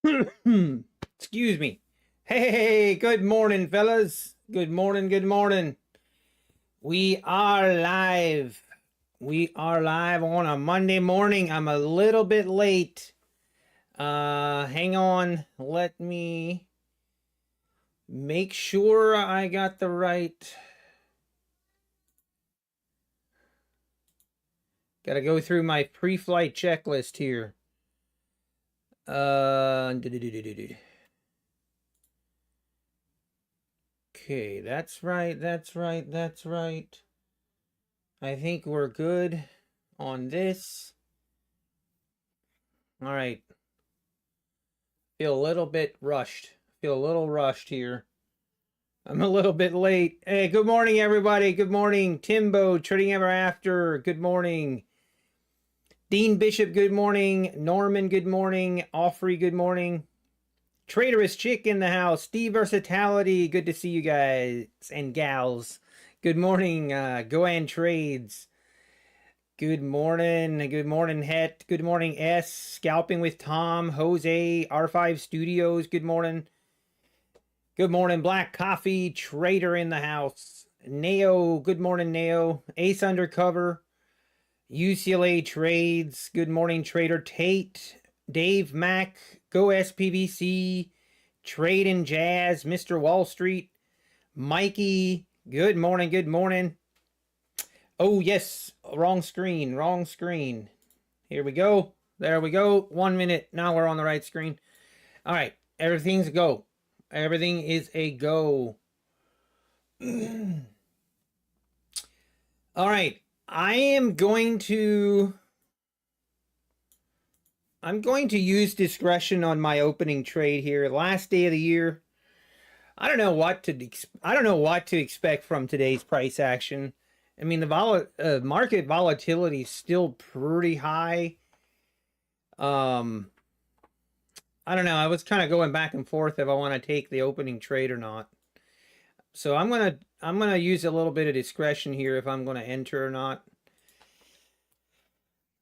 Excuse me. Hey, good morning, fellas. Good morning, good morning. We are live. We are live on a Monday morning. I'm a little bit late. Hang on. Let me make sure I got the right. Gotta go through my pre-flight checklist here. Okay, that's right, that's right, that's right. I think we're good on this. All right. Feel a little bit rushed. Feel a little rushed here. I'm a little bit late. Hey, good morning, everybody. Good morning. Timbo, Trading Ever After. Good morning. Dean Bishop, good morning. Norman, good morning. Offrey, good morning. Traitorous Chick in the house. Steve Versatility, good to see you guys and gals. Good morning, Goan Trades. Good morning. Good morning, Het. Good morning, S. Scalping with Tom. Jose. R5 Studios. Good morning. Good morning, Black Coffee. Trader in the house. Neo. Good morning, Neo. Ace Undercover. UCLA Trades. Good morning, Trader Tate. Dave Mack. Go SPVC. Trade and Jazz. Mr. Wall Street. Mikey. Good morning. Good morning. Oh, yes. Wrong screen. Wrong screen. Here we go. There we go. 1 minute. Now we're on the right screen. All right. Everything's a go. Everything is a go. All right. I'm going to use discretion on my opening trade here. Last day of the year. I don't know what to expect from today's price action. I mean, the market volatility is still pretty high. I don't know. I was kind of going back and forth if I want to take the opening trade or not. So I'm gonna use a little bit of discretion here if I'm gonna enter or not.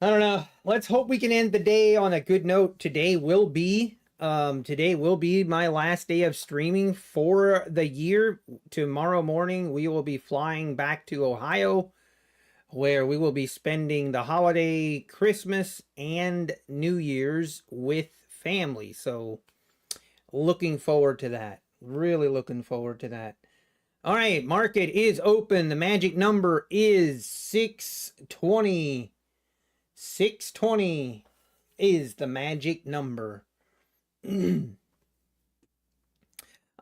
I don't know. Let's hope we can end the day on a good note. Today will be my last day of streaming for the year. Tomorrow morning we will be flying back to Ohio, where we will be spending the holiday, Christmas, and New Year's with family. So looking forward to that. Really looking forward to that. All right, market is open. The magic number is 620. 620 is the magic number. I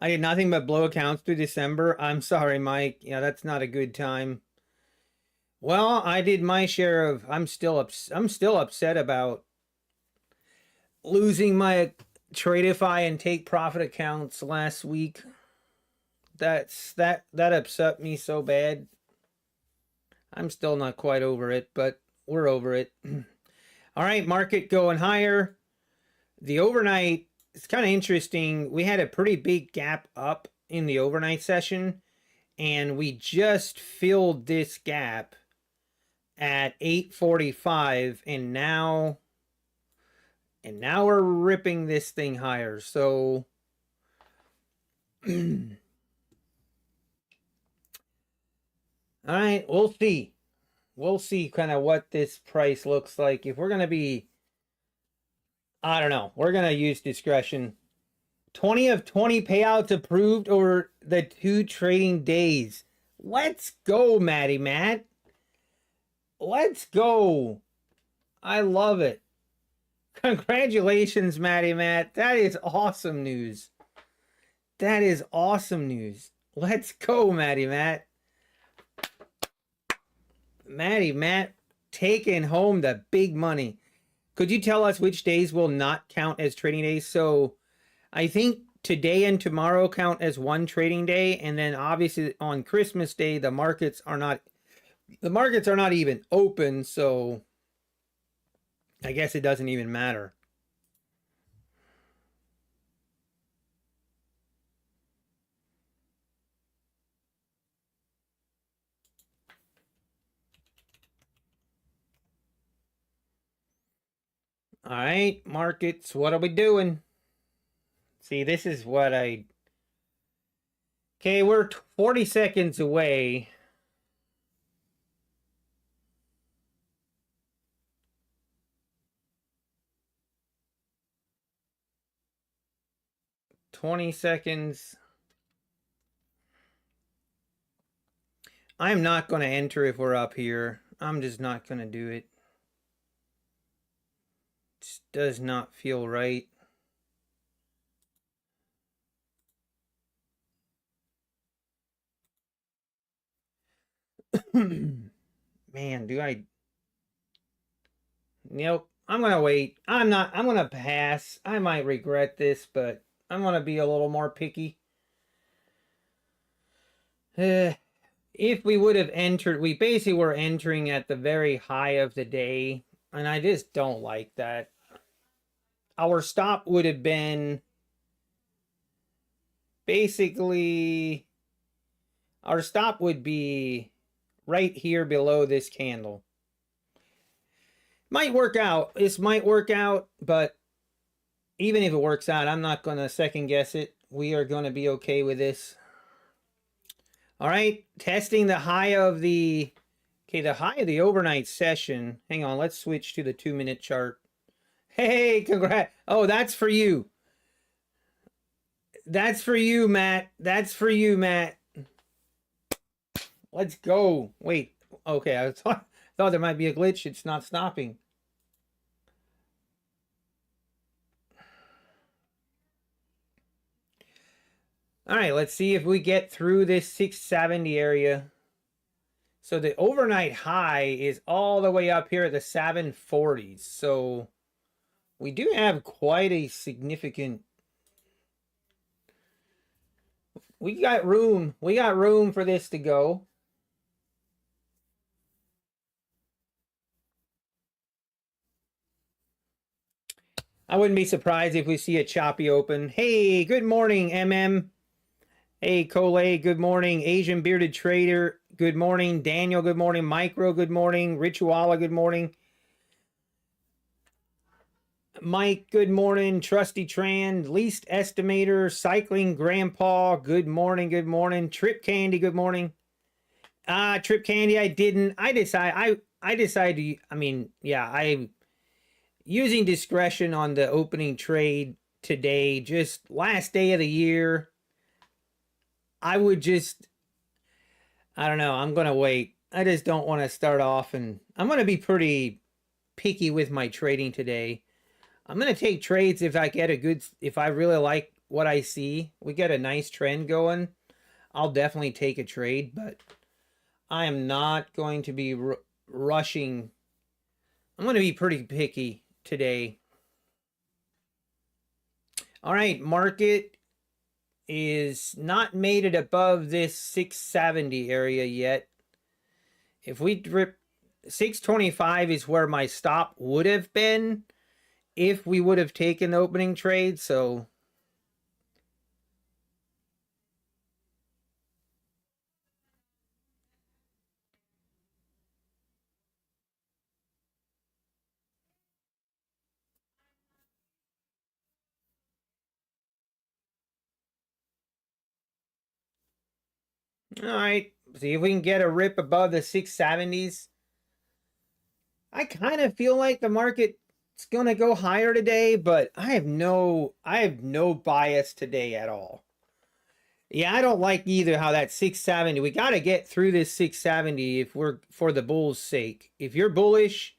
did nothing but blow accounts through December. I'm sorry, Mike. Yeah, that's not a good time. Well, I did my share of. I'm still upset about losing my Tradeify and take profit accounts last week. That upset me so bad. I'm still not quite over it, but we're over it. All right, market going higher. The overnight, it's kind of interesting. We had a pretty big gap up in the overnight session, and we just filled this gap at 8:45, and now we're ripping this thing higher. So all right, we'll see. We'll see kind of what this price looks like. If we're going to be, I don't know, we're going to use discretion. 20 of 20 payouts approved over the 2 trading days. Let's go, Matty Matt. Let's go. I love it. Congratulations, Matty Matt. That is awesome news. That is awesome news. Let's go, Matty Matt. Matty Matt taking home the big money. Could you tell us which days will not count as trading days? So I think today and tomorrow count as one trading day, and then obviously on Christmas Day the markets are not even open, so I guess it doesn't even matter. All right, markets, what are we doing? See, this is what I... Okay, we're 40 seconds away. $20 seconds. I'm not going to enter if we're up here. I'm just not going to do it. Just does not feel right. Man, do I... Nope. I'm going to wait. I'm going to pass. I might regret this, but I'm going to be a little more picky. If we would have entered, we basically were entering at the very high of the day, and I just don't like that. Our stop would have been basically, our stop would be right here below this candle. Might work out. This might work out, but even if it works out, I'm not going to second guess it. We are going to be okay with this. All right, testing the high of the... Okay, the high of the overnight session. Hang on, let's switch to the 2-minute chart. Hey, congrats. Oh, that's for you. That's for you, Matt. That's for you, Matt. Let's go. Wait. Okay, I thought there might be a glitch. It's not stopping. All right, let's see if we get through this 670 area. So the overnight high is all the way up here at the 740s. So we do have quite a significant... We got room. We got room for this to go. I wouldn't be surprised if we see a choppy open. Hey, good morning, MM. Hey, Cole, good morning. Asian Bearded Trader, good morning. Daniel, good morning. Micro, good morning. Rituala, good morning. Mike, good morning. Trusty Tran, Least Estimator, Cycling Grandpa, good morning, good morning. Trip Candy, good morning. Trip Candy, I decided, I mean, yeah, I'm using discretion on the opening trade today, just last day of the year. I would just, I don't know, I'm going to wait. I just don't want to start off, and I'm going to be pretty picky with my trading today. I'm going to take trades if I get a good, if I really like what I see. We get a nice trend going, I'll definitely take a trade, but I am not going to be rushing. I'm going to be pretty picky today. All right, market is not made it above this 670 area yet. If we drip, 625 is where my stop would have been if we would have taken the opening trade. So all right, see if we can get a rip above the 670s. I kind of feel like the market's gonna go higher today, but I have no bias today at all. Yeah, I don't like either how that 670. We got to get through this 670 if we're for the bulls' sake. If you're bullish,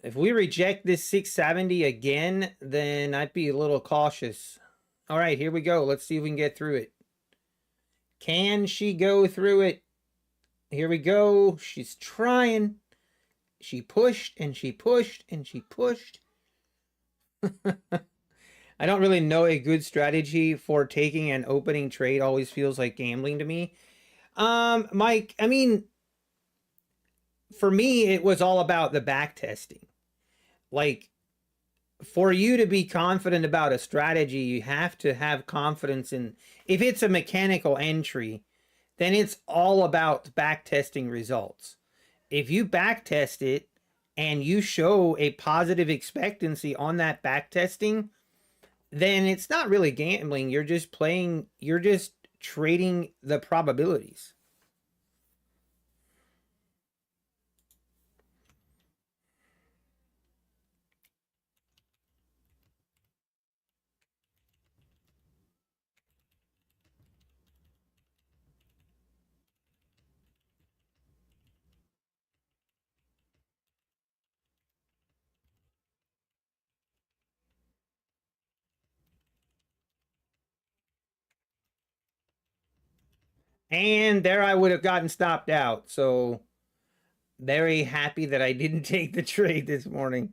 if we reject this 670 again, then I'd be a little cautious. All right, here we go. Let's see if we can get through it. Can she go through it? Here we go. She's trying. She pushed and she pushed and she pushed. I don't really know a good strategy for taking an opening trade. Always feels like gambling to me. Mike, I mean, for me, it was all about the back testing. Like, for you to be confident about a strategy, you have to have confidence in, if it's a mechanical entry, then it's all about back testing results. If you back test it and you show a positive expectancy on that back testing, then it's not really gambling. You're just playing, you're just trading the probabilities. And there I would have gotten stopped out. So very happy that I didn't take the trade this morning.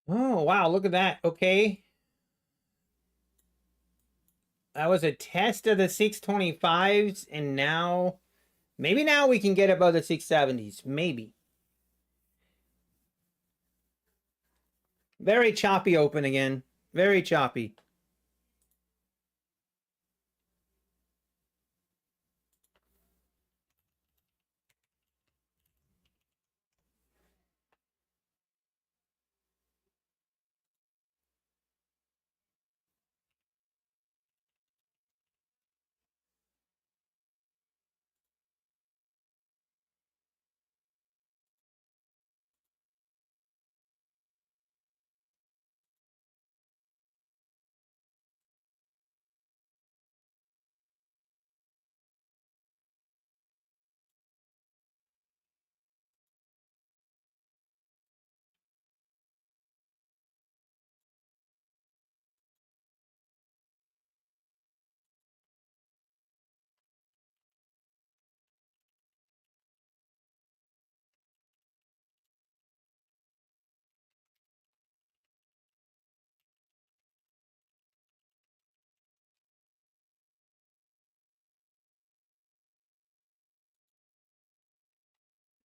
Oh, wow. Look at that. Okay. That was a test of the 625s. And now, maybe now we can get above the 670s. Maybe. Very choppy open again. Very choppy.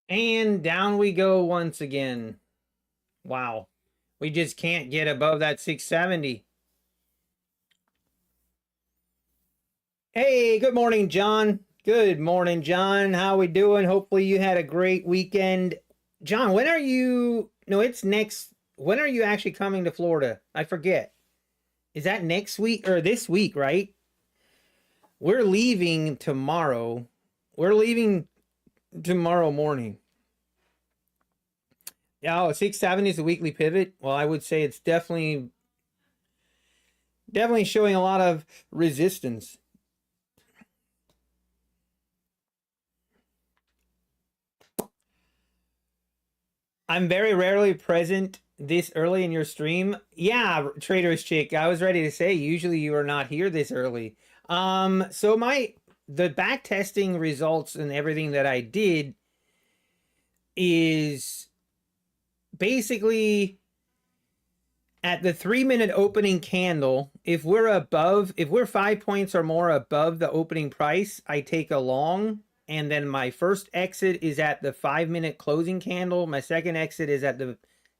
And down we go once again. Wow. We just can't get above that 670. Hey, good morning, John. Good morning, John. How we doing? Hopefully you had a great weekend. John, when are you? No, it's next. When are you actually coming to Florida? I forget. Is that next week or this week, right? We're leaving tomorrow. We're leaving tomorrow morning. Yeah, 670 is a weekly pivot. Well, I would say it's definitely showing a lot of resistance. I'm very rarely present this early in your stream. Yeah, Trader's Chick. I was ready to say usually you are not here this early. So the back testing results and everything that I did is basically at the 3-minute opening candle. If we're 5 points or more above the opening price, I take a long. And then my first exit is at the 5-minute closing candle. My second exit is at the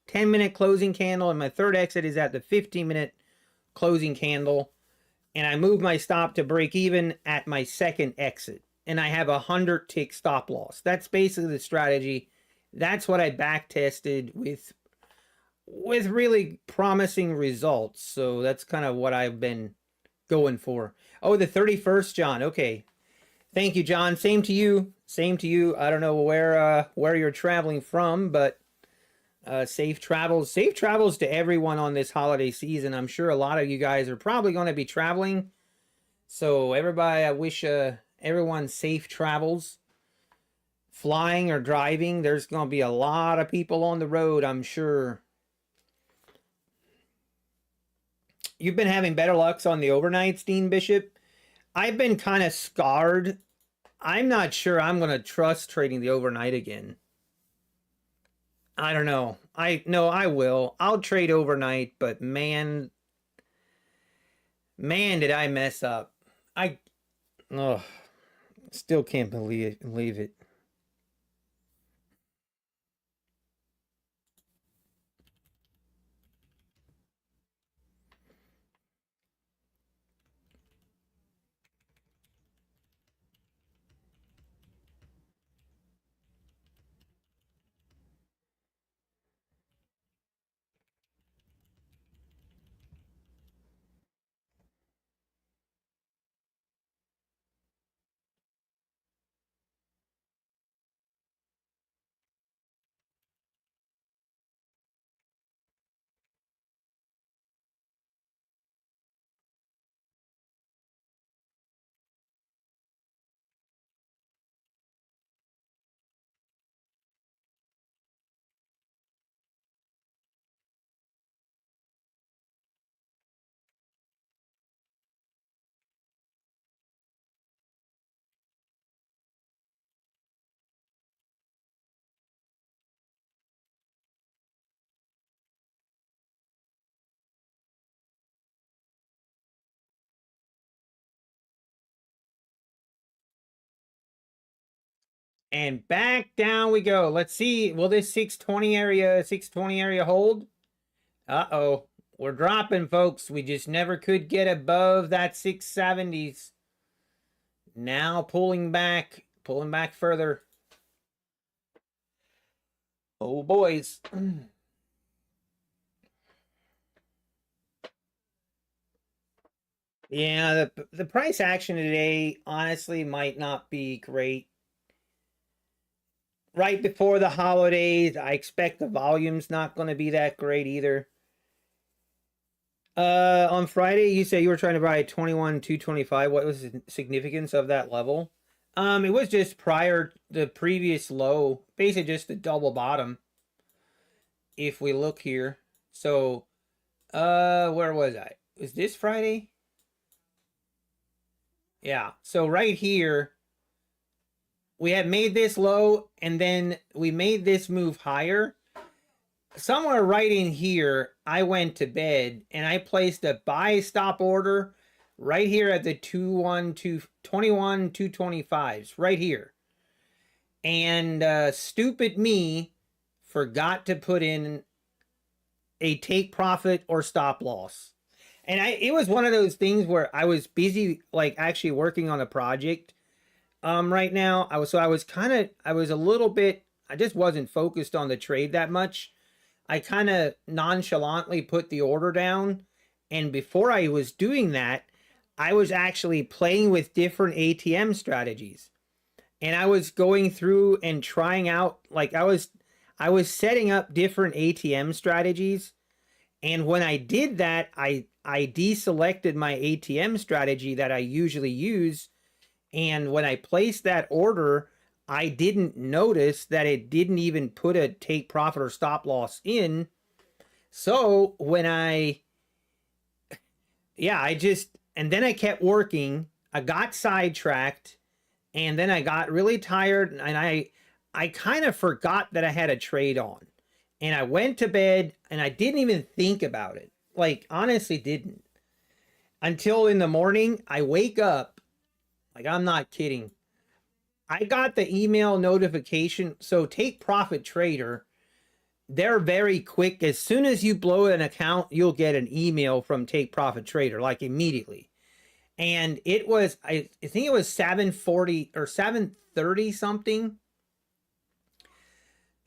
10-minute closing candle. And my third exit is at the 15-minute closing candle. And I move my stop to break even at my second exit. And I have a 100 tick stop loss. That's basically the strategy. That's what I back tested with really promising results. So that's kind of what I've been going for. Oh, the 31st, John. Okay. Thank you, John. Same to you. Same to you. I don't know where you're traveling from, but safe travels. Safe travels to everyone on this holiday season. I'm sure a lot of you guys are probably going to be traveling. So everybody, I wish everyone safe travels. Flying or driving, there's going to be a lot of people on the road, I'm sure. You've been having better lucks on the overnights, Dean Bishop. I've been kind of scarred. I'm not sure I'm going to trust trading the overnight again. I don't know. I will. I'll trade overnight, but man, did I mess up. I still can't believe it. And back down we go. Let's see. Will this 620 area hold? Uh-oh. We're dropping, folks. We just never could get above that 670s. Now pulling back further. Oh, boys. Yeah, the price action today honestly might not be great. Right before the holidays, I expect the volume's not going to be that great either. On Friday, you said you were trying to buy 21,225. What was the significance of that level? It was just prior the previous low, basically just the double bottom. If we look here, so where was I? Was this Friday? Yeah. So right here, we had made this low, and then we made this move higher. Somewhere right in here, I went to bed and I placed a buy stop order right here at the 225s right here. And stupid me forgot to put in a take profit or stop loss. And it was one of those things where I was busy, like actually working on a project right now. I was a little bit, I just wasn't focused on the trade that much. I kind of nonchalantly put the order down, and before I was doing that, I was actually playing with different ATM strategies. And I was going through and trying out, like I was setting up different ATM strategies. And when I did that, I deselected my ATM strategy that I usually use. And when I placed that order, I didn't notice that it didn't even put a take profit or stop loss in. So when and then I kept working. I got sidetracked, and then I got really tired, and I kind of forgot that I had a trade on. And I went to bed, and I didn't even think about it. Like, honestly, didn't. Until in the morning, I wake up. Like, I'm not kidding. I got the email notification. So Take Profit Trader, they're very quick. As soon as you blow an account, you'll get an email from Take Profit Trader, like immediately. And it was, I think it was 740 or 730 something.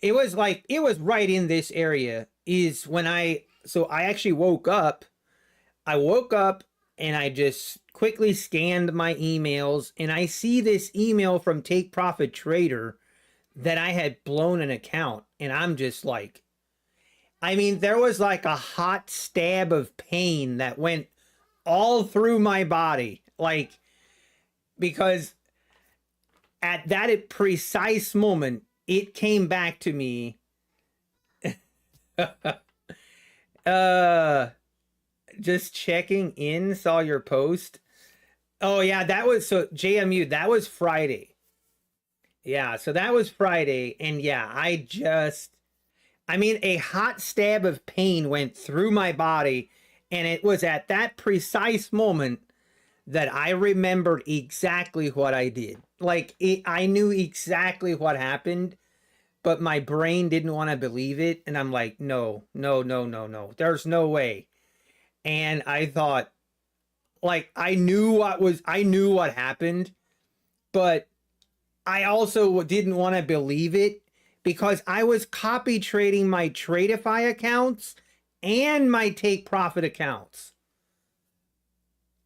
It was right in this area is when so I actually woke up. I woke up and I just quickly scanned my emails, and I see this email from Take Profit Trader that I had blown an account, and I'm just like, I mean, there was like a hot stab of pain that went all through my body, like, because at that precise moment, it came back to me. Just checking in, saw your post. Oh yeah, that was, so JMU, that was Friday. Yeah, so that was Friday, and yeah, I mean, a hot stab of pain went through my body, and it was at that precise moment that I remembered exactly what I did. Like, I knew exactly what happened, but my brain didn't want to believe it, and I'm like, no, no, no, no, no, there's no way. And I thought, like, I knew what happened, but I also didn't want to believe it because I was copy trading my Tradeify accounts and my Take Profit accounts.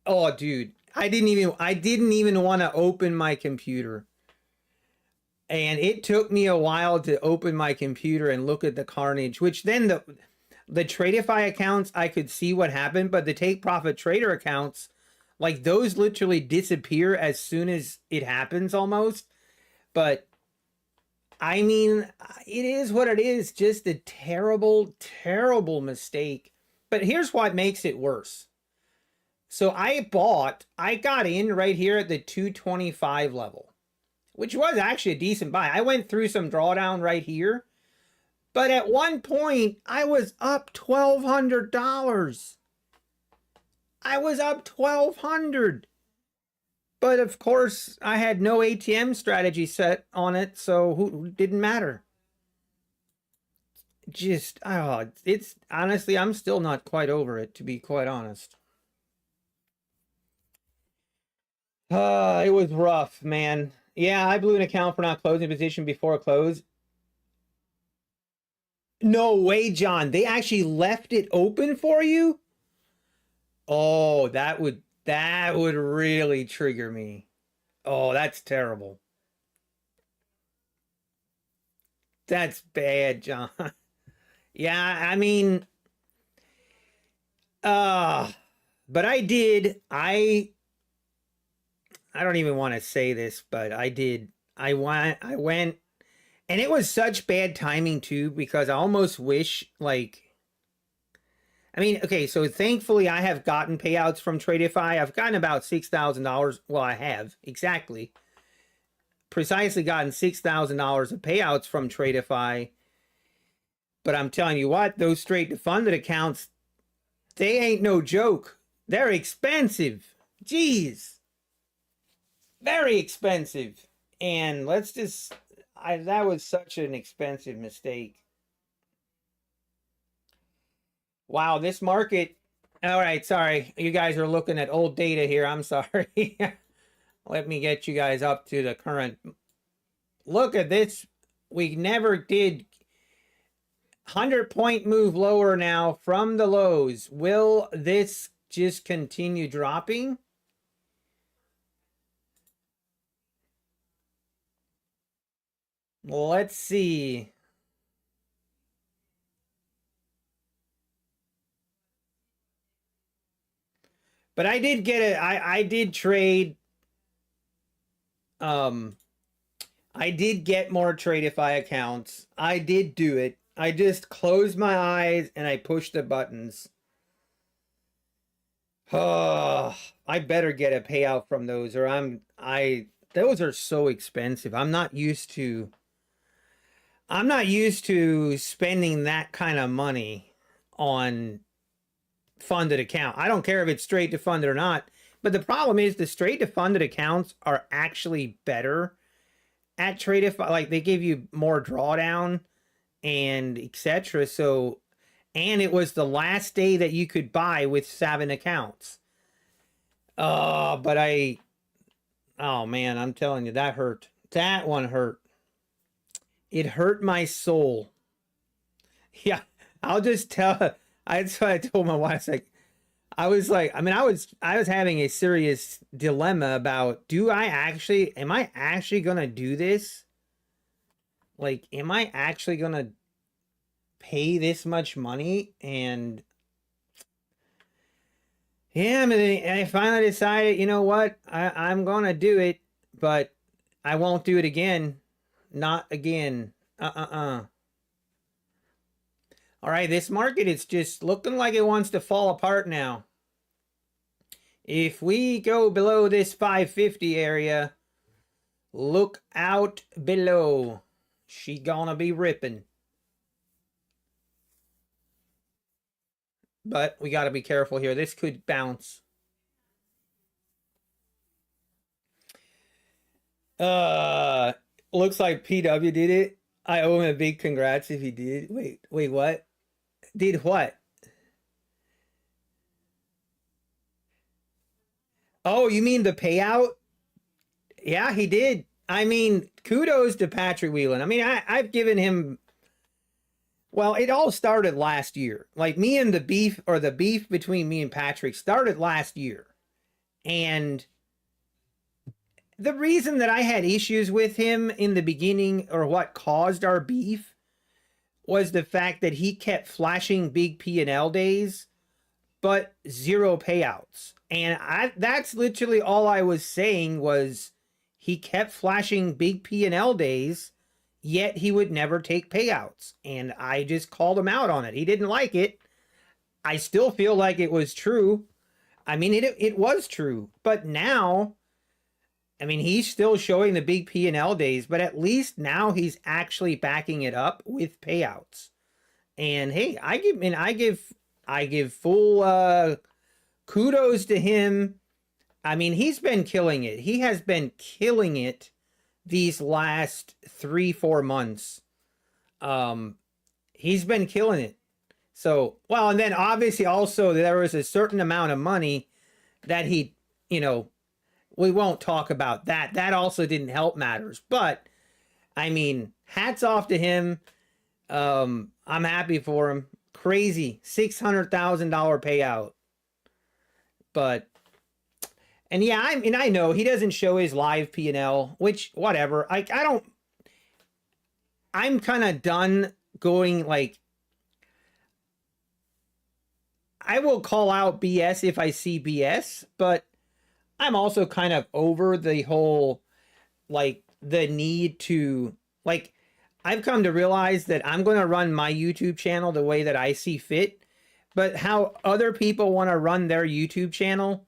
Oh, dude, I didn't even want to open my computer. And it took me a while to open my computer and look at the carnage, which then the Tradeify accounts, I could see what happened, but the Take Profit Trader accounts, like, those literally disappear as soon as it happens almost. But I mean, it is what it is. Just a terrible, terrible mistake. But here's what makes it worse. So I got in right here at the 225 level, which was actually a decent buy. I went through some drawdown right here, but at one point I was up $1,200. I was up 1,200. But of course, I had no ATM strategy set on it, so it didn't matter. Just, oh, it's honestly, I'm still not quite over it, to be quite honest. It was rough, man. Yeah, I blew an account for not closing position before close. No way, John. They actually left it open for you? Oh, that would really trigger me. Oh, that's terrible. That's bad, John. Yeah, I mean, but I don't even want to say this, but I went, and it was such bad timing too, because I almost wish, like, I mean, okay, so thankfully I have gotten payouts from Tradeify. I've gotten about $6,000. Well, I have exactly precisely gotten $6,000 of payouts from Tradeify. But I'm telling you what, those straight to funded accounts, they ain't no joke. They're expensive. Jeez. Very expensive. And let's just, that was such an expensive mistake. Wow, this market. All right, sorry. You guys are looking at old data here. I'm sorry. Let me get you guys up to the current. Look at this. We never did 100-point move lower now from the lows. Will this just continue dropping? Let's see. But I did get it. I did trade. I did get more Tradeify accounts. I did do it. I just closed my eyes and I pushed the buttons. Oh, I better get a payout from those, or those are so expensive. I'm not used to spending that kind of money on funded account. I don't care if it's straight to funded or not, but the problem is the straight to funded accounts are actually better at Tradeify. Like, they give you more drawdown and etc. So, and it was the last day that you could buy with 7 accounts. Oh, but oh man, I'm telling you, that hurt. That one hurt. It hurt my soul. Yeah, I'll just tell. That's what I told my wife. Like, I was like, I mean, I was having a serious dilemma about, am I actually gonna do this? Like, am I actually gonna pay this much money? And yeah, I mean, I finally decided, you know what? I'm gonna do it, but I won't do it again. Not again. All right, this market is just looking like it wants to fall apart now. If we go below this 550 area, look out below. She gonna be ripping. But we got to be careful here. This could bounce. Looks like PW did it. I owe him a big congrats if he did. Wait, what? Did what? Oh, you mean the payout? Yeah, he did. I mean, kudos to Patrick Whelan. I mean, I've given him. Well, it all started last year. Like me and the beef, or the beef between me and Patrick started last year. And the reason that I had issues with him in the beginning, or what caused our beef, was the fact that he kept flashing big P&L days, but zero payouts. And that's literally all I was saying, was he kept flashing big P&L days, yet he would never take payouts. And I just called him out on it. He didn't like it. I still feel like it was true. I mean, it was true. But now, I mean, he's still showing the big P&L days, but at least now he's actually backing it up with payouts. And hey, I give full kudos to him. I mean, he's been killing it. He has been killing it these last 3-4 months. He's been killing it. So, well, and then obviously also there was a certain amount of money that he, you know, we won't talk about that. That also didn't help matters. But I mean, hats off to him. I'm happy for him. Crazy $600,000 payout. But, and yeah, I mean, I know he doesn't show his live P&L, which whatever. I'm kind of done going like, I will call out BS if I see BS, but I'm also kind of over the whole, like, the need to, like, I've come to realize that I'm going to run my YouTube channel the way that I see fit, but how other people want to run their YouTube channel,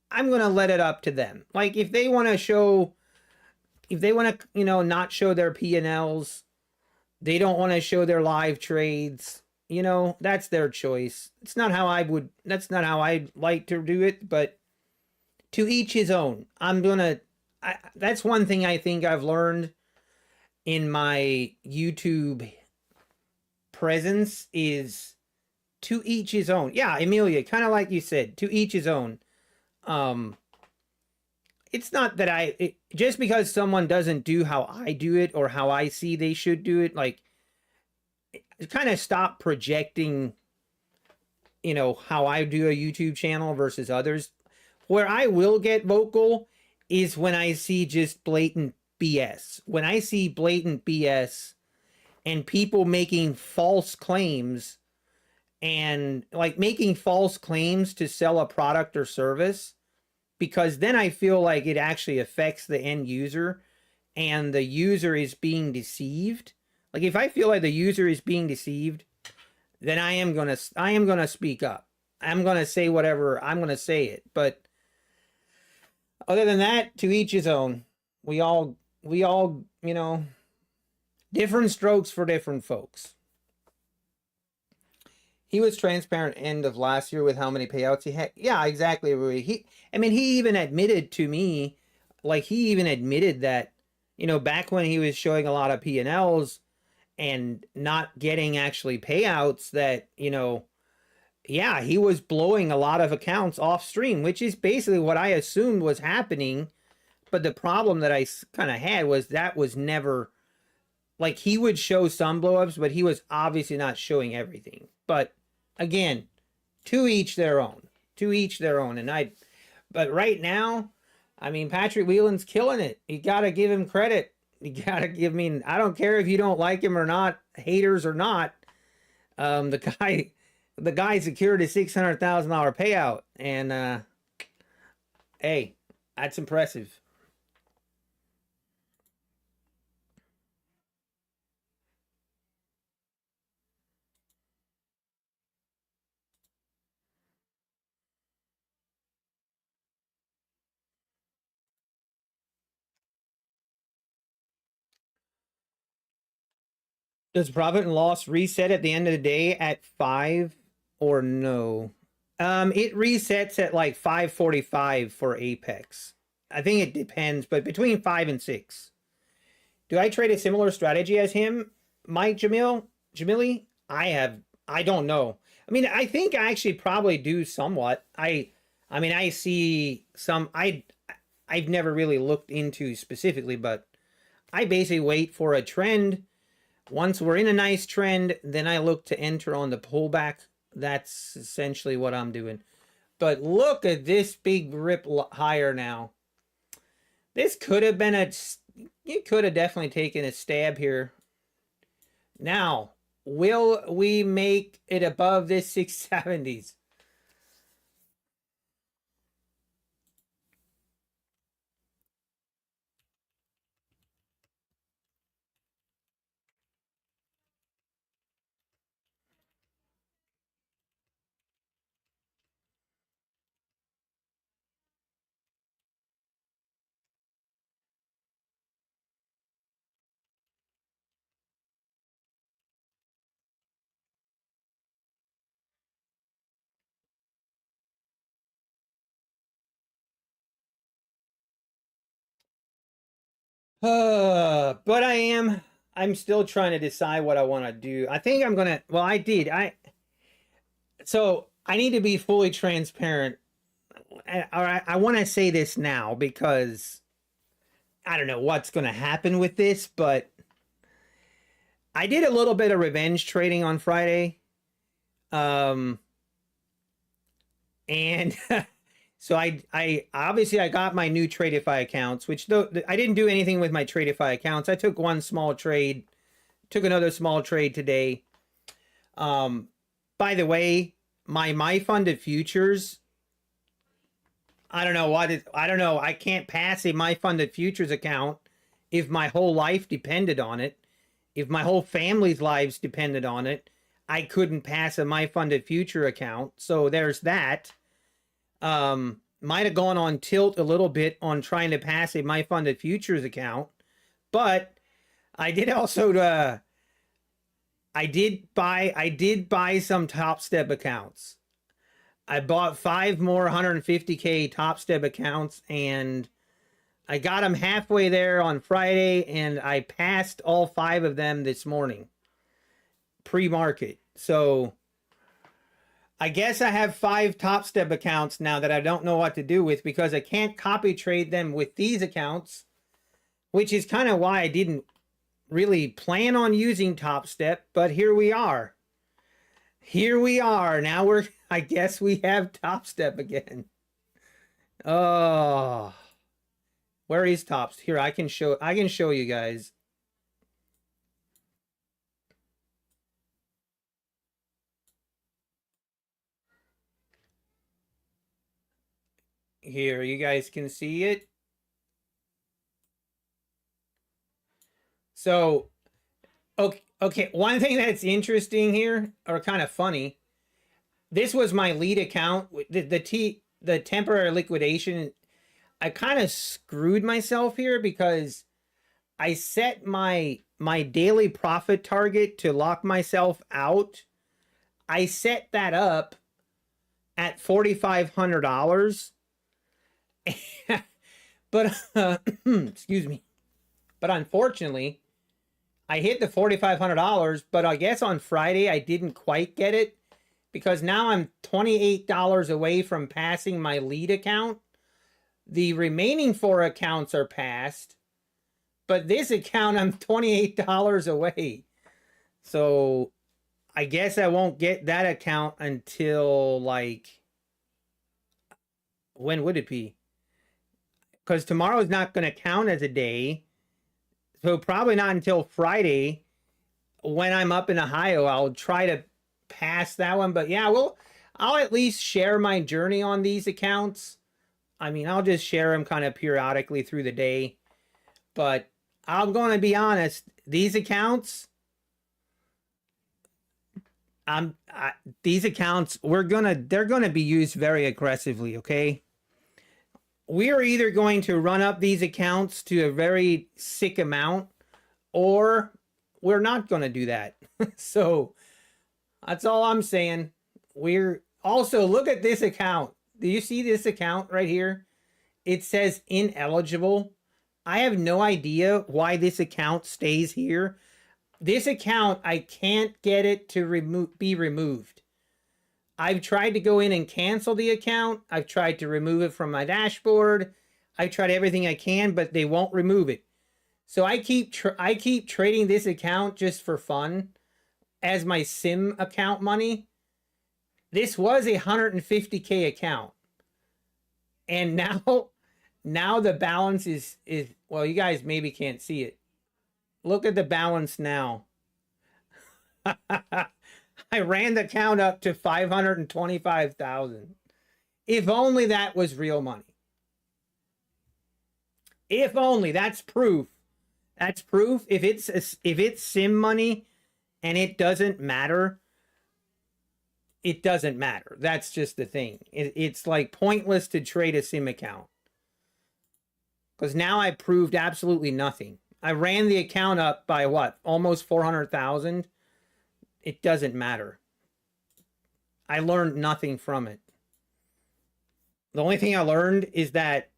I'm going to let it up to them. Like, if they want to, you know, not show their P&Ls, they don't want to show their live trades, you know, that's their choice. That's not how I'd like to do it, but to each his own. That's one thing I think I've learned in my YouTube presence, is to each his own. Yeah, Amelia, kind of like you said, to each his own. It's not that just because someone doesn't do how I do it or how I see they should do it, like, kind of stop projecting, you know, how I do a YouTube channel versus others. Where I will get vocal is when I see just blatant BS. When I see blatant BS and people making false claims, and like making false claims to sell a product or service, because then I feel like it actually affects the end user and the user is being deceived. Like, if I feel like the user is being deceived, then I am going to speak up. I'm going to say whatever, I'm going to say it. But other than that, to each his own. We all, you know, different strokes for different folks. He was transparent end of last year with how many payouts he had. Yeah, exactly. He even admitted to me, like, he even admitted that, you know, back when he was showing a lot of P&Ls and not getting actually payouts, that, you know, yeah, he was blowing a lot of accounts off stream, which is basically what I assumed was happening. But the problem that I kind of had was that was never, like, he would show some blowups, but he was obviously not showing everything. But again, to each their own. To each their own. But right now, I mean, Patrick Whelan's killing it. You got to give him credit. You got to give me, I don't care if you don't like him or not, haters or not. The guy secured a $600,000 payout. And, hey, that's impressive. Does profit and loss reset at the end of the day at 5 or no? It resets at like 5:45 for Apex. I think it depends, but between 5 and 6. Do I trade a similar strategy as him, Mike Jamili? I don't know. I mean, I think I actually probably do somewhat. I mean, I see some I've never really looked into specifically, but I basically wait for a trend. Once we're in a nice trend, then I look to enter on the pullback. That's essentially what I'm doing. But look at this big rip higher now. This could have been you could have definitely taken a stab here. Now, will we make it above this 670s? But I'm still trying to decide what I want to do. I think I'm gonna, well, so I need to be fully transparent. I want to say this now because I don't know what's going to happen with this, but I did a little bit of revenge trading on Friday. And so I obviously I got my new Tradify accounts, which though I didn't do anything with my Tradify accounts. I took one small trade, took another small trade today. By the way, my funded futures, I don't know I don't know. I can't pass a my funded futures account if my whole life depended on it. If my whole family's lives depended on it, I couldn't pass a my funded future account. So there's that. Might have gone on tilt a little bit on trying to pass a my funded futures account, but I did also I did buy some Top Step accounts. I bought 5 more 150K Top Step accounts, and I got them halfway there on Friday, and I passed all 5 of them this morning pre-market. So I guess I have 5 Top Step accounts now that I don't know what to do with because I can't copy trade them with these accounts, which is kind of why I didn't really plan on using Top Step, but here we are. Here we are. Now I guess we have Top Step again. Oh, where is Tops? Here, I can show you guys. Here, you guys can see it. So, okay, one thing that's interesting here, or kind of funny, this was my lead account. The temporary liquidation, I kind of screwed myself here because I set my daily profit target to lock myself out. I set that up at $4,500. But excuse me. But unfortunately, I hit the $4,500, but I guess on Friday I didn't quite get it because now I'm $28 away from passing my lead account. The remaining 4 accounts are passed, but this account I'm $28 away. So I guess I won't get that account until like When would it be? Because tomorrow is not going to count as a day. So probably not until Friday when I'm up in Ohio. I'll try to pass that one. But yeah, I'll at least share my journey on these accounts. I mean, I'll just share them kind of periodically through the day. But I'm going to be honest, these accounts, these accounts, they're gonna be used very aggressively. Okay, we are either going to run up these accounts to a very sick amount, or we're not going to do that. So that's all I'm saying. We're also, look at this account. Do you see this account right here? It says ineligible. I have no idea why this account stays here. This account, I can't get it to be removed. I've tried to go in and cancel the account. I've tried to remove it from my dashboard. I've tried everything I can, but they won't remove it. So I keep trading this account just for fun as my sim account money. This was a 150K account. And now the balance is well, you guys maybe can't see it. Look at the balance now. I ran the account up to 525,000. If only that was real money. If only. That's proof. That's proof. If it's sim money and it doesn't matter, it doesn't matter. That's just the thing. It's like pointless to trade a sim account. Because now I proved absolutely nothing. I ran the account up by what? Almost 400,000. It doesn't matter. I learned nothing from it. The only thing I learned is that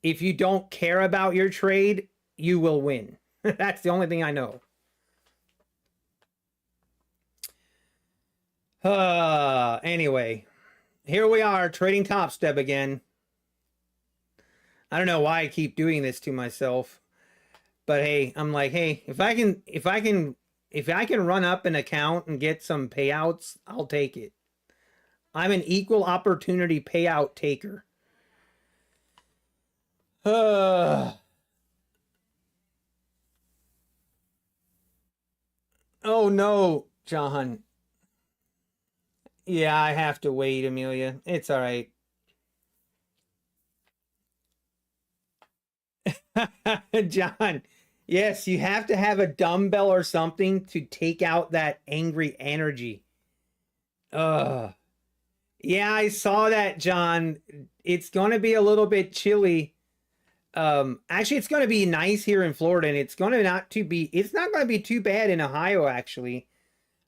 if you don't care about your trade, you will win. That's the only thing I know. Anyway, here we are trading Top Step again. I don't know why I keep doing this to myself, but hey, I'm like, hey, if I can run up an account and get some payouts, I'll take it. I'm an equal opportunity payout taker. Oh no, John. Yeah, I have to wait, Amelia. It's all right. John, yes, you have to have a dumbbell or something to take out that angry energy. Yeah, I saw that, John. It's going to be a little bit chilly. Actually, it's going to be nice here in Florida, and it's going to it's not going to be too bad in Ohio, actually.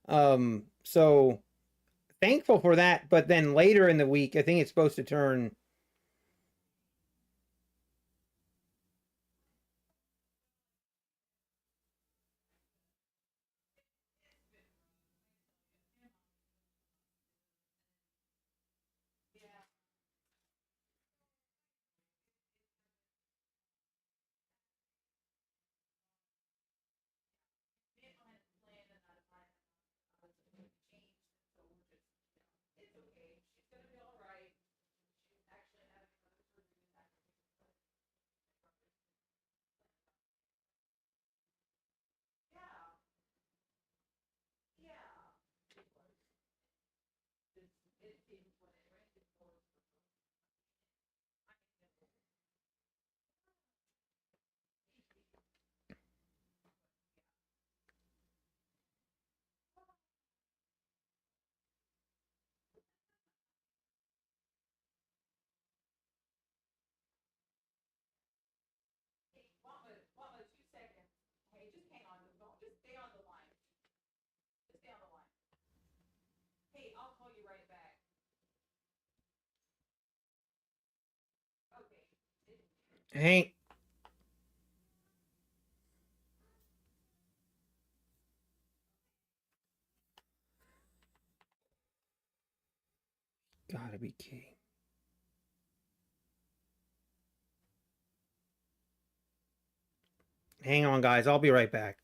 So thankful for that. But then later in the week, I think it's supposed to turn. Hey, gotta be kidding. Hang on, guys. I'll be right back.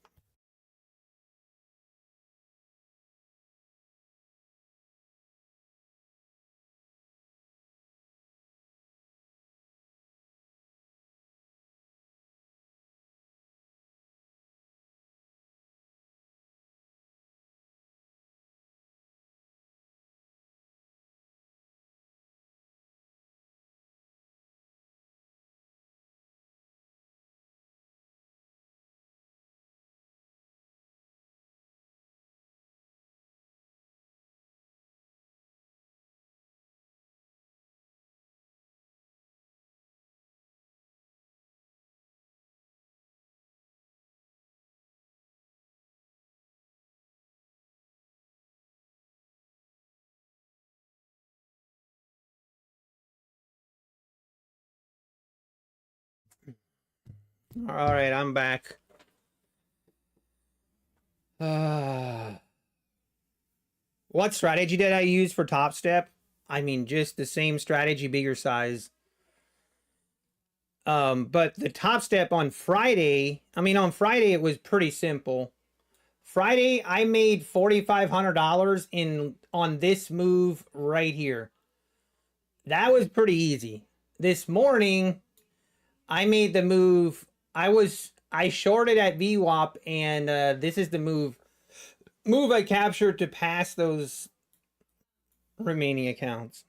All right, I'm back. What strategy did I use for Top Step? I mean, just the same strategy, bigger size. But the Top Step on Friday, on Friday it was pretty simple. Friday I made $4,500 in on this move right here. That was pretty easy. This morning I made the move. I shorted at VWAP, and this is the move I captured to pass those remaining accounts.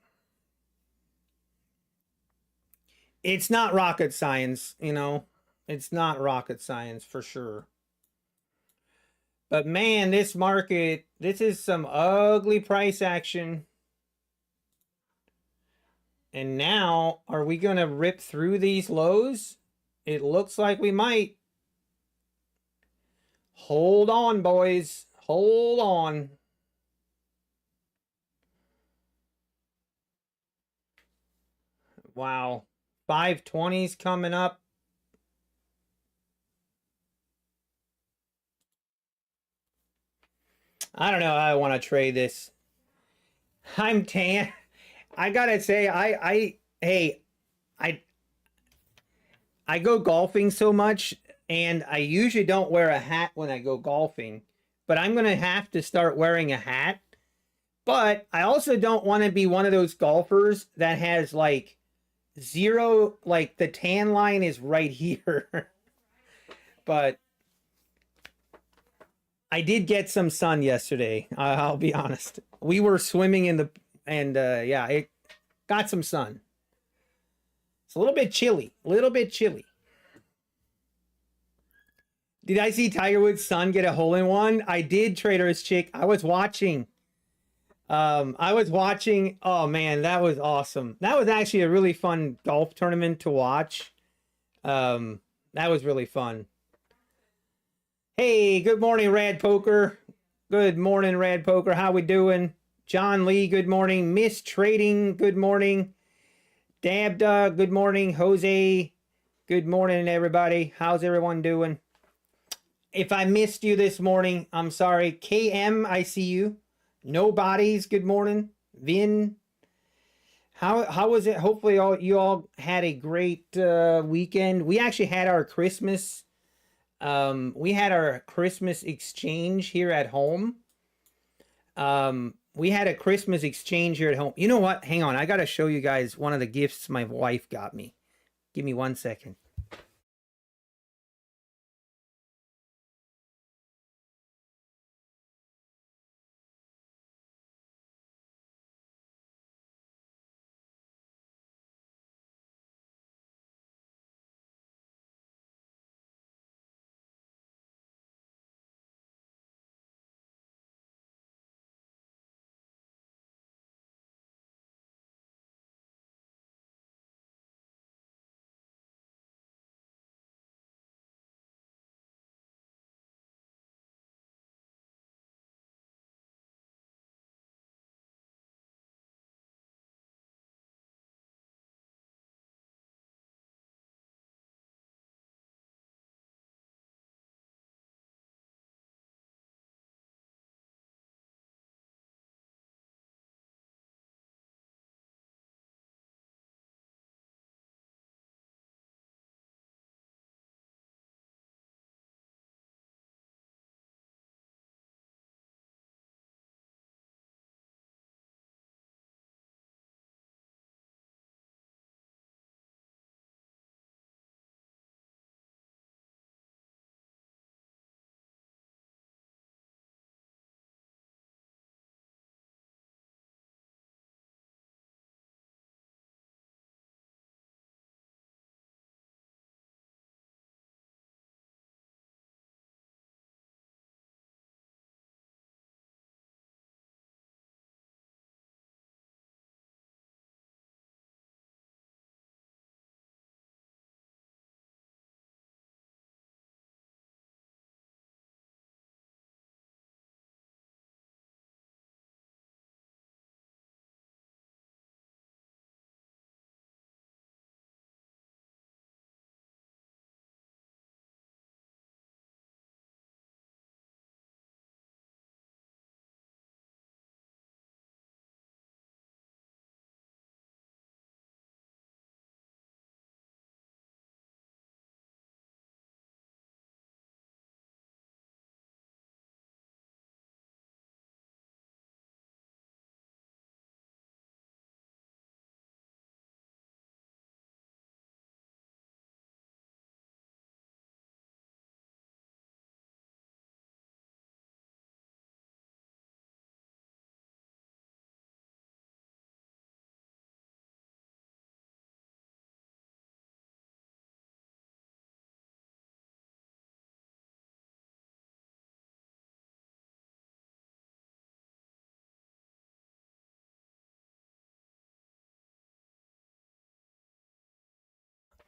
It's not rocket science, you know. It's not rocket science for sure. But man, this market, this is some ugly price action. And now, are we going to rip through these lows? It looks like we might. Hold on, boys. Hold on. Wow. 520s coming up. I don't know how I want to trade this. I'm tan. I gotta say, hey, I I go golfing so much, and I usually don't wear a hat when I go golfing, but I'm gonna have to start wearing a hat. But I also don't want to be one of those golfers that has like zero, like the tan line is right here. But I did get some sun yesterday. I'll be honest. We were swimming in the, and yeah, it got some sun. It's a little bit chilly. A little bit chilly. Did I see Tiger Woods' son get a hole in one? I did, Trader's Chick. I was watching. I was watching. Oh man, that was awesome. That was actually a really fun golf tournament to watch. That was really fun. Hey, good morning, Rad Poker. Good morning, Rad Poker. How we doing? John Lee, good morning. Miss Trading, good morning. Dabda, good morning. Jose, good morning, everybody. How's everyone doing? If I missed you this morning, I'm sorry. KM, I see you. No bodies, good morning. Vin, how was it? Hopefully you all had a great weekend. We actually had our Christmas exchange here at home. We had a Christmas exchange here at home. You know what? Hang on. I got to show you guys one of the gifts my wife got me. Give me 1 second.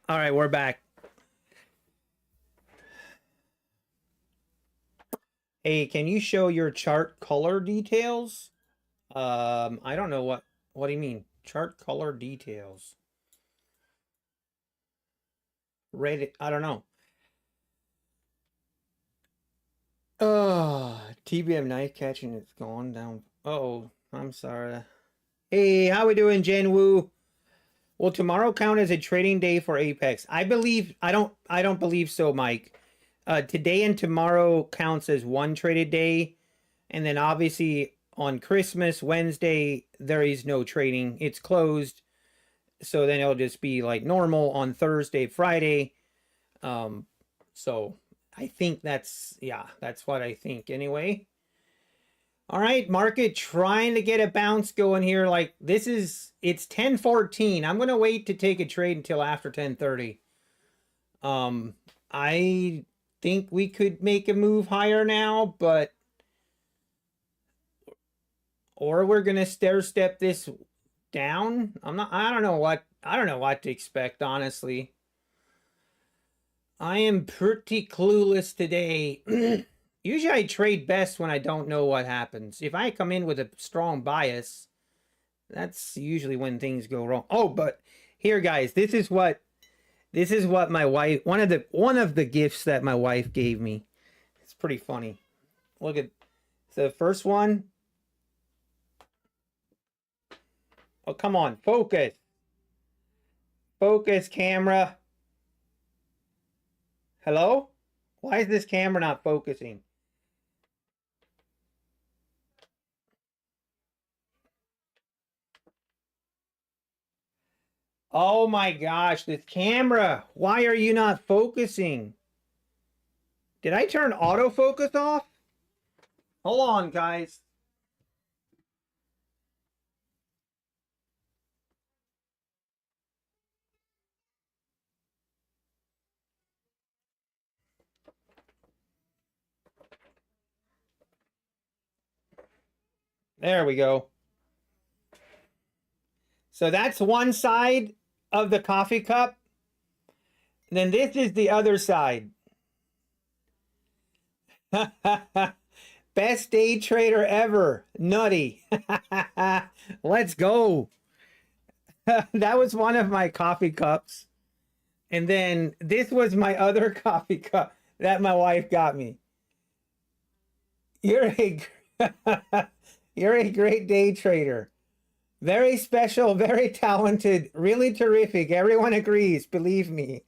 All right, we're back. Hey, can you show your chart color details? I don't know what do you mean? Chart color details. Red, I don't know. TBM knife catching, it's gone down. Uh-oh, I'm sorry. Hey, how we doing, Jen Wu? Will tomorrow count as a trading day for Apex? I don't believe so, Mike. Today and tomorrow counts as one traded day, and then obviously on Christmas Wednesday there is no trading. It's closed. So then it'll just be like normal on Thursday, Friday. So I think that's what I think anyway. All right, market trying to get a bounce going here. Like it's 10:14. I'm gonna wait to take a trade until after 10:30. I think we could make a move higher now, or we're gonna stair step this down. I don't know what to expect, honestly. I am pretty clueless today. Usually I trade best when I don't know what happens. If I come in with a strong bias, that's usually when things go wrong. Oh, but here guys, this is what my wife, one of the gifts that my wife gave me. It's pretty funny. Look at the first one. Oh, come on, focus. Focus, camera. Hello? Why is this camera not focusing? Oh my gosh, this camera. Why are you not focusing? Did I turn autofocus off? Hold on, guys. There we go. So that's one side of the coffee cup. And then this is the other side. Best day trader ever. Nutty. Let's go. That was one of my coffee cups. And then this was my other coffee cup that my wife got me. You're a great day trader. Very special, very talented, really terrific. Everyone agrees, believe me.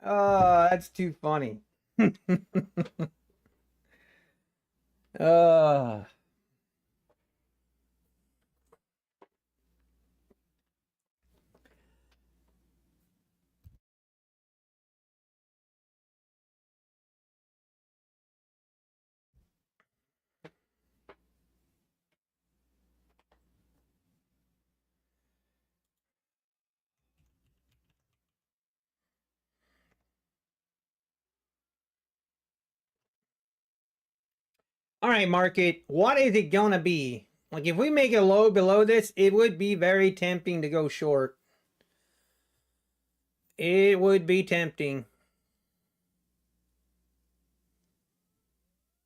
Oh, that's too funny. uh All right, market, what is it gonna be? Like if we make a low below this, it would be very tempting to go short. It would be tempting.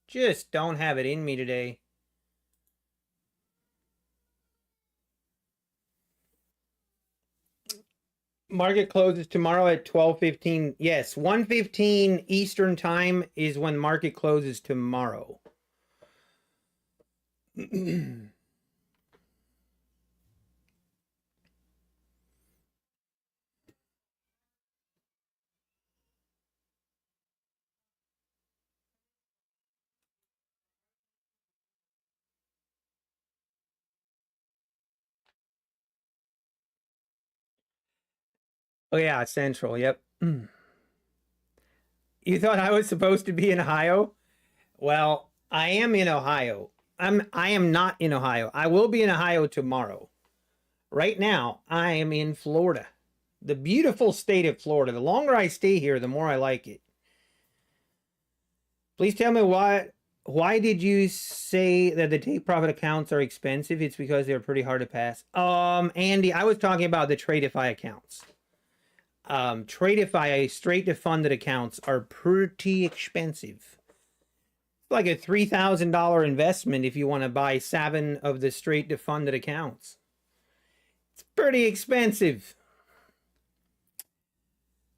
Just don't have it in me today. Market closes tomorrow at 12:15. Yes, 1:15 Eastern time is when market closes tomorrow. Oh yeah, Central. Yep. You thought I was supposed to be in Ohio? Well, I am in Ohio. I am not in Ohio. I will be in Ohio tomorrow. Right now, I am in Florida. The beautiful state of Florida. The longer I stay here, the more I like it. Please tell me why Why did you say that the take profit accounts are expensive? It's because they're pretty hard to pass. Andy, I was talking about the Tradeify accounts. Tradeify straight to funded accounts are pretty expensive. It's like a $3,000 investment if you want to buy 7 of the straight to funded accounts. It's pretty expensive.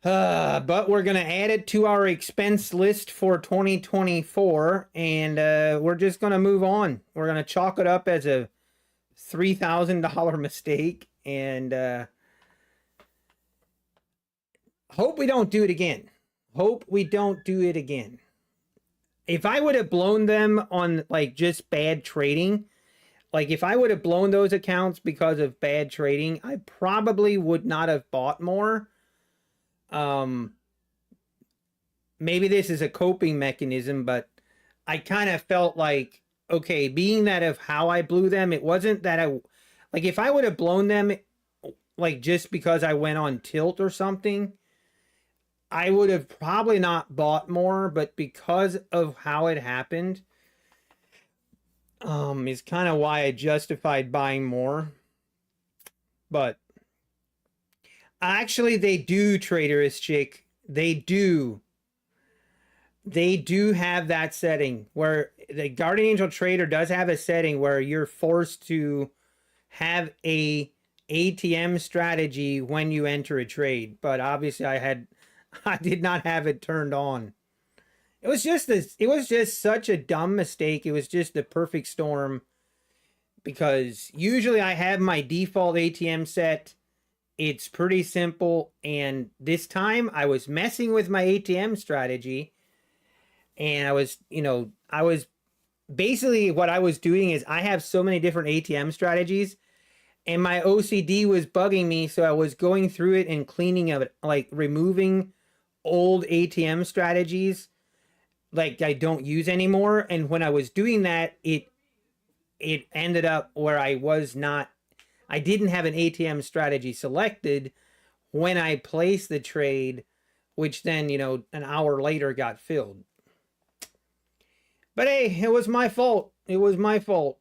But we're going to add it to our expense list for 2024, and we're just going to move on. We're going to chalk it up as a $3,000 mistake, and hope we don't do it again. Hope we don't do it again. If I would have blown them on like just bad trading, like if I would have blown those accounts because of bad trading, I probably would not have bought more. Maybe this is a coping mechanism, but I kind of felt like, okay, being that of how I blew them, it wasn't that like if I would have blown them like just because I went on tilt or something, I would have probably not bought more, but because of how it happened, is kind of why I justified buying more. But actually, they do, Traderist Chick. They do have that setting where the Guardian Angel Trader does have a setting where you're forced to have a ATM strategy when you enter a trade. But obviously, I did not have it turned on. It was just such a dumb mistake. It was just the perfect storm, because usually I have my default ATM set. It's pretty simple, and this time I was messing with my ATM strategy, and I was basically, what I was doing is I have so many different ATM strategies, and my OCD was bugging me, so I was going through it and cleaning it, like removing old ATM strategies like I don't use anymore. And when I was doing that, it ended up where I didn't have an ATM strategy selected when I placed the trade, which then, an hour later got filled. But hey, it was my fault. It was my fault.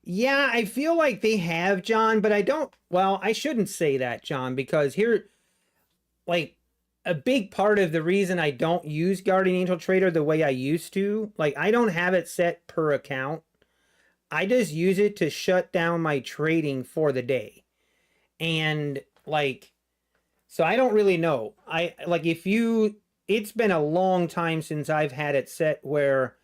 Yeah, I feel like they have, John, but I shouldn't say that, John, because here, like, a big part of the reason I don't use Guardian Angel Trader the way I used to, like, I don't have it set per account. I just use it to shut down my trading for the day. And like, so I don't really know. It's been a long time since I've had it set where,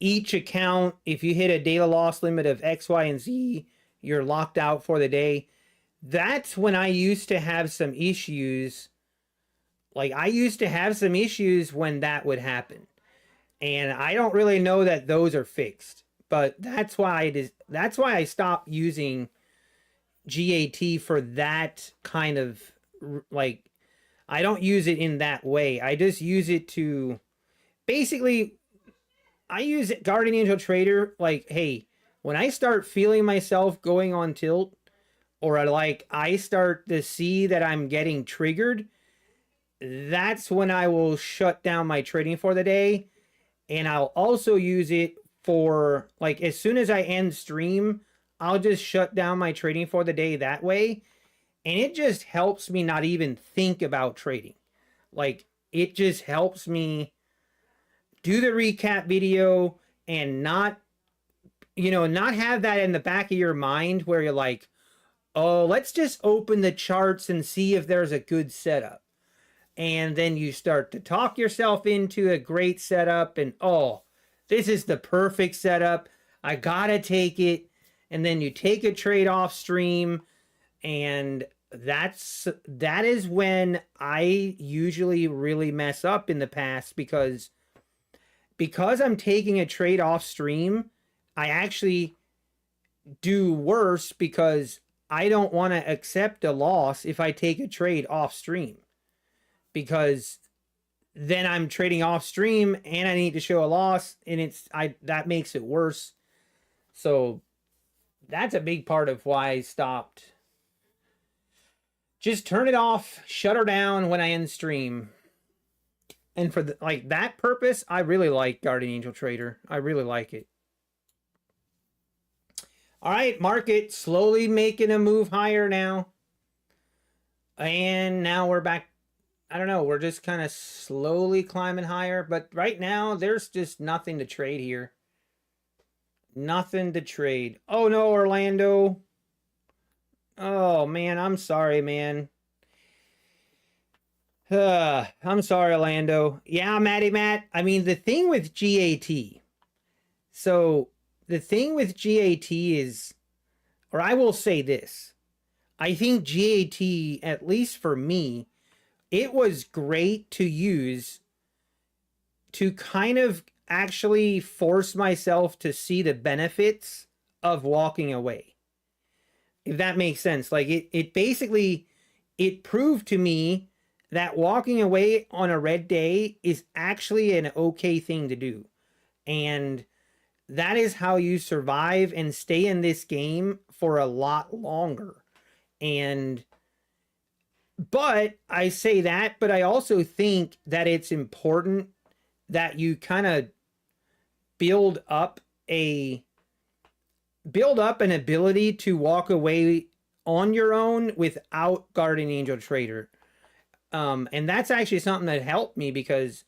each account, if you hit a data loss limit of X, Y, and Z, you're locked out for the day. That's when I used to have some issues. Like, I used to have some issues when that would happen. And I don't really know that those are fixed. But that's why I stopped using GAT for that kind of, like, I don't use it in that way. I just use it to, basically, I use Guardian Angel Trader like, hey, when I start feeling myself going on tilt, or I start to see that I'm getting triggered, that's when I will shut down my trading for the day. And I'll also use it for, like, as soon as I end stream, I'll just shut down my trading for the day that way. And it just helps me not even think about trading. Like, it just helps me do the recap video and not have that in the back of your mind where you're like, oh, let's just open the charts and see if there's a good setup. And then you start to talk yourself into a great setup and, oh, this is the perfect setup. I gotta take it. And then you take a trade off stream, and that is when I usually really mess up in the past, because I'm taking a trade off stream, I actually do worse because I don't want to accept a loss if I take a trade off stream, because then I'm trading off stream and I need to show a loss, and that makes it worse. So that's a big part of why I stopped just turn it off, shut her down when I end stream. And for like that purpose, I really like Guardian Angel Trader. I really like it. All right, market slowly making a move higher now. And now we're back. I don't know. We're just kind of slowly climbing higher. But right now, there's just nothing to trade here. Nothing to trade. Oh, no, Orlando. Oh, man. I'm sorry, man. I'm sorry, Orlando. Yeah, Matty Matt. I mean, the thing with GAT. So, the thing with GAT is, or I will say this. I think GAT, at least for me, it was great to use to kind of actually force myself to see the benefits of walking away. If that makes sense. Like it basically, it proved to me that walking away on a red day is actually an okay thing to do. And that is how you survive and stay in this game for a lot longer. And but I say that, but I also think that it's important that you kind of build up an ability to walk away on your own without Guardian Angel Trader. And that's actually something that helped me because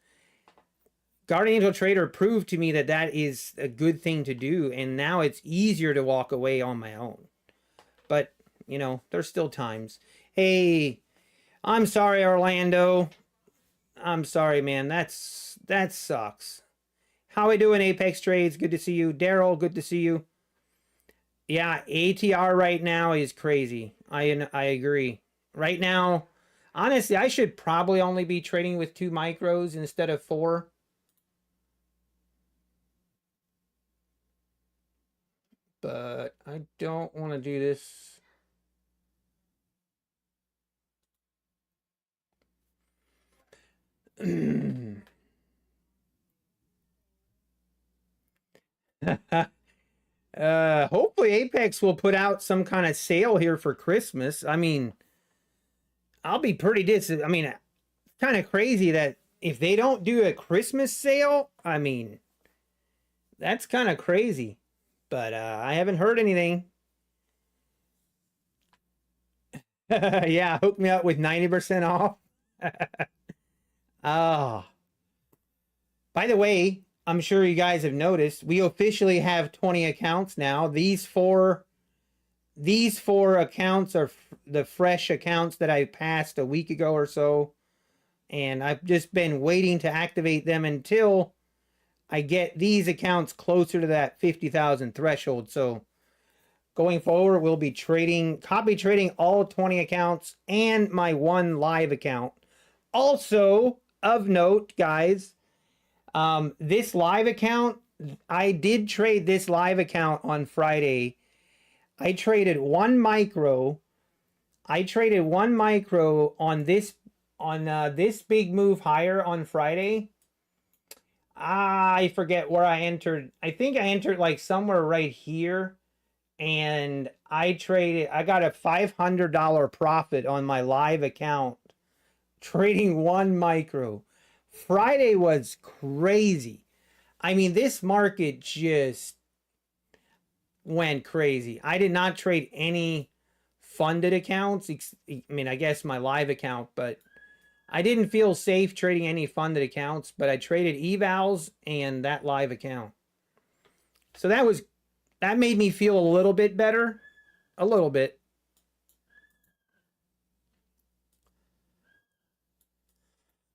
Guardian Angel Trader proved to me that that is a good thing to do. And now it's easier to walk away on my own. But, you know, there's still times. Hey, I'm sorry, Orlando. I'm sorry, man. That sucks. How we doing, Apex Trades? Good to see you. Daryl, good to see you. Yeah, ATR right now is crazy. I agree. Right now, honestly, I should probably only be trading with 2 micros instead of 4. But I don't want to do this. Hopefully Apex will put out some kind of sale here for Christmas. I mean, I'll be pretty I mean, it's kind of crazy that if they don't do a Christmas sale, I mean, that's kind of crazy. But I haven't heard anything. Yeah, hook me up with 90% off. Oh. By the way, I'm sure you guys have noticed, we officially have 20 accounts now. These four accounts are the fresh accounts that I passed a week ago or so. And I've just been waiting to activate them until I get these accounts closer to that 50,000 threshold. So going forward, we'll be copy trading all 20 accounts and my 1 live account. Also, of note, guys, this live account, I did trade this live account on Friday. I traded 1 micro. I traded 1 micro on this big move higher on Friday. I forget where I entered. I think I entered like somewhere right here. And I got a $500 profit on my live account trading 1 micro. Friday was crazy. I mean, this market just went crazy. I did not trade any funded accounts. I mean, I guess my live account, but I didn't feel safe trading any funded accounts, but I traded evals and that live account. So that made me feel a little bit better. A little bit.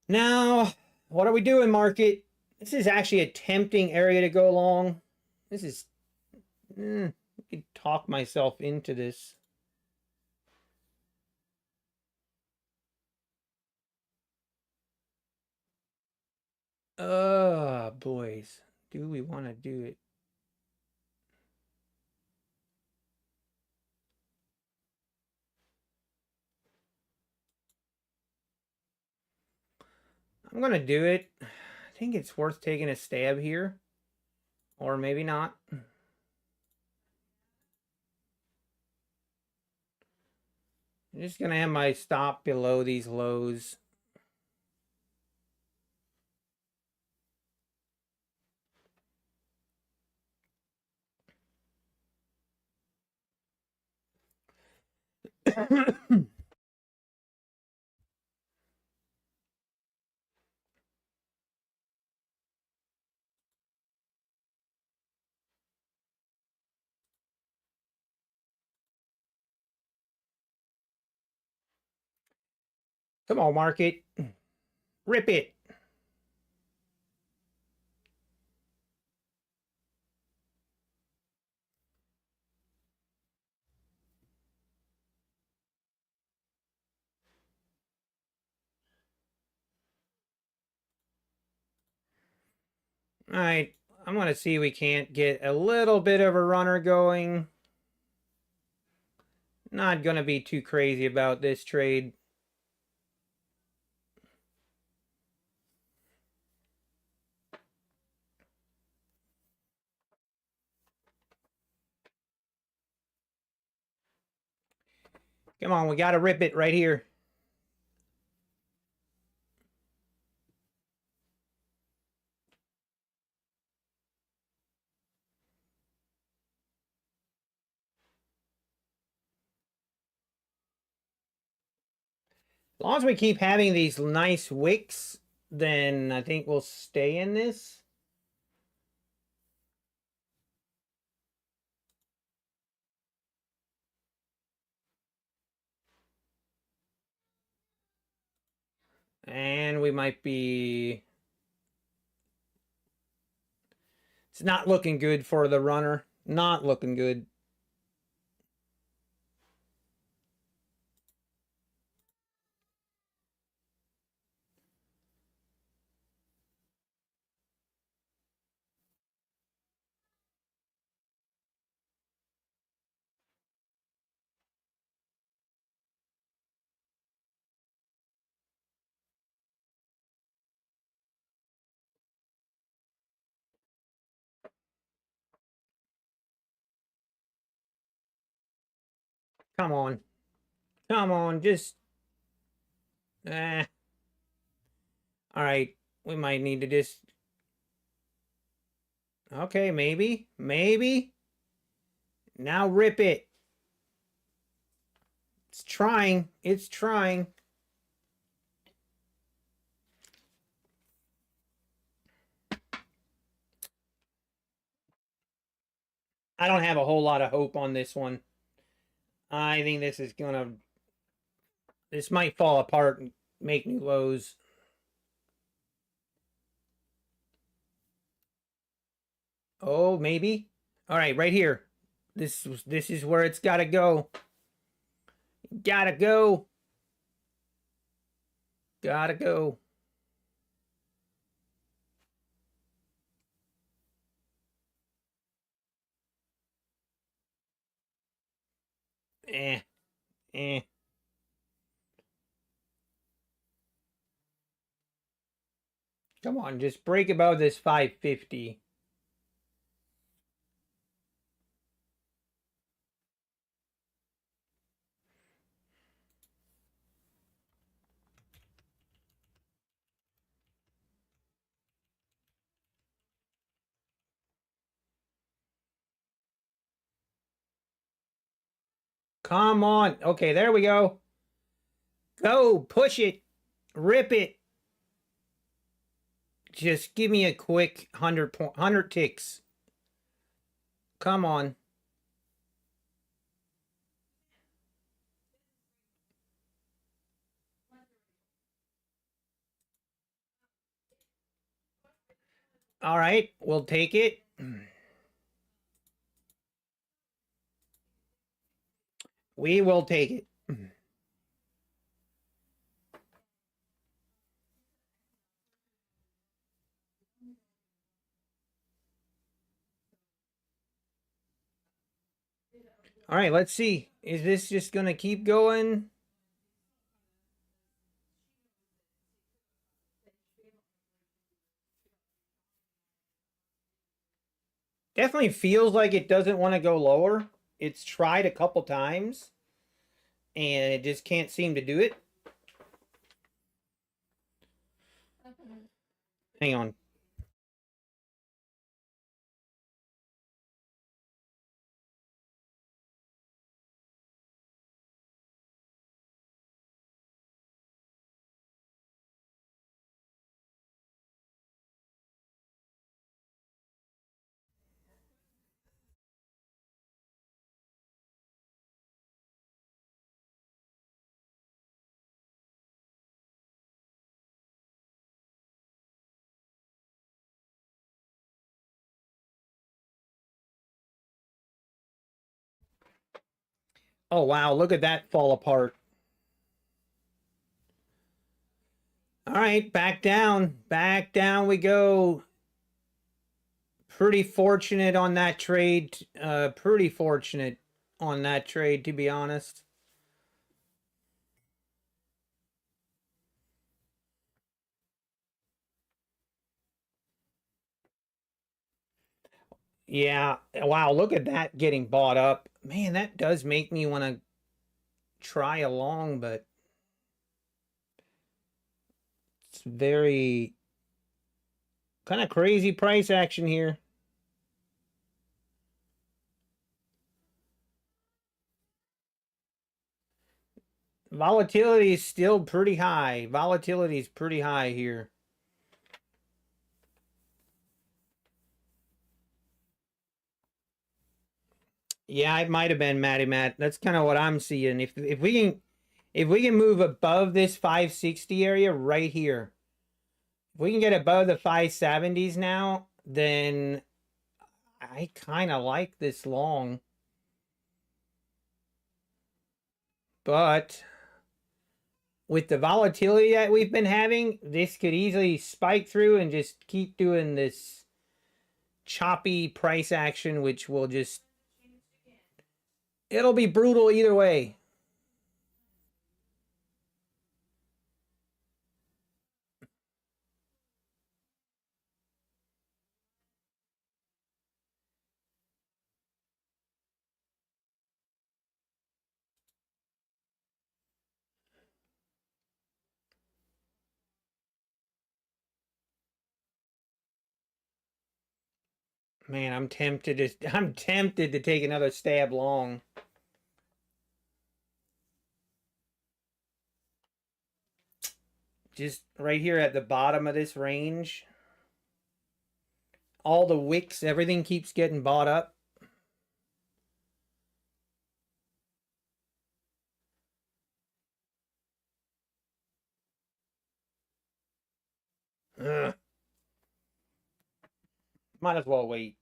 Now, what are we doing, market? This is actually a tempting area to go long. This is... I could talk myself into this. Boys. Do we want to do it? I'm going to do it. I think it's worth taking a stab here. Or maybe not. I'm just going to have my stop below these lows. Come on, market. Rip it. All right, I'm going to see if we can't get a little bit of a runner going. Not going to be too crazy about this trade. Come on, we got to rip it right here. As long as we keep having these nice wicks, then I think we'll stay in this. And we might be... It's not looking good for the runner. Not looking good. Come on. Come on, just... All right, we might need to just... Okay, maybe. Maybe. Now rip it. It's trying. It's trying. I don't have a whole lot of hope on this one. I think this is gonna... This might fall apart and make new lows. Oh, maybe. All right, right here. This is where it's got to go. Gotta go. Gotta go. Eh. Eh. Come on, just break above this 550. Come on. Okay, there we go. Go, push it. Rip it. Just give me a quick 100 ticks. Come on. All right, we'll take it. We will take it. All right, let's see. Is this just going to keep going? Definitely feels like it doesn't want to go lower. It's tried a couple times. and it just can't seem to do it. Hang on. Oh, wow. Look at that fall apart. All right, back down. Back down we go. Pretty fortunate on that trade. Pretty fortunate on that trade, to be honest. Yeah. Wow, look at that getting bought up. Man, that does make me want to try along, but it's very kind of crazy price action here. Volatility is still pretty high. Volatility is pretty high here. Yeah, it might have been Matty Matt. That's kind of what I'm seeing. If we can move above this 560 area right here, if we can get above the 570s now, then I kind of like this long. But with the volatility that we've been having, this could easily spike through and just keep doing this choppy price action, which will just, it'll be brutal either way. Man, I'm tempted to take another stab long. Just right here at the bottom of this range. All the wicks, everything keeps getting bought up. Ugh. Might as well wait.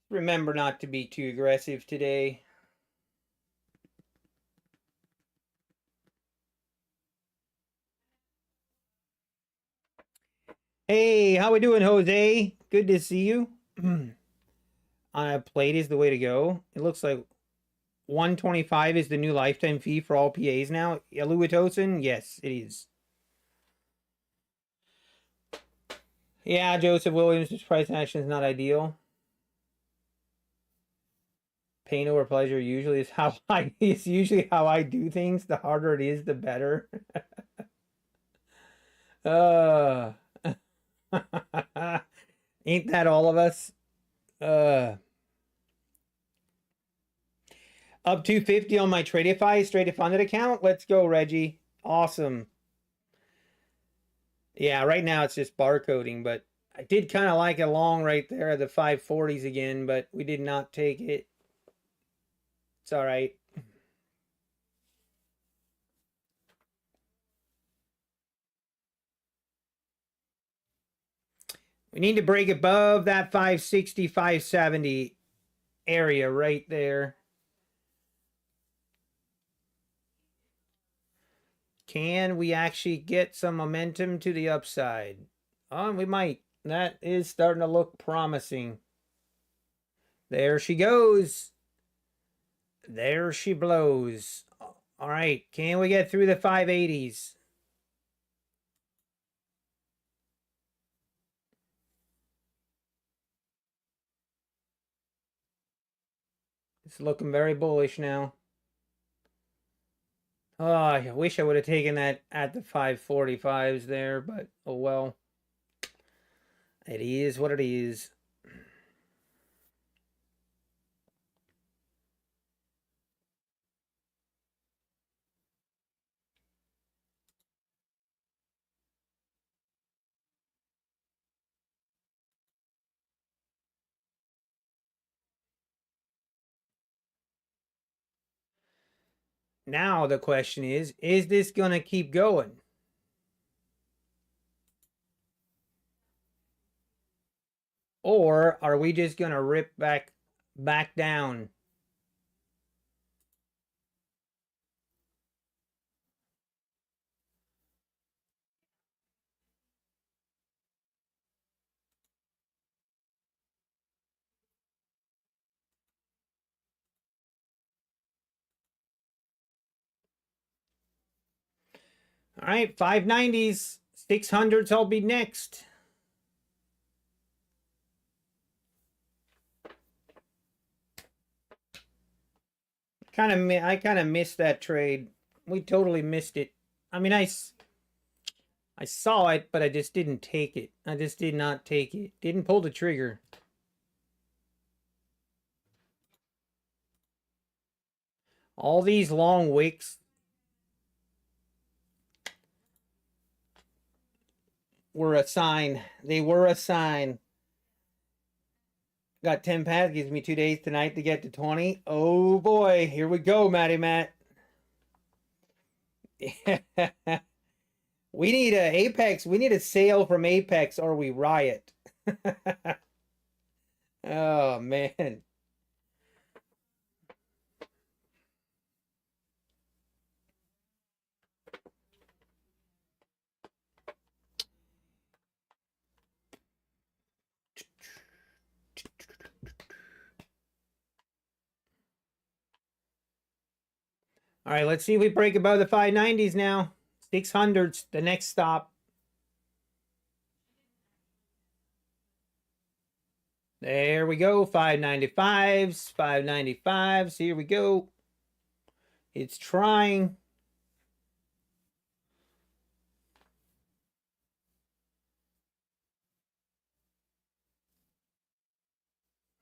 Remember not to be too aggressive today. Hey, how we doing, Jose? Good to see you. On a plate is the way to go. It looks like 125 is the new lifetime fee for all PAs now. Eluitosin? Yes, it is. Yeah, Joseph Williams' price action is not ideal. Pain over pleasure usually is how it's usually how I do things. The harder it is, the better. uh Ain't that all of us? Uh Up 250 on my Tradify straight funded account. Let's go, Reggie. Awesome. Yeah, right now it's just barcoding, but I did kind of like a long right there at the 540s again, but we did not take it. It's all right. We need to break above that 560, 570 area right there. Can we actually get some momentum to the upside? Oh, we might. That is starting to look promising. There she goes. There she blows. All right. Can we get through the 580s? It's looking very bullish now. Oh, I wish I would have taken that at the 545s there, but oh well. It is what it is. Now the question is this going to keep going? Or are we just going to rip back down? All right, 590s, 600s I'll be next. I kind of missed that trade. We totally missed it. I mean, I saw it, but I just didn't take it. I just did not take it. Didn't pull the trigger. All these long wicks were a sign. They were a sign. Got 10 pads. Gives me 2 days tonight to get to 20. Oh boy, here we go, Matty Matt. We need a Apex. We need a sale from Apex or we riot. Oh man. All right, let's see if we break above the 590s now. 600s, the next stop. There we go, 595s, 595s. Here we go. It's trying.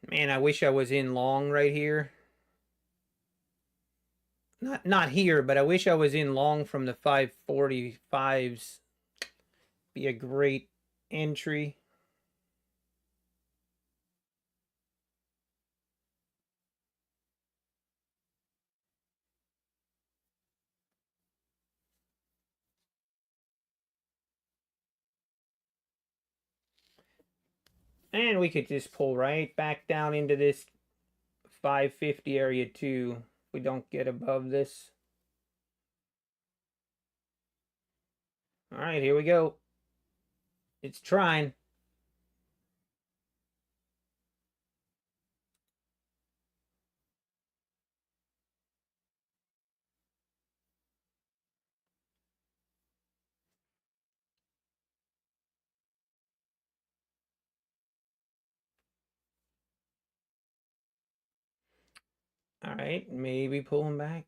Man, I wish I was in long right here. Not here, but I wish I was in long from the 545s. Be a great entry. And we could just pull right back down into this 550 area too. If we don't get above this. All right, here we go. It's trying. All right, maybe pulling back.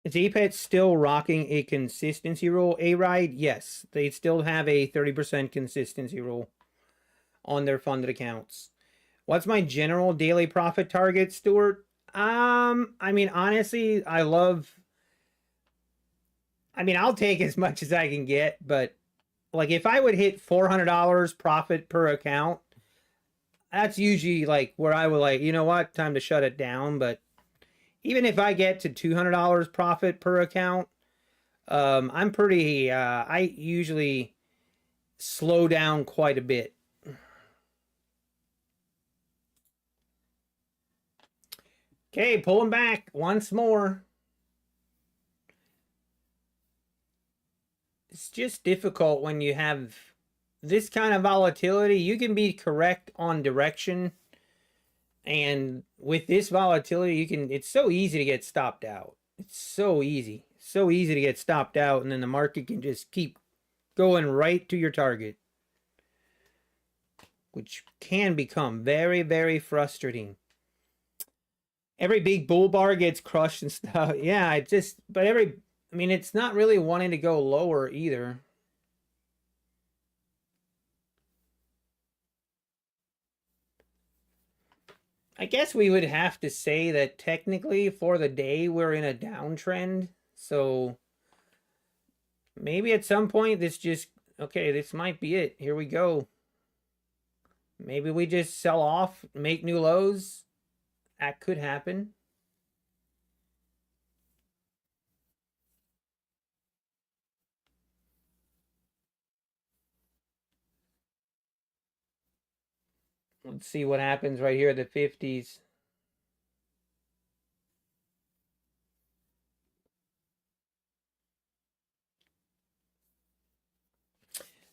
Is Apex still rocking a consistency rule? A-Ride? Yes. They still have a 30% consistency rule on their funded accounts. What's my general daily profit target, Stuart? I mean, honestly, I'll take as much as I can get, but like if I would hit $400 profit per account, that's usually like where I would like, you know what, time to shut it down. But even if I get to $200 profit per account, I'm pretty, I usually slow down quite a bit. Okay, pulling back once more. It's just difficult when you have this kind of volatility. You can be correct on direction, And with this volatility, it's so easy to get stopped out. It's so easy. So easy to get stopped out, and then the market can just keep going right to your target, which can become very, very frustrating. Every big bull bar gets crushed and stuff. Yeah, I mean, it's not really wanting to go lower either. I guess we would have to say that technically for the day we're in a downtrend. So maybe at some point okay, this might be it. Here we go. Maybe we just sell off, make new lows. That could happen. Let's see what happens right here at the 50s.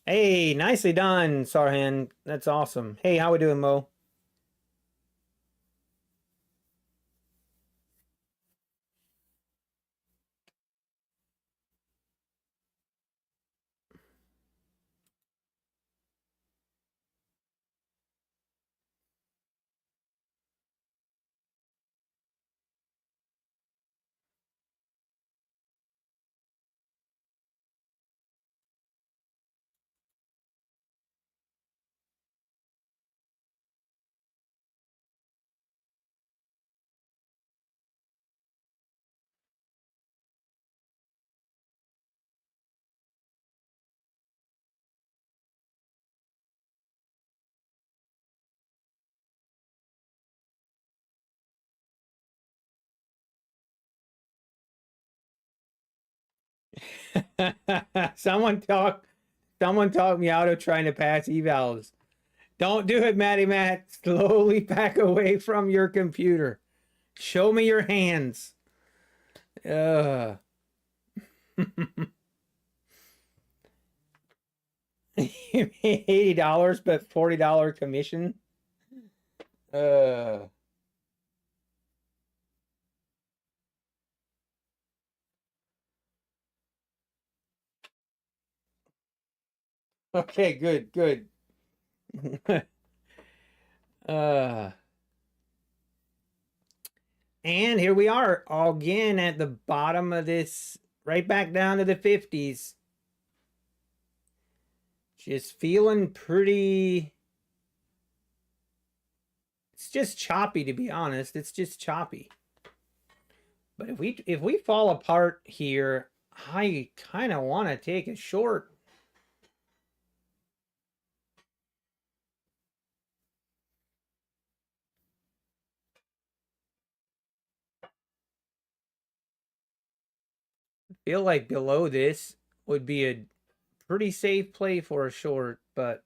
Hey, nicely done, Sarhan. That's awesome. Hey, how we doing, Mo? someone talk Someone talk me out of trying to pass evals. Don't do it, Matty Matt. Slowly back away from your computer. Show me your hands. Uh. $80 but $40 commission. Uh. Okay, good, good. uh. And here we are again at the bottom of this, right back down to the 50s. Just feeling pretty. It's just choppy, to be honest. It's just choppy. But if we fall apart here, I kind of want to take a short. I feel like below this would be a pretty safe play for a short, but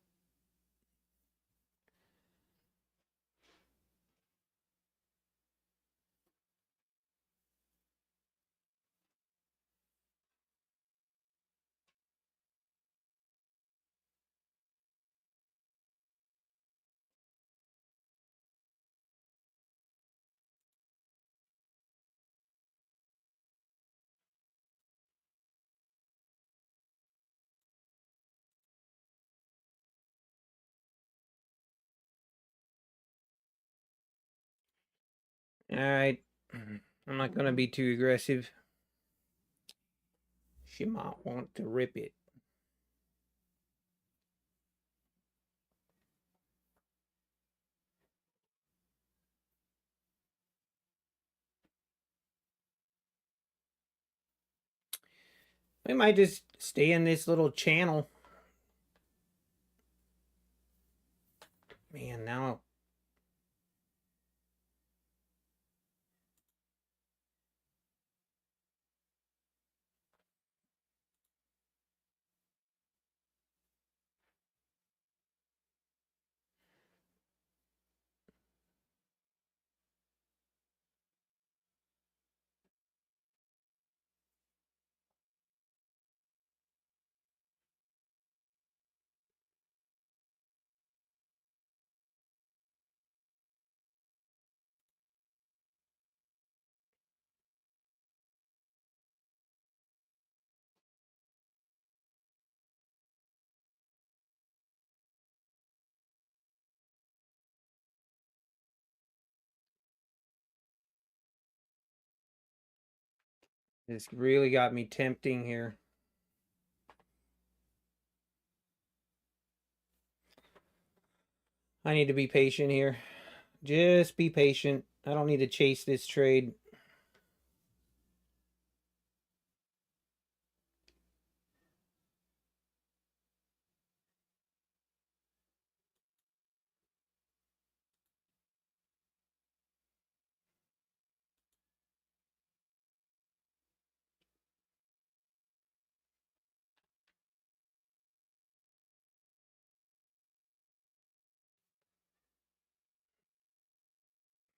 all right. I'm not going to be too aggressive. She might want to rip it. We might just stay in this little channel. Man, now This really got me tempting here. I need to be patient here. Just be patient. I don't need to chase this trade.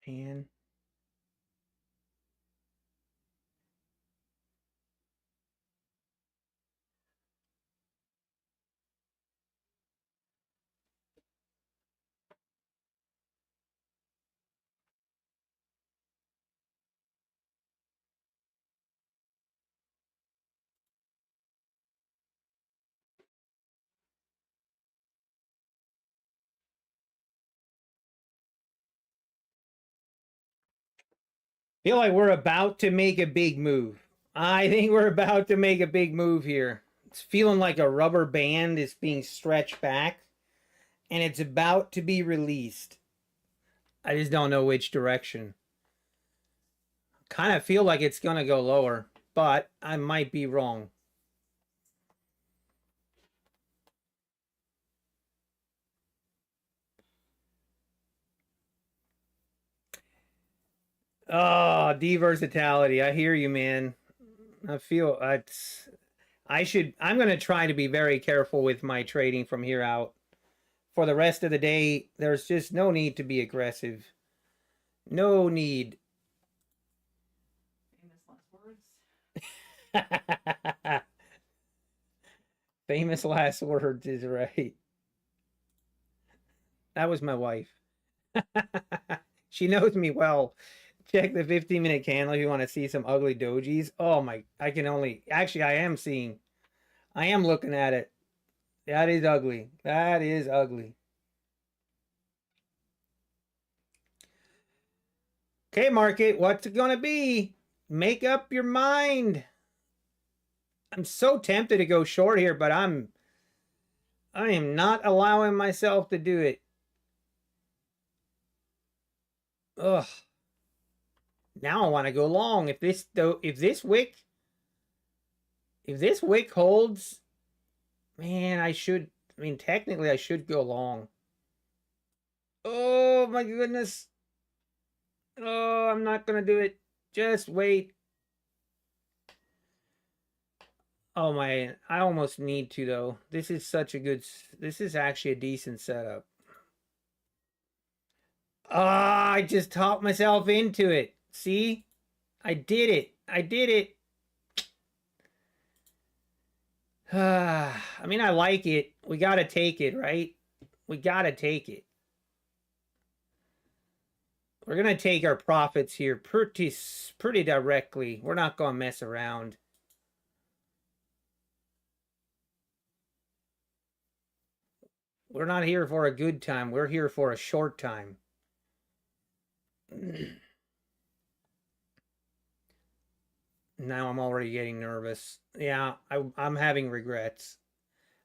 Man. Feel like we're about to make a big move. I think we're about to make a big move here. It's feeling like a rubber band is being stretched back and it's about to be released. I just don't know which direction. Kind of feel like it's going to go lower, but I might be wrong. Oh, de-versatility. I hear you, man. I feel I'm going to try to be very careful with my trading from here out. For the rest of the day, there's just no need to be aggressive. No need. Famous last words. Famous last words is right. That was my wife. She knows me well. Check the 15-minute candle if you want to see some ugly dojis. Oh my, I can only, actually I am looking at it. That is ugly. That is ugly. Okay, market, what's it going to be? Make up your mind. I'm so tempted to go short here, but I am not allowing myself to do it. Ugh. Now I want to go long. If this wick holds, man, I mean technically I should go long. Oh my goodness. Oh, I'm not gonna do it. Just wait. Oh my, I almost need to though. This is actually a decent setup. Ah, I just talked myself into it. See? I did it. I did it. I mean, I like it. We gotta take it, right? We gotta take it. We're gonna take our profits here pretty directly. We're not gonna mess around. We're not here for a good time. We're here for a short time. Now I'm already getting nervous. Yeah, I'm having regrets.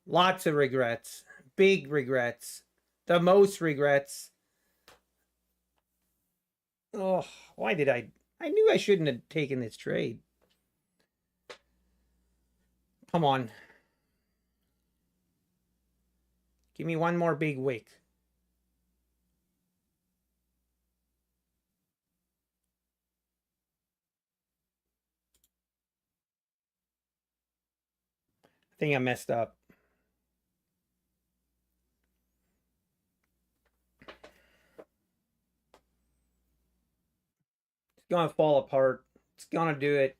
Lots of regrets. Big regrets. The most regrets. Oh, why did I knew I shouldn't have taken this trade. Come on. Give me one more big wick. I think I messed up. It's gonna fall apart. It's gonna do it.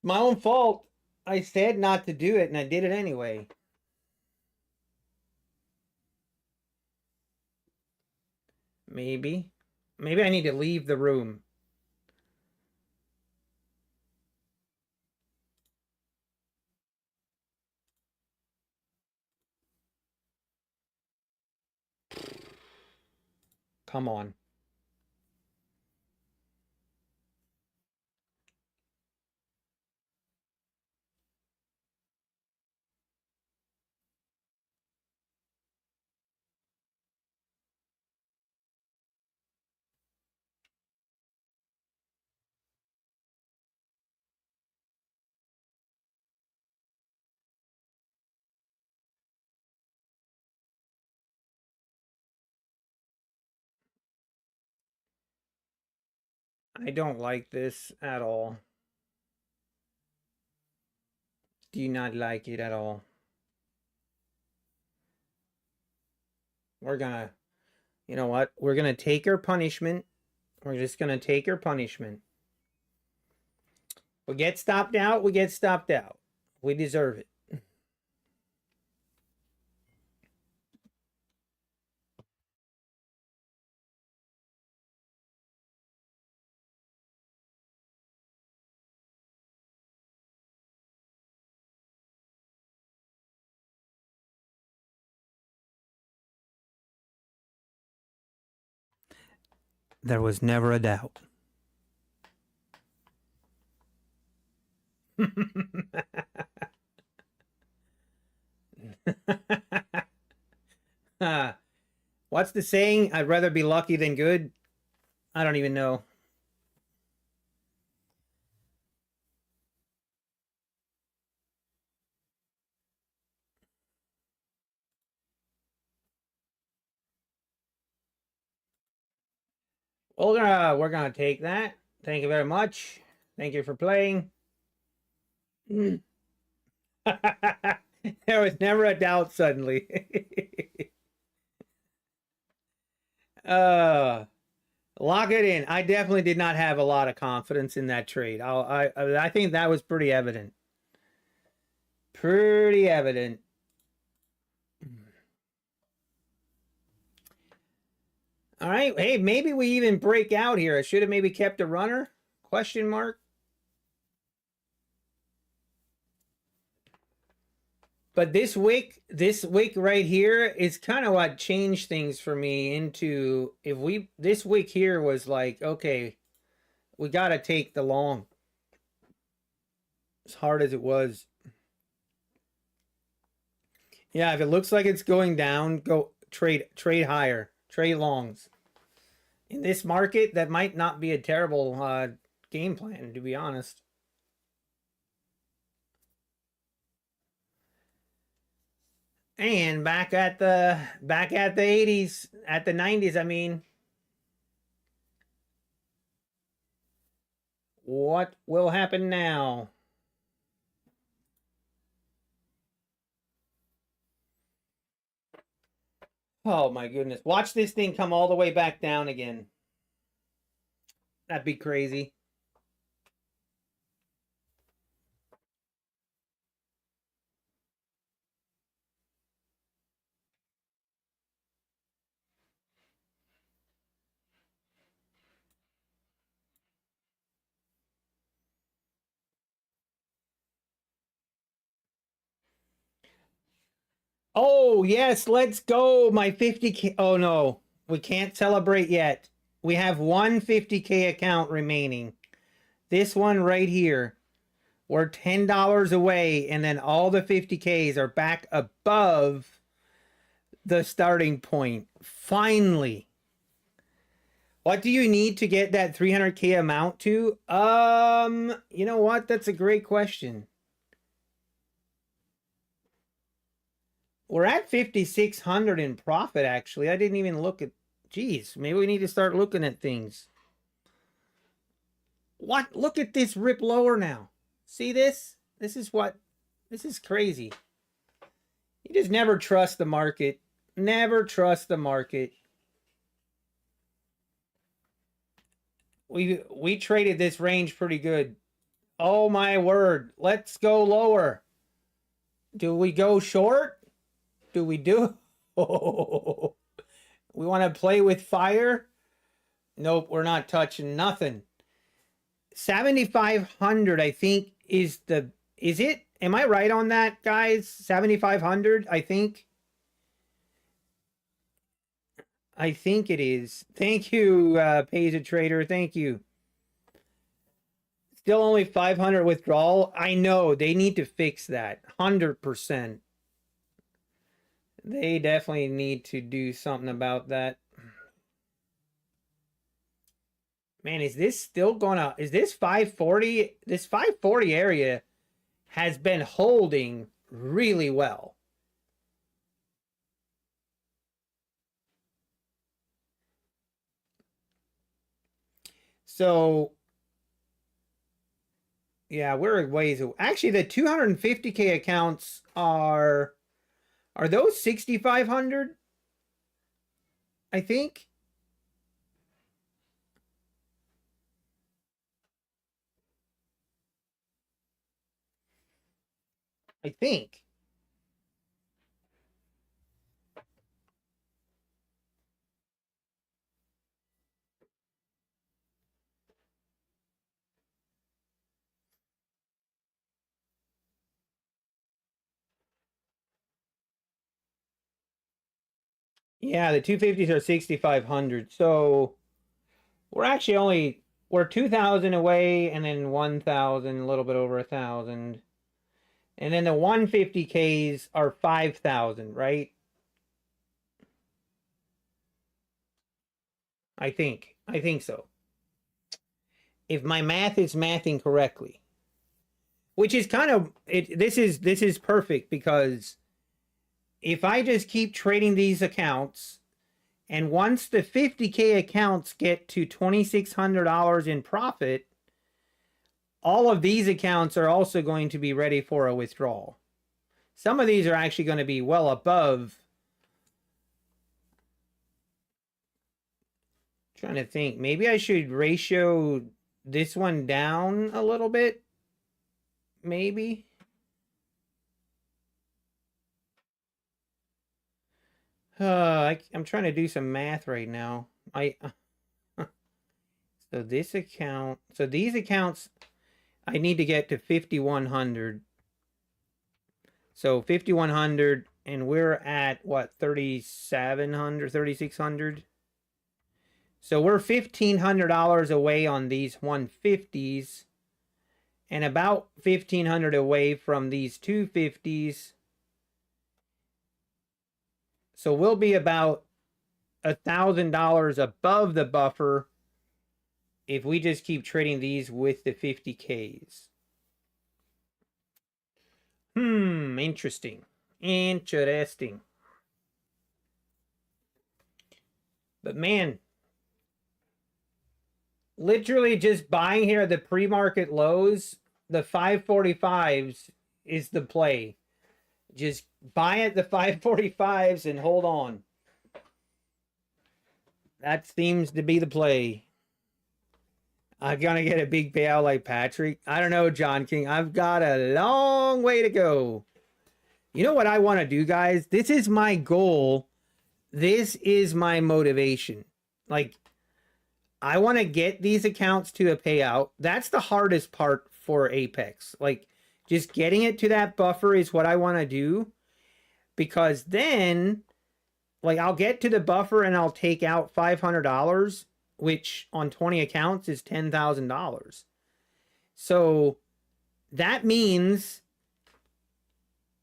My own fault. I said not to do it and I did it anyway. Maybe. Maybe I need to leave the room. Come on. I don't like this at all. Do not like it at all. We're gonna, you know what? We're gonna take our punishment. We're just gonna take our punishment. We get stopped out, we get stopped out. We deserve it. There was never a doubt. What's the saying? I'd rather be lucky than good. I don't even know. Well, we're gonna take that. Thank you very much. Thank you for playing. There was never a doubt suddenly. Lock it in. I definitely did not have a lot of confidence in that trade. I think that was pretty evident. Pretty evident. All right. Hey, maybe we even break out here. I should have maybe kept a runner? Question mark. But this wick right here is kind of what changed things for me into, if we, this wick here was like, okay, we got to take the long. As hard as it was. Yeah, if it looks like it's going down, go trade higher, trade longs. In this market, that might not be a terrible game plan, to be honest. And back at the 80s, at the 90s, I mean, what will happen now? Oh my goodness. Watch this thing come all the way back down again. That'd be crazy. Oh, yes, let's go. My 50K. Oh, no. We can't celebrate yet. We have one 50K account remaining. This one right here. We're $10 away, and then all the 50Ks are back above the starting point. Finally. What do you need to get that 300K amount to? You know what? That's a great question. We're at 5,600 in profit, actually. I didn't even look at... Geez, maybe we need to start looking at things. What? Look at this rip lower now. See this? This is what... This is crazy. You just never trust the market. Never trust the market. We traded this range pretty good. Oh my word. Let's go lower. Do we go short? Do we do? Oh, we want to play with fire? Nope, we're not touching nothing. 7,500, I think, is the... Is it? Am I right on that, guys? 7,500, I think. I think it is. Thank you, Pays a Trader. Thank you. Still only 500 withdrawal. I know. They need to fix that. 100%. They definitely need to do something about that. Man, is this still gonna... Is this 540? This 540 area has been holding really well. So yeah, we're ways away. Actually, the 250K accounts are those 6,500? I think. I think. Yeah, the 250s are 6,500. So we're actually we're 2,000 away, and then 1,000, a little bit over 1,000. And then the 150Ks are 5,000, right? I think. I think so. If my math is mathing correctly. Which is kind of this is perfect, because if I just keep trading these accounts, and once the 50K accounts get to $2,600 in profit, all of these accounts are also going to be ready for a withdrawal. Some of these are actually going to be well above. Trying to think, maybe I should ratio this one down a little bit. Maybe. I'm trying to do some math right now. So this account, so these accounts, I need to get to 5,100. So 5,100, and we're at what, 3,700, 3,600. So we're $1,500 away on these 150s, and about 1,500 away from these 250s. So we'll be about $1,000 above the buffer if we just keep trading these with the 50Ks. Interesting. Interesting. But man, literally just buying here at the pre-market lows, the 545s is the play. Just buy at the 545s and hold on. That seems to be the play. I'm gonna get a big payout like Patrick. I don't know, John King. I've got a long way to go. You know what I want to do, guys? This is my goal. This is my motivation. Like, I want to get these accounts to a payout. That's the hardest part for Apex. Like, just getting it to that buffer is what I want to do. Because then, like, I'll get to the buffer and I'll take out $500, which on 20 accounts is $10,000. So that means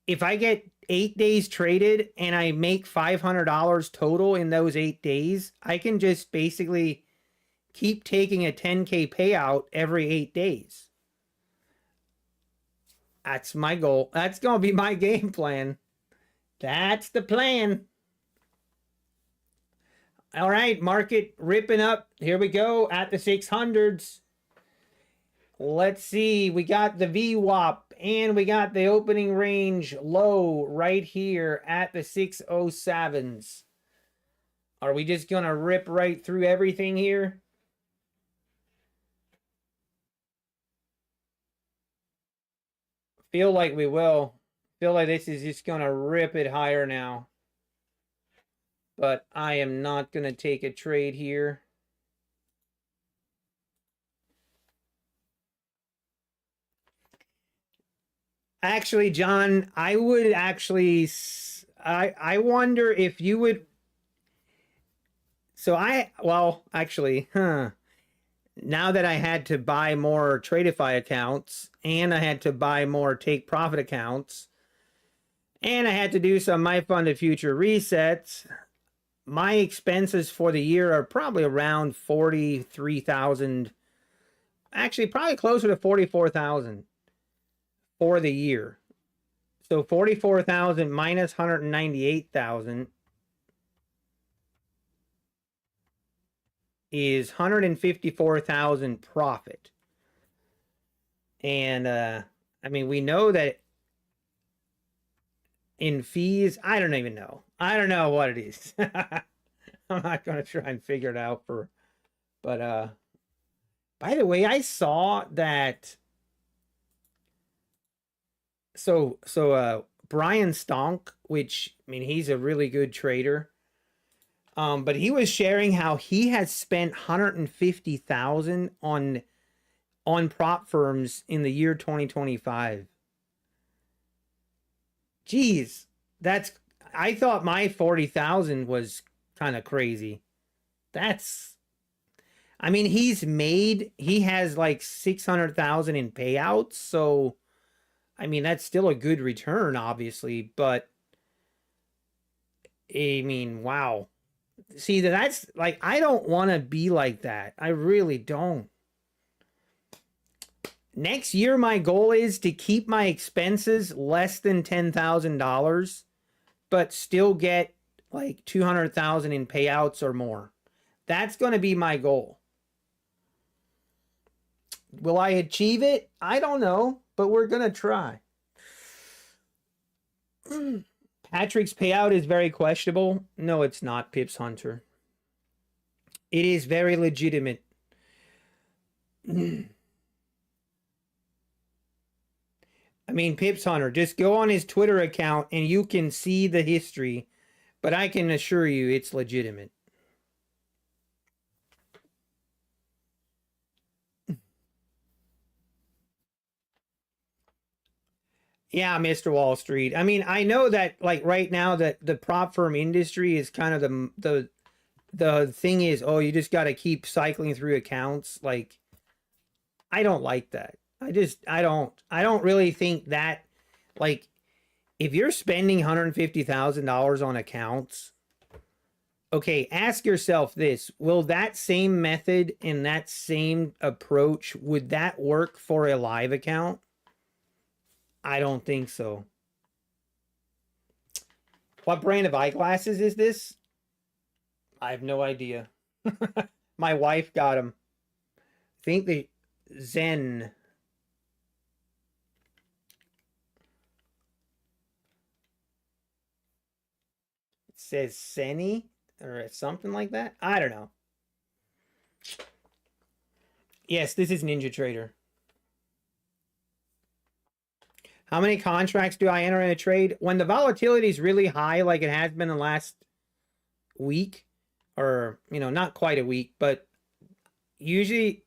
if I get 8 days traded and I make $500 total in those 8 days, I can just basically keep taking a 10K payout every 8 days. That's my goal. That's going to be my game plan. That's the plan. All right, market ripping up. Here we go at the 600s. Let's see. We got the VWAP and we got the opening range low right here at the 607s. Are we just going to rip right through everything here? Feel like we will. Feel like this is just going to rip it higher now. But I am not going to take a trade here. Actually, John, I would actually, I wonder if you would. So well, actually, now that I had to buy more Tradeify accounts, and I had to buy more Take Profit accounts, and I had to do some My Funded Future resets, my expenses for the year are probably around 43,000. Actually, probably closer to 44,000 for the year. So 44,000 minus 198,000. is 154,000 profit. And I mean, we know that in fees, I don't even know. I don't know what it is. I'm not going to try and figure it out but by the way, I saw that so Brian Stonk, which I mean he's a really good trader. But he was sharing how he has spent 150,000 on prop firms in the year 2025. Geez, that's I thought my 40,000 was kind of crazy. That's I mean he has like 600,000 in payouts, so I mean that's still a good return obviously, but I mean wow. See, that's like I don't want to be like that. I really don't. Next year my goal is to keep my expenses less than $10,000 but still get like 200,000 in payouts or more. That's going to be my goal. Will I achieve it? I don't know, but we're going to try. Patrick's payout is very questionable. No, it's not, Pips Hunter. It is very legitimate. I mean, Pips Hunter, just go on his Twitter account and you can see the history, but I can assure you it's legitimate. Yeah, Mr. Wall Street. I mean, I know that like right now that the prop firm industry is kind of the thing is, oh, you just got to keep cycling through accounts. Like, I don't like that. I don't really think that like if you're spending $150,000 on accounts, okay, ask yourself this, will that same method and that same approach, would that work for a live account? I don't think so. What brand of eyeglasses is this? I have no idea. My wife got them. I think the Zen. It says Seni or something like that. I don't know. Yes, this is Ninja Trader. How many contracts do I enter in a trade? When the volatility is really high, like it has been the last week, or, you know, not quite a week, but usually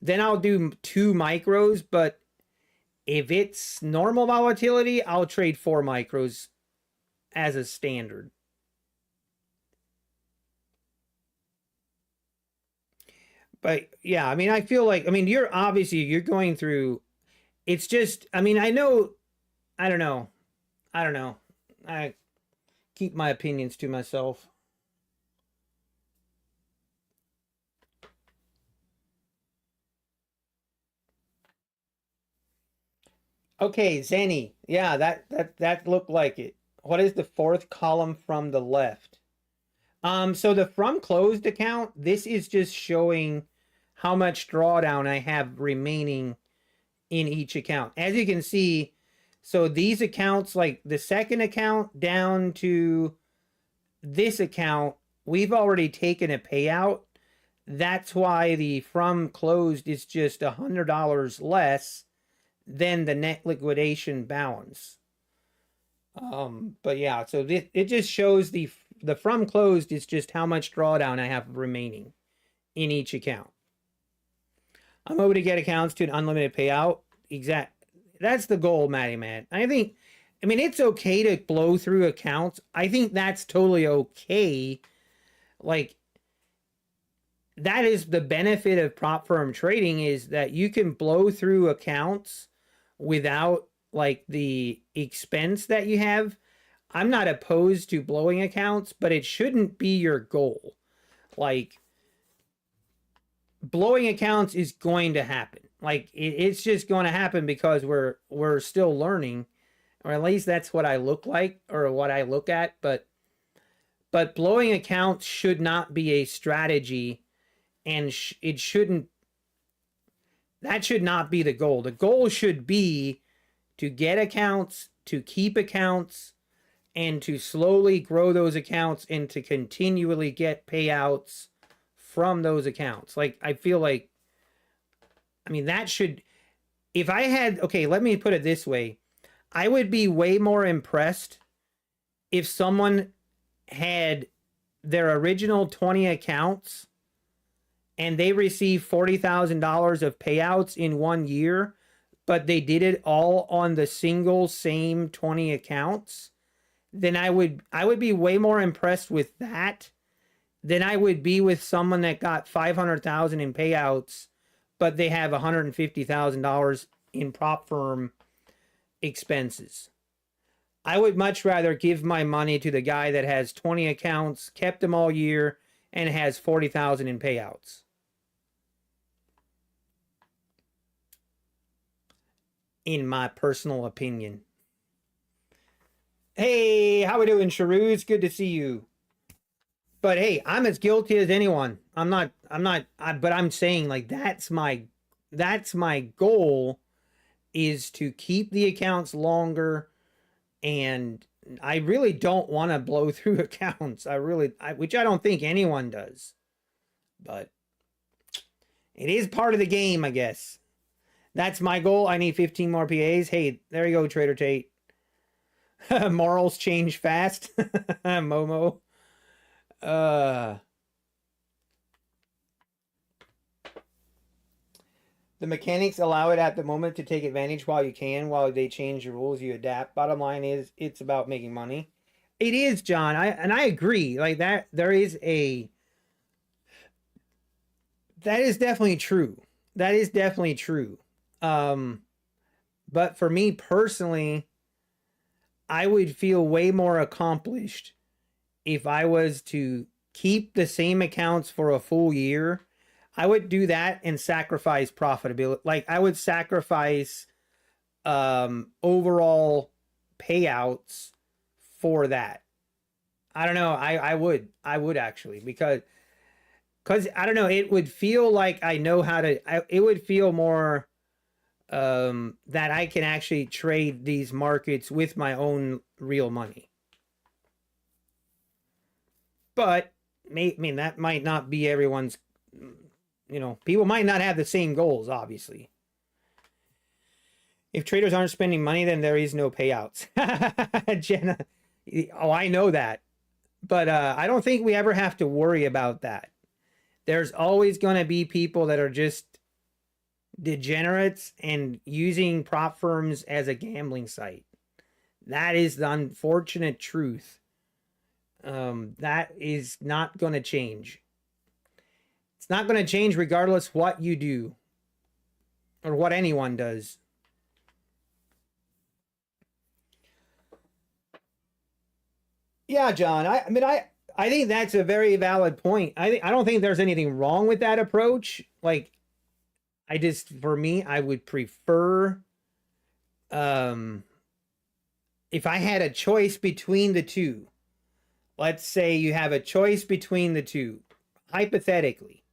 then I'll do 2 micros. But if it's normal volatility, I'll trade 4 micros as a standard. But yeah, I mean, I feel like, I mean, you're obviously, you're going through, it's just, I mean, I know, I don't know. I keep my opinions to myself. Okay, Zenny. Yeah, that looked like it. What is the 4th column from the left? So the from closed account, this is just showing how much drawdown I have remaining in each account. As you can see, so these accounts, like the second account down to this account, we've already taken a payout. That's why the from closed is just $100 less than the net liquidation balance. But yeah, so it just shows the from closed is just how much drawdown I have remaining in each account. I'm able to get accounts to an unlimited payout. That's the goal, Matty Man. I mean, it's okay to blow through accounts. I think that's totally okay. Like, that is the benefit of prop firm trading, is that you can blow through accounts without like the expense that you have. I'm not opposed to blowing accounts, but it shouldn't be your goal. Like, blowing accounts is going to happen. Like, it's just going to happen because we're still learning, or at least that's what I look like or what I look at. But blowing accounts should not be a strategy and it shouldn't, that should not be the goal. The goal should be to get accounts, to keep accounts, and to slowly grow those accounts and to continually get payouts from those accounts. Like, I feel like, I mean, that should, if I had, okay, let me put it this way. I would be way more impressed if someone had their original 20 accounts and they received $40,000 of payouts in 1 year, but they did it all on the single same 20 accounts. Then I would be way more impressed with that than I would be with someone that got 500,000 in payouts, but they have $150,000 in prop firm expenses. I would much rather give my money to the guy that has 20 accounts, kept them all year, and has 40,000 in payouts. In my personal opinion. Hey, how we doing, Sharoos? Good to see you. But hey, I'm as guilty as anyone. But I'm saying, like, that's my goal, is to keep the accounts longer, and I really don't want to blow through accounts. Which I don't think anyone does. But it is part of the game, I guess. That's my goal. I need 15 more PAs. Hey, there you go, Trader Tate. Morals change fast. Momo. The mechanics allow it at the moment to take advantage while you can. While they change the rules, you adapt. Bottom line is, it's about making money. It is, John. I agree. Like, that, that is definitely true. That is definitely true. But for me personally, I would feel way more accomplished if I was to keep the same accounts for a full year. I would do that and sacrifice profitability. Like, I would sacrifice overall payouts for that. I don't know. I would actually, because I don't know, it would feel like I know how to, it would feel more that I can actually trade these markets with my own real money. But I mean, that might not be everyone's, you know, people might not have the same goals, obviously. If traders aren't spending money, then there is no payouts. Jenna, oh, I know that. But I don't think we ever have to worry about that. There's always going to be people that are just degenerates and using prop firms as a gambling site. That is the unfortunate truth. That is not going to change. It's not going to change regardless what you do or what anyone does. Yeah, John. I mean, I think that's a very valid point. I don't think there's anything wrong with that approach. Like, for me, I would prefer, if I had a choice between the two. Let's say you have a choice between the two, hypothetically.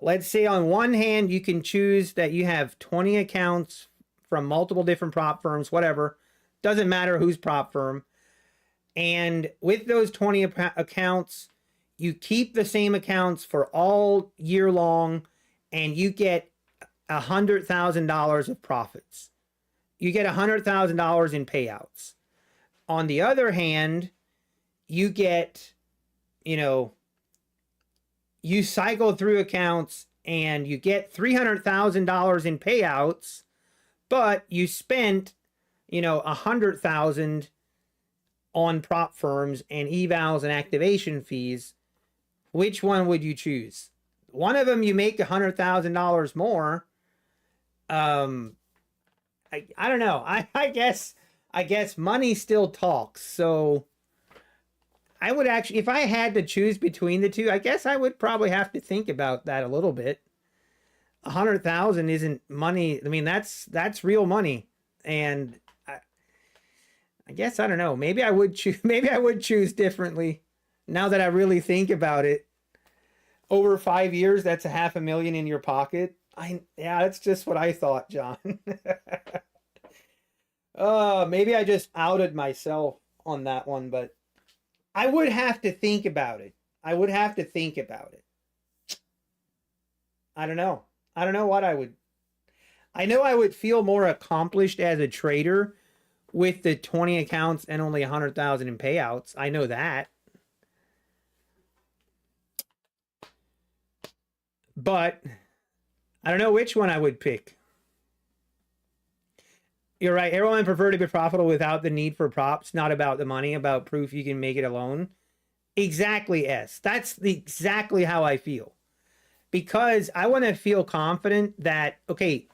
Let's say on one hand, you can choose that you have 20 accounts from multiple different prop firms, whatever. Doesn't matter whose prop firm. And with those 20 accounts, you keep the same accounts for all year long, and you get $100,000 of profits. You get $100,000 in payouts. On the other hand, you get, you know, you cycle through accounts and you get $300,000 in payouts, but you spent, you know, $100,000 on prop firms and evals and activation fees. Which one would you choose? One of them you make $100,000 more. I don't know. I guess money still talks. So I would actually, if I had to choose between the two, I guess I would probably have to think about that a little bit. 100,000 isn't money. I mean, that's real money. And I guess, I don't know. Maybe I would choose differently now that I really think about it. Over 5 years, that's a $500,000 in your pocket. Yeah, that's just what I thought, John. Maybe I just outed myself on that one, but I would have to think about it. I would have to think about it. I don't know. I don't know what I would. I know I would feel more accomplished as a trader with the 20 accounts and only 100,000 in payouts. I know that. But I don't know which one I would pick. You're right. Everyone prefer to be profitable without the need for props. Not about the money, about proof you can make it alone. Exactly, S. That's exactly how I feel. Because I want to feel confident that, okay,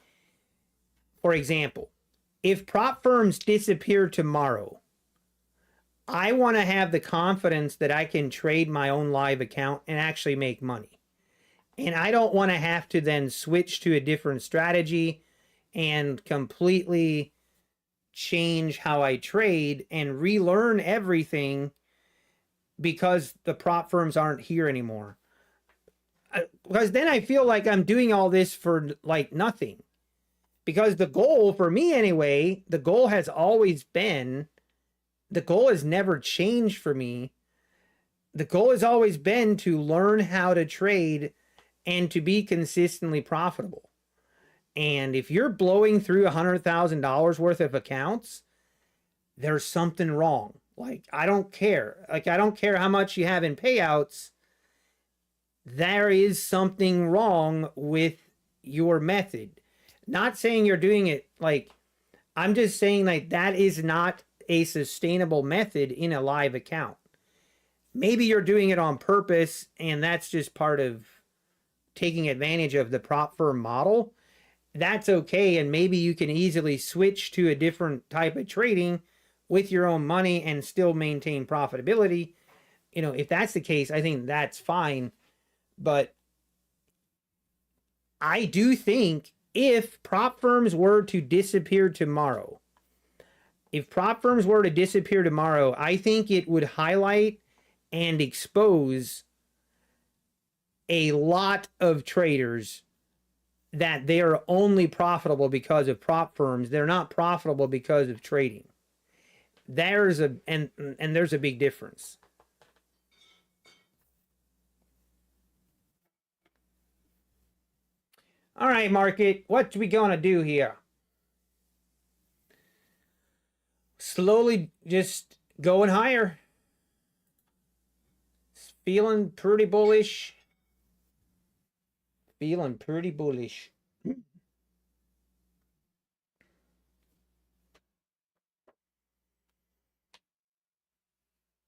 for example, if prop firms disappear tomorrow, I want to have the confidence that I can trade my own live account and actually make money. And I don't want to have to then switch to a different strategy and completely change how I trade and relearn everything because the prop firms aren't here anymore. Because then I feel like I'm doing all this for like nothing. Because the goal for me anyway, the goal has always been, the goal has never changed for me. The goal has always been to learn how to trade and to be consistently profitable. And if you're blowing through $100,000 worth of accounts, there's something wrong. Like, I don't care. Like, I don't care how much you have in payouts. There is something wrong with your method. Not saying you're doing it like, I'm just saying like that is not a sustainable method in a live account. Maybe you're doing it on purpose and that's just part of taking advantage of the prop firm model. That's okay. And maybe you can easily switch to a different type of trading with your own money and still maintain profitability. You know, if that's the case, I think that's fine. But I do think if prop firms were to disappear tomorrow, I think it would highlight and expose a lot of traders that they are only profitable because of prop firms. They're not profitable because of trading. There's a big difference. All right, market, what we gonna do here? Slowly just going higher. Feeling pretty bullish.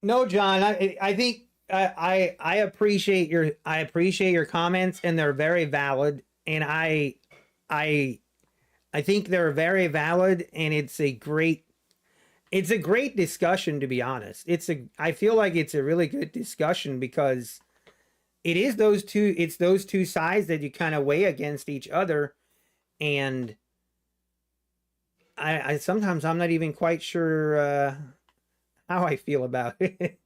No, John, I think I appreciate your comments and they're very valid, and I think they're very valid, and it's a great discussion, to be honest. I feel like it's a really good discussion because it's those two sides that you kind of weigh against each other, and I sometimes I'm not even quite sure how I feel about it.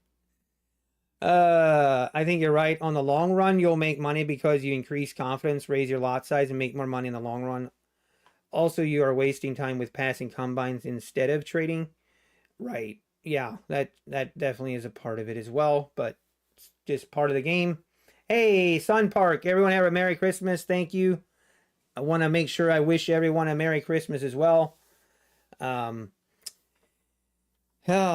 I think you're right. On the long run, you'll make money because you increase confidence, raise your lot size, and make more money in the long run. Also, you are wasting time with passing combines instead of trading. Right. Yeah, that definitely is a part of it as well, but it's just part of the game. Hey, Sun Park, everyone have a Merry Christmas. Thank you. I want to make sure I wish everyone a Merry Christmas as well. Oh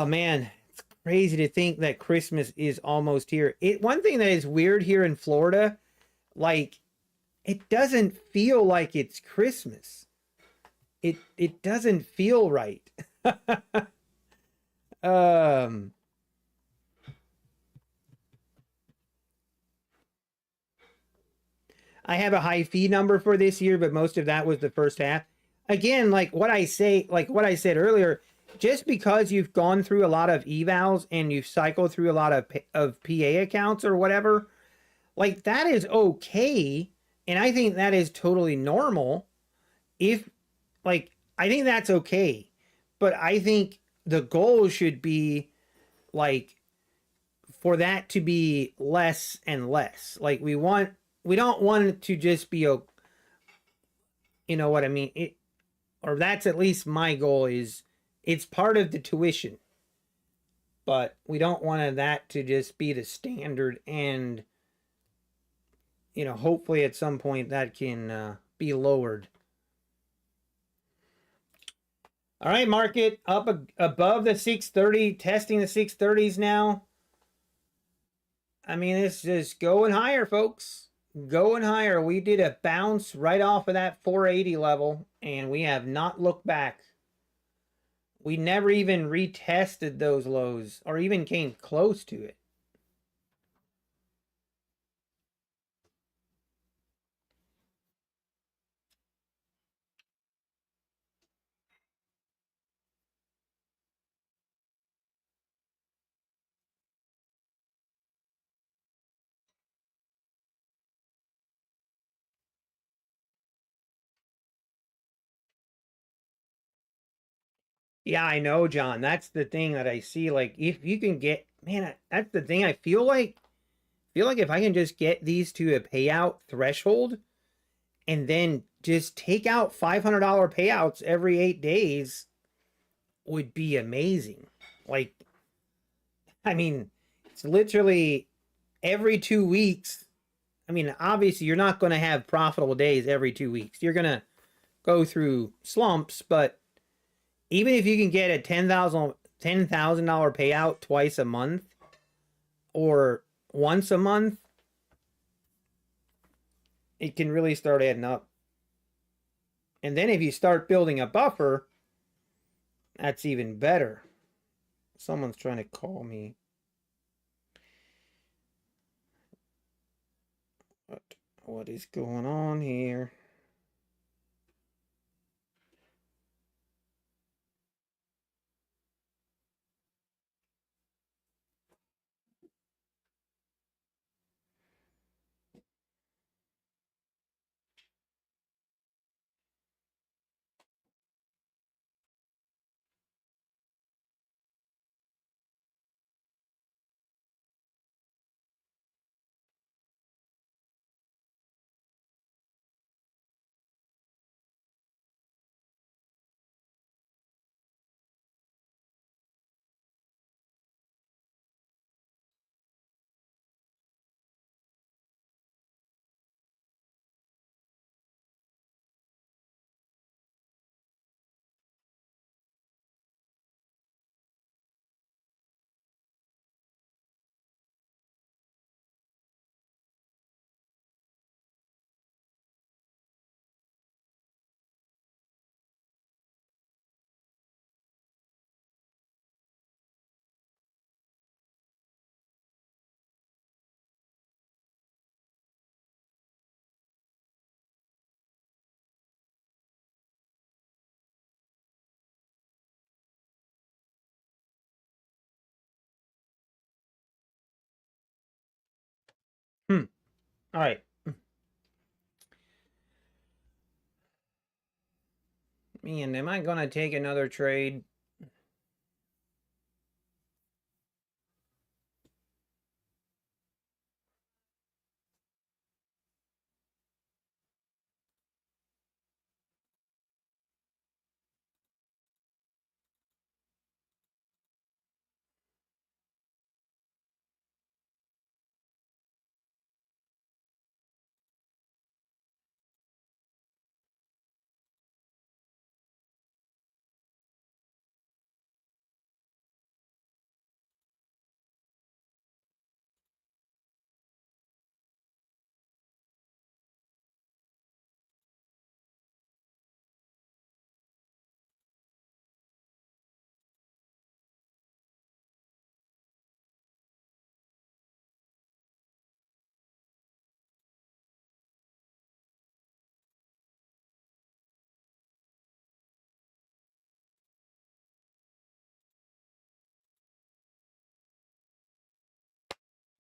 man, it's crazy to think that Christmas is almost here. One thing that is weird here in Florida, like, it doesn't feel like it's Christmas. It doesn't feel right. I have a high fee number for this year, but most of that was the first half. Again, like what I said earlier, just because you've gone through a lot of evals and you've cycled through a lot of PA accounts or whatever, like that is okay. And I think that is totally normal. I think that's okay. But I think the goal should be like for that to be less and less. Like we don't want it to just be a, you know what I mean? Or that's at least my goal, is it's part of the tuition. But we don't want that to just be the standard, and you know, hopefully at some point that can be lowered. All right, market up above the 630, testing the 630s now. I mean, it's just going higher, folks. Going higher. We did a bounce right off of that 480 level, and we have not looked back. We never even retested those lows or even came close to it. Yeah, I know, John. That's the thing that I see. Like, if you can get, man, that's the thing. I feel like if I can just get these to a payout threshold and then just take out $500 payouts every 8 days would be amazing. Like, I mean, it's literally every 2 weeks. I mean, obviously, you're not going to have profitable days every 2 weeks. You're going to go through slumps, but even if you can get a $10,000 payout twice a month or once a month, it can really start adding up. And then if you start building a buffer, that's even better. Someone's trying to call me. What is going on here? All right. Man, am I going to take another trade?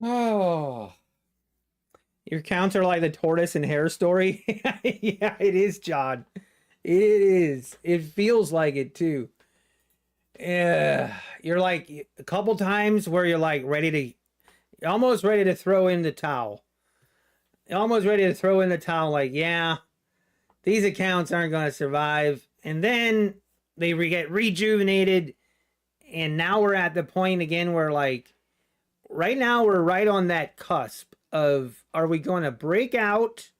Oh, your counts are like the tortoise and hare story. Yeah, it is, John. It is. It feels like it too. Yeah, you're like a couple times where you're like ready to almost ready to throw in the towel. Almost ready to throw in the towel, like, yeah, these accounts aren't going to survive. And then they get rejuvenated. And now we're at the point again where, like, right now we're right on that cusp of, are we going to break out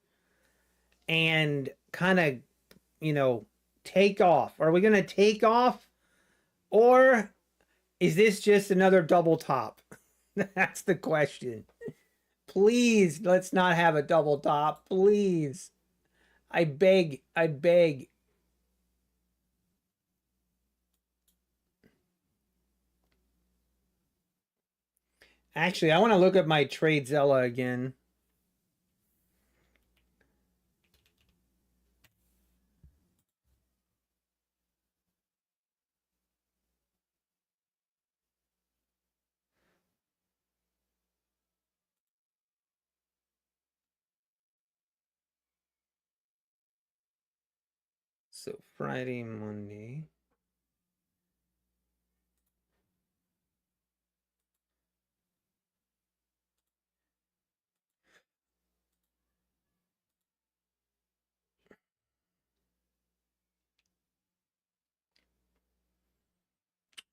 and kind of, you know, take off? Are we going to take off? Or is this just another double top? That's the question. Please, let's not have a double top. Please. I beg. I beg. Actually, I want to look at my TradeZella again. So Friday, Monday.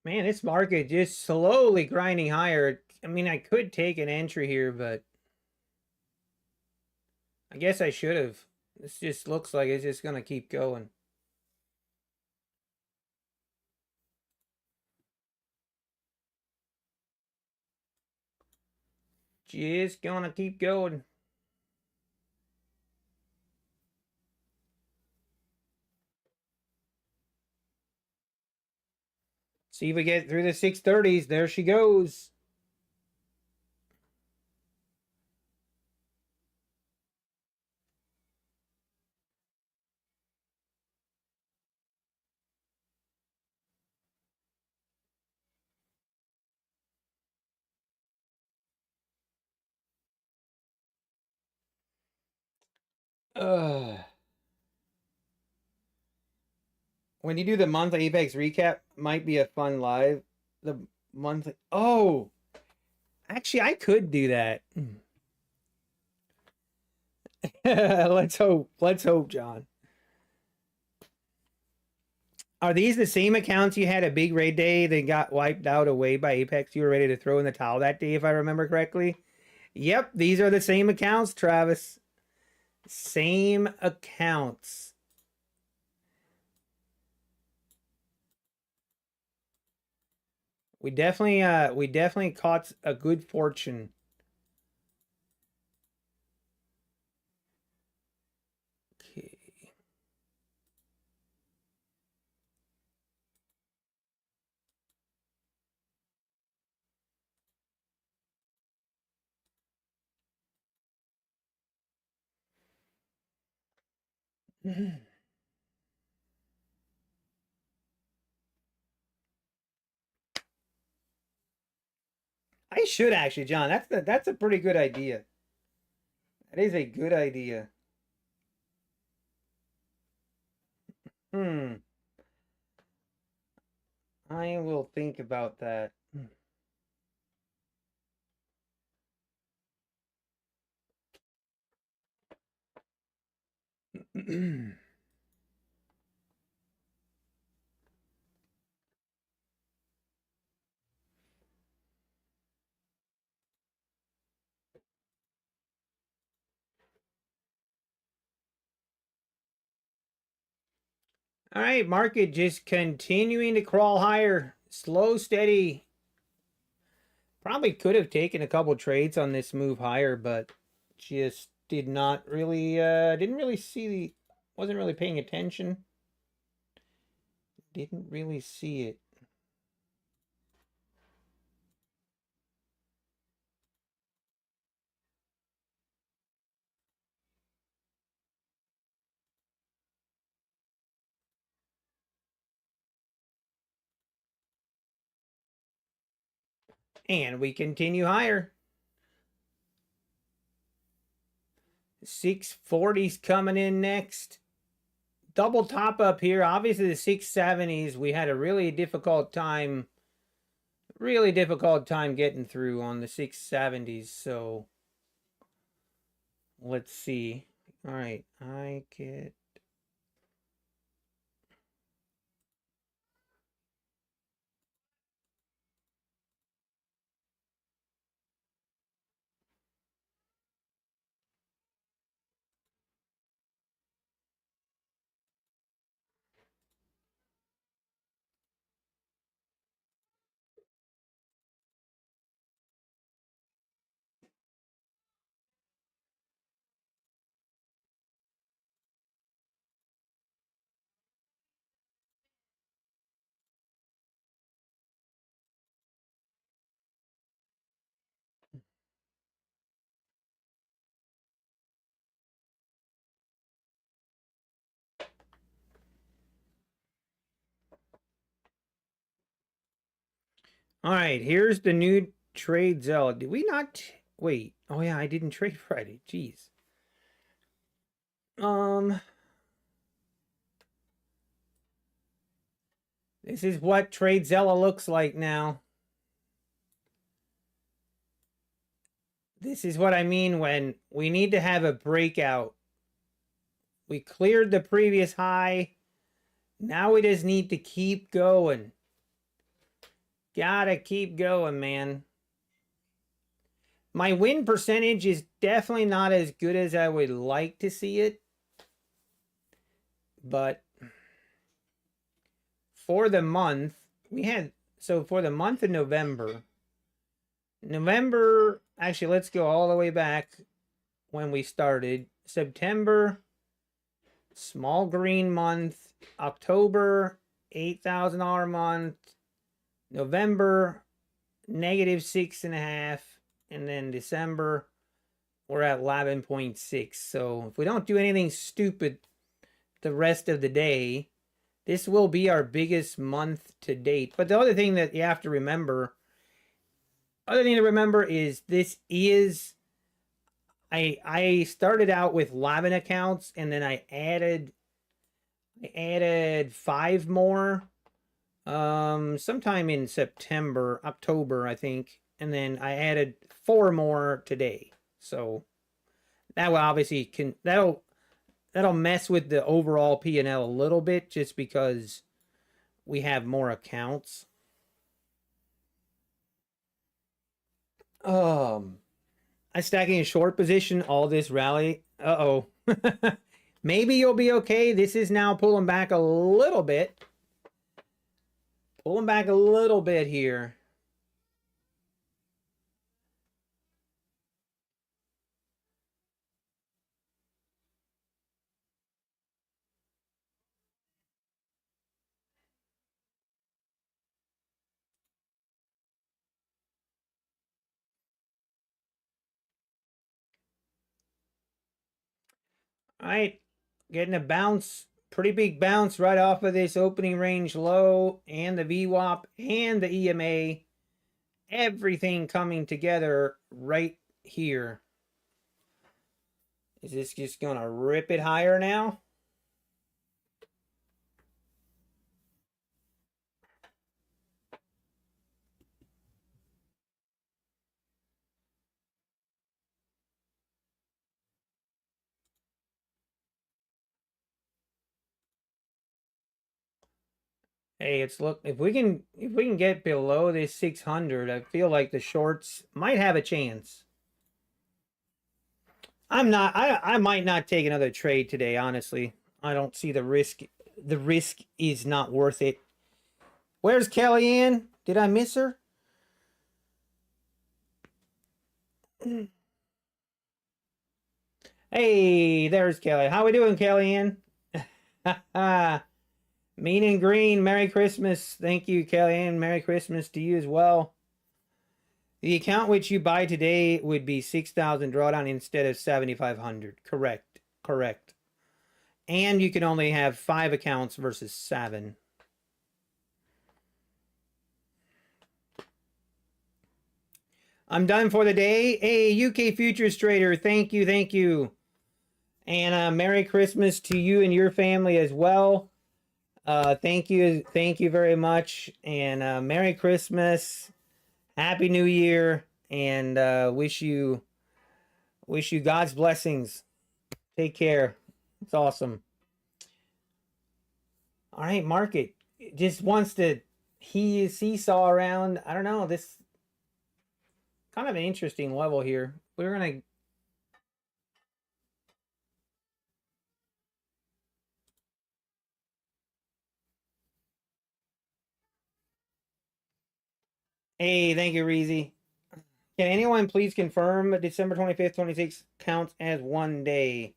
Man, this market just slowly grinding higher. I mean, I could take an entry here, but I guess I should have. This just looks like it's just going to keep going. Just going to keep going. See if we get through the 630s. There she goes. When you do the monthly Apex recap, might be a fun live. The monthly. Oh, actually, I could do that. Let's hope. Let's hope, John. Are these the same accounts you had a big raid day that got wiped out away by Apex? You were ready to throw in the towel that day, if I remember correctly. Yep, these are the same accounts, Travis. Same accounts. We definitely caught a good fortune. Okay. I should actually, John. That's a pretty good idea. That is a good idea. Hmm. I will think about that. All right, market just continuing to crawl higher. Slow, steady. Probably could have taken a couple trades on this move higher, but just did not really, didn't really see, wasn't really paying attention. Didn't really see it. And we continue higher. 640's coming in next. Double top up here. Obviously, the 670s, we had a really difficult time really difficult time getting through on the 670s. So let's see. All right, I get. All right, here's the new trade Zella. Did we not wait? Oh yeah, I didn't trade Friday. Jeez. This is what TradeZella looks like now. This is what I mean when we need to have a breakout. We cleared the previous high. Now we just need to keep going. Gotta keep going, man. My win percentage is definitely not as good as I would like to see it. But for the month, we had, so for the month of November, actually, let's go all the way back when we started. September, small green month. October, $8,000 month. November, -6.5. And then December, we're at 11.6. So if we don't do anything stupid the rest of the day, this will be our biggest month to date. But the other thing that you have to remember, is this is, I started out with 11 accounts and then I added 5 more sometime in October, I think, and then I added 4 more today. So that will obviously that'll mess with the overall P&L a little bit just because we have more accounts. I'm stacking a short position all this rally. Uh-oh. Maybe you'll be okay. This is now pulling back a little bit. Pulling back a little bit here. All right, getting a bounce, pretty big bounce right off of this opening range low and the VWAP and the EMA. Everything coming together right here. Is this just going to rip it higher now? Hey, it's look, if we can get below this 600, I feel like the shorts might have a chance. I might not take another trade today, honestly. I don't see the risk. The risk is not worth it. Where's Kellyanne? Did I miss her? Hey, there's Kelly. How we doing, Kellyanne? Mean and Green, Merry Christmas. Thank you, Kellyanne. Merry Christmas to you as well. The account which you buy today would be 6,000 drawdown instead of 7,500. Correct. Correct. And you can only have 5 accounts versus 7. I'm done for the day. Hey, UK Futures Trader, thank you, thank you. And Merry Christmas to you and your family as well. Thank you very much. And Merry Christmas. Happy New Year, and wish you God's blessings. Take care. It's awesome. All right, market just wants to seesaw around. I don't know, this kind of an interesting level here. We're gonna Hey, thank you, Reezy. Can anyone please confirm December 25th, 26th counts as one day?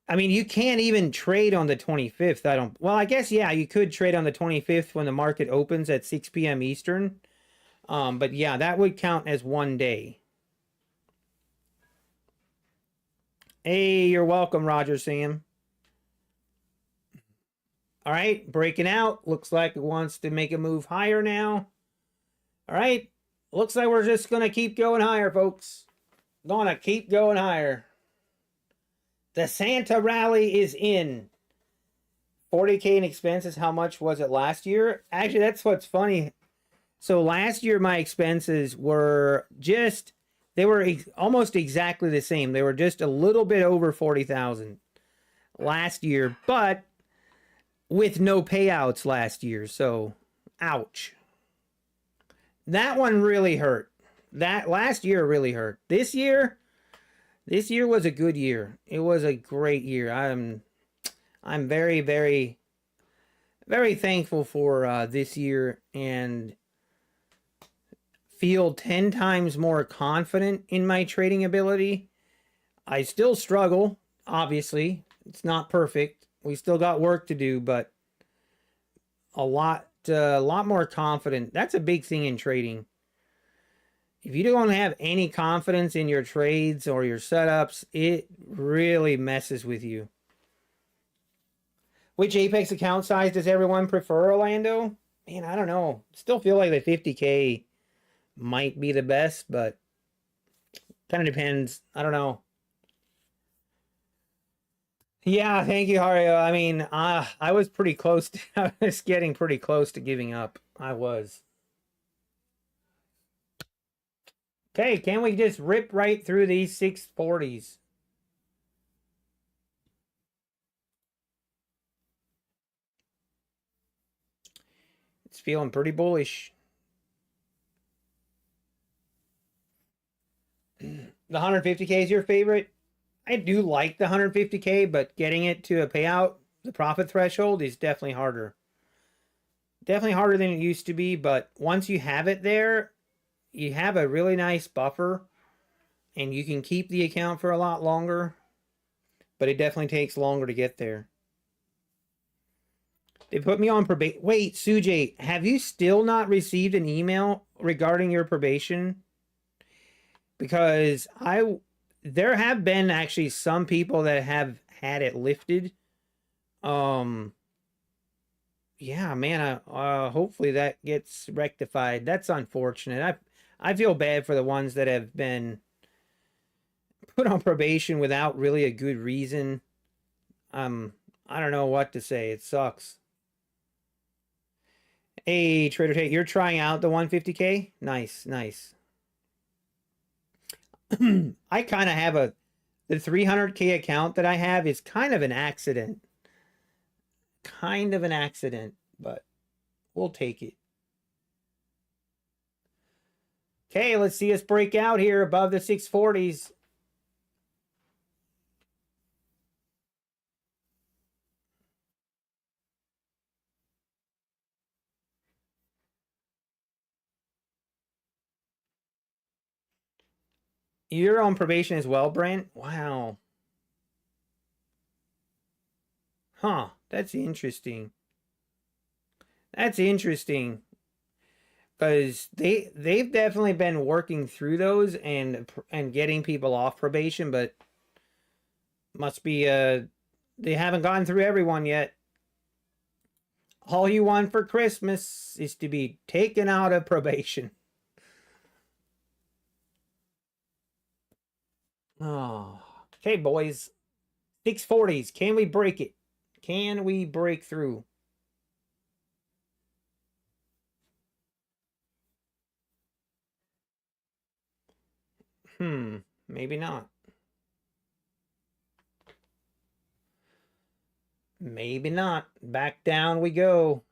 I mean, you can't even trade on the 25th. Well, I guess, yeah, you could trade on the 25th when the market opens at 6 p.m. Eastern. But yeah, that would count as one day. Hey, you're welcome, Roger Sam. All right, breaking out. Looks like it wants to make a move higher now. All right, looks like we're just going to keep going higher, folks. Gonna keep going higher. The Santa rally is in. 40K in expenses. How much was it last year? Actually, that's what's funny. So last year, my expenses were they were almost exactly the same. They were just a little bit over 40,000 last year, but with no payouts last year. So, ouch. That one really hurt. That last year really hurt. This year was a good year. It was a great year. I'm very, very, very thankful for this year, and feel 10 times more confident in my trading ability. I still struggle, obviously. It's not perfect. We still got work to do, but a lot more confident. That's a big thing in trading. If you don't have any confidence in your trades or your setups, it really messes with you. Which Apex account size does everyone prefer, Orlando? Man, I don't know. Still feel like the 50K might be the best, but kind of depends. I don't know. Yeah, thank you, Hario. I mean, I was pretty close to, I was getting pretty close to giving up. I was. Okay, can we just rip right through these 640s? It's feeling pretty bullish. The 150K is your favorite? I do like the 150K, but getting it to a payout, the profit threshold, is definitely harder. Definitely harder than it used to be, but once you have it there, you have a really nice buffer, and you can keep the account for a lot longer, but it definitely takes longer to get there. They put me on probation. Wait, Sujay, have you still not received an email regarding your probation? Because there have been actually some people that have had it lifted. Yeah, man, hopefully that gets rectified. That's unfortunate. I feel bad for the ones that have been put on probation without really a good reason. I don't know what to say. It sucks. Hey, Trader Tate, you're trying out the 150K? Nice, nice. I kind of have the 300K account that I have is kind of an accident. Kind of an accident, but we'll take it. Okay, let's see us break out here above the 640s. You're on probation as well, Brent? Wow. Huh, that's interesting. That's interesting. Because they've definitely been working through those and getting people off probation, but must be they haven't gone through everyone yet. All you want for Christmas is to be taken out of probation. Oh, okay, boys. 640s. Can we break it? Can we break through? Maybe not. Maybe not. Back down we go.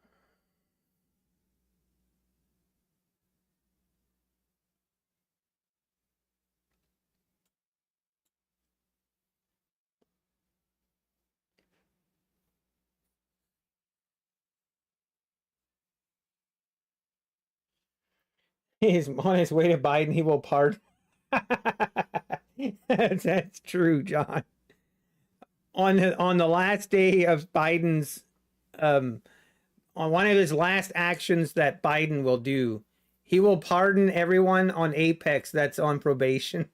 He's on his way to Biden. He will pardon. That's true, John. On the last day of Biden's, on one of his last actions that Biden will do, he will pardon everyone on Apex that's on probation.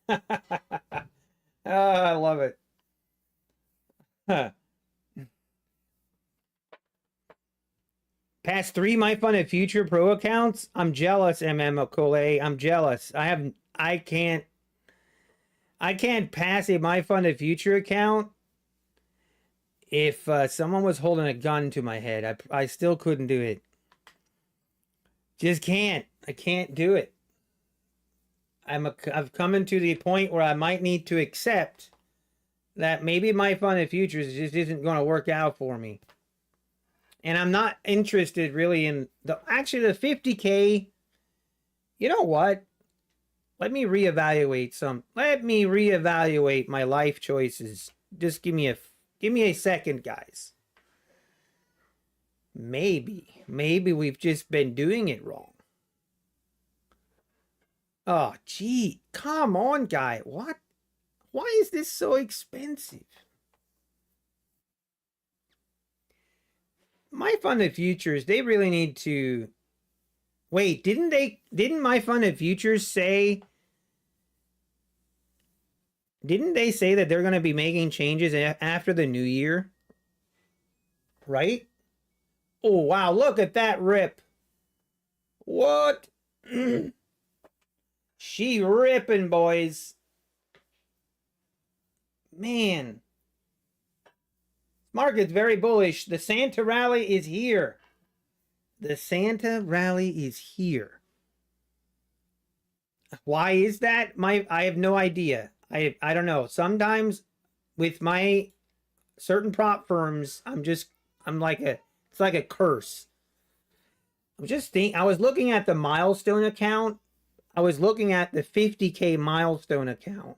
Oh, I love it. Huh. Past 3 My Fun and Future Pro accounts. I'm jealous, Okole. I'm jealous. I can't pass a My Fun and Future account if someone was holding a gun to my head. I still couldn't do it. Just can't. I can't do it. I've come into the point where I might need to accept that maybe My Fun and Futures just isn't going to work out for me. And I'm not interested really in the 50K. You know what? Let me reevaluate my life choices. Just give me a second, guys. Maybe we've just been doing it wrong. Oh, gee, come on, guy. What? Why is this so expensive? My Fun and Futures, they really need to... Wait, didn't My Fun and Futures say... Didn't they say that they're going to be making changes after the new year? Right? Oh, wow, look at that rip. What? She ripping, boys. Man. Market's very bullish. The Santa rally is here. The Santa rally is here. Why is that? I have no idea. I don't know. Sometimes with my certain prop firms, it's like a curse. I was looking at the milestone account. I was looking at the 50K milestone account.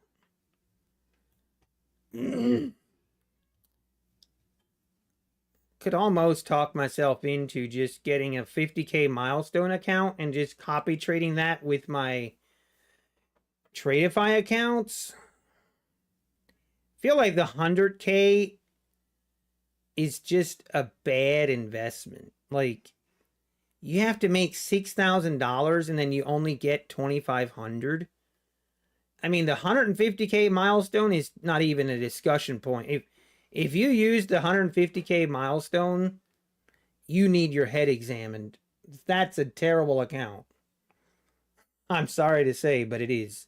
Could almost talk myself into just getting a 50K milestone account and just copy trading that with my Tradify accounts. Feel like the 100K is just a bad investment. Like, you have to make $6,000 and then you only get 2,500. I mean, the 150K milestone is not even a discussion point. If you use the 150K milestone, you need your head examined. That's a terrible account. I'm sorry to say, but it is.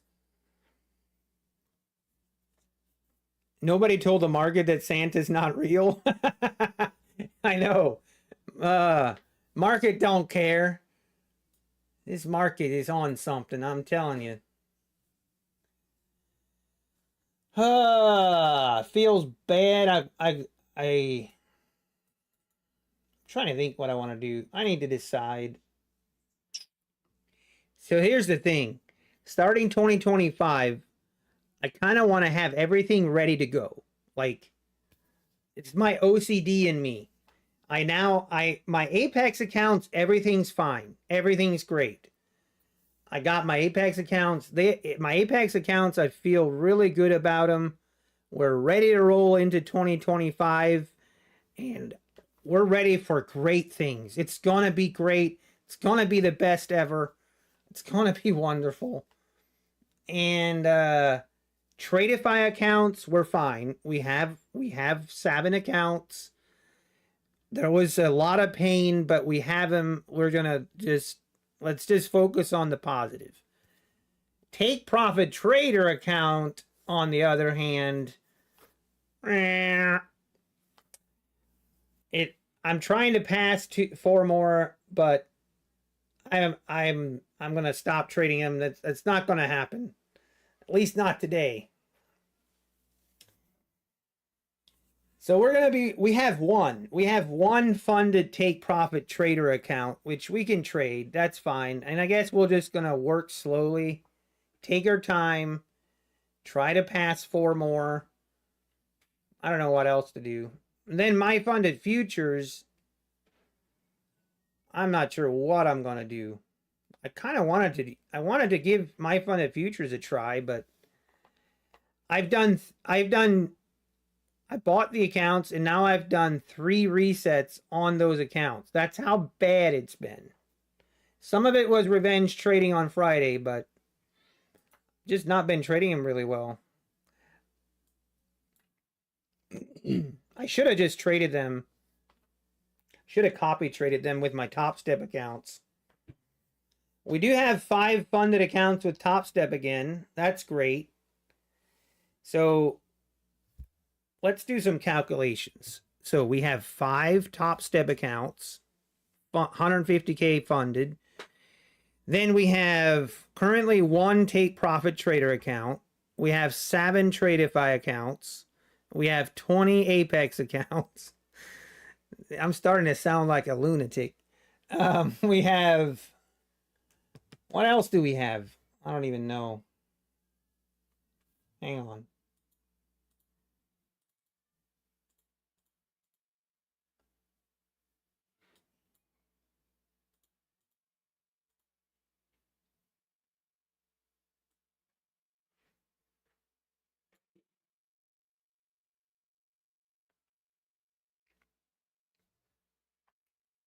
Nobody told the market that Santa's not real. I know. Market don't care. This market is on something, I'm telling you. Feels bad. I'm trying to think what I want to do. I need to decide. So here's the thing. Starting 2025, I kind of want to have everything ready to go. Like, it's my OCD in me. My Apex accounts, everything's fine. Everything's great. I got my Apex accounts. My Apex accounts, I feel really good about them. We're ready to roll into 2025, and we're ready for great things. It's going to be great. It's going to be the best ever. It's going to be wonderful. And Tradify accounts, we're fine. We have 7 accounts. There was a lot of pain, but we have them. We're going to let's just focus on the positive. Take Profit Trader account, on the other hand, I'm trying to pass 4 more, but I'm gonna stop trading him. That's not gonna happen. At least not today. So we have one funded take profit trader account, which we can trade. That's fine. And I guess we're just gonna work slowly, take our time, try to pass 4 more. I don't know what else to do. And then my funded futures, I'm not sure what I'm gonna do. I kind of wanted to give my funded futures a try, but I bought the accounts and now I've done 3 resets on those accounts. That's how bad it's been. Some of it was revenge trading on Friday, but just not been trading them really well. I should have just traded them. Should have copy traded them with my Top Step accounts. We do have 5 funded accounts with Top Step again. That's great. So let's do some calculations. So we have 5 Top Step accounts, 150K funded. Then we have currently 1 Take Profit Trader account. We have 7 Tradeify accounts. We have 20 Apex accounts. I'm starting to sound like a lunatic. We have... What else do we have? I don't even know. Hang on.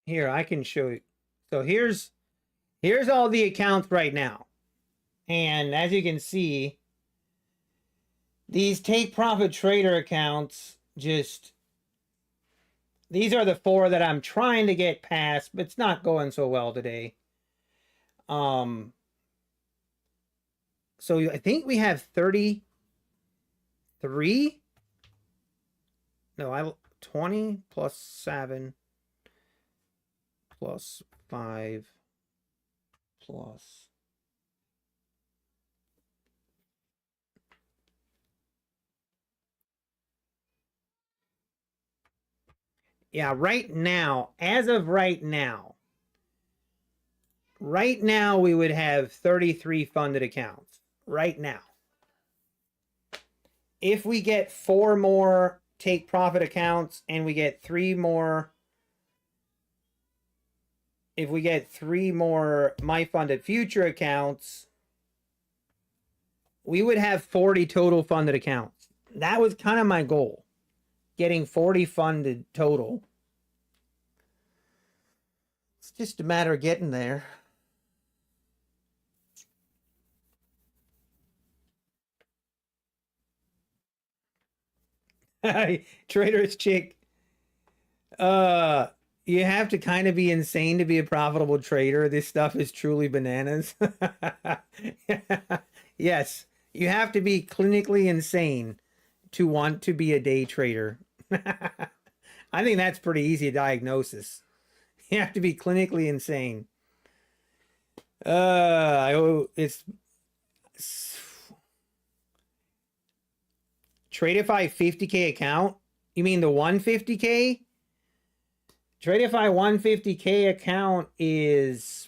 Here, I can show you. So here's all the accounts right now. And as you can see, these Take Profit Trader accounts just... These are the 4 that I'm trying to get past, but it's not going so well today. So I think we have 33. No, 20 plus 7 plus 5 plus... Yeah, right now, as of right now, we would have 33 funded accounts. Right now. If we get 4 more Take Profit accounts and we get 3 more... If we get 3 more My Funded Future accounts, we would have 40 total funded accounts. That was kind of my goal. Getting 40 funded total. It's just a matter of getting there. Trader's chick. You have to kind of be insane to be a profitable trader. This stuff is truly bananas. Yes, you have to be clinically insane to want to be a day trader. I think that's pretty easy diagnosis. You have to be clinically insane. It's Tradeify 50K account. You mean the 150K? Tradeify 150K account is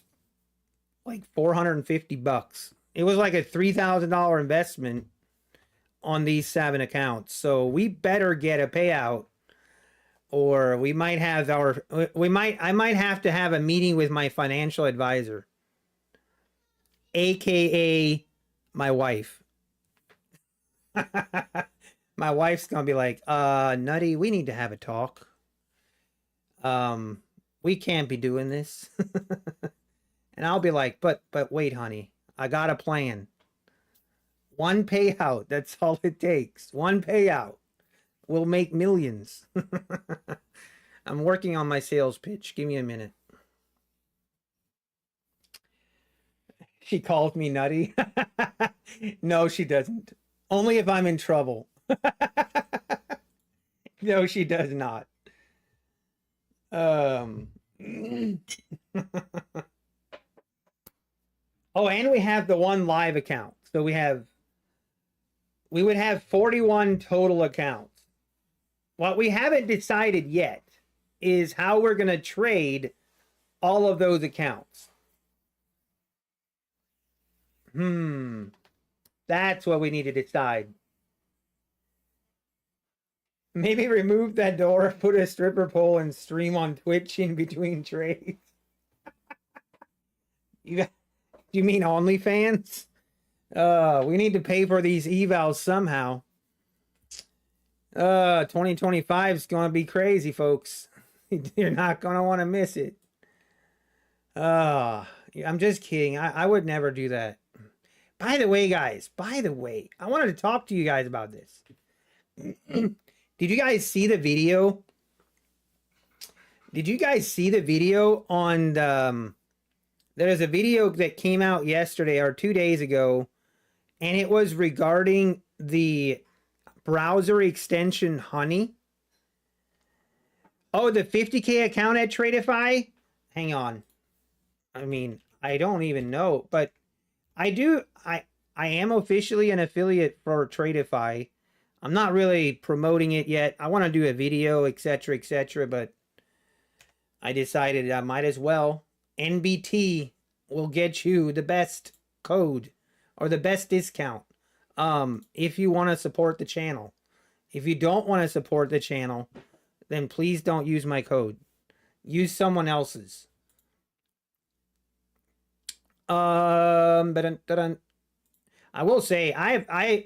like 450 bucks. It was like a $3,000 investment on these 7 accounts. So we better get a payout, or we might have I might have to have a meeting with my financial advisor, aka my wife. My wife's gonna be like, Nutty, we need to have a talk. We can't be doing this. And I'll be like, but wait, honey, I got a plan. 1 payout, that's all it takes. 1 payout. We'll make millions. I'm working on my sales pitch. Give me a minute. She calls me nutty. No, she doesn't. Only if I'm in trouble. No, she does not. Oh, and we have the one live account. So we would have 41 total accounts. What we haven't decided yet is how we're going to trade all of those accounts. That's what we need to decide. Maybe remove that door, put a stripper pole, and stream on Twitch in between trades. You mean OnlyFans? We need to pay for these evals somehow. 2025 is going to be crazy, folks. You're not going to want to miss it. I'm just kidding. I would never do that. By the way, guys, I wanted to talk to you guys about this. Did you guys see the video? Did you guys see the video on the... There's a video that came out yesterday or 2 days ago, and it was regarding the browser extension Honey. Oh, the 50K account at Tradeify? Hang on. I mean, I don't even know, but I am officially an affiliate for Tradeify. I'm not really promoting it yet. I want to do a video, etc., but I decided I might as well. NBT will get you the best code or the best discount if you want to support the channel. If you don't want to support the channel, then please don't use my code. Use someone else's. I will say I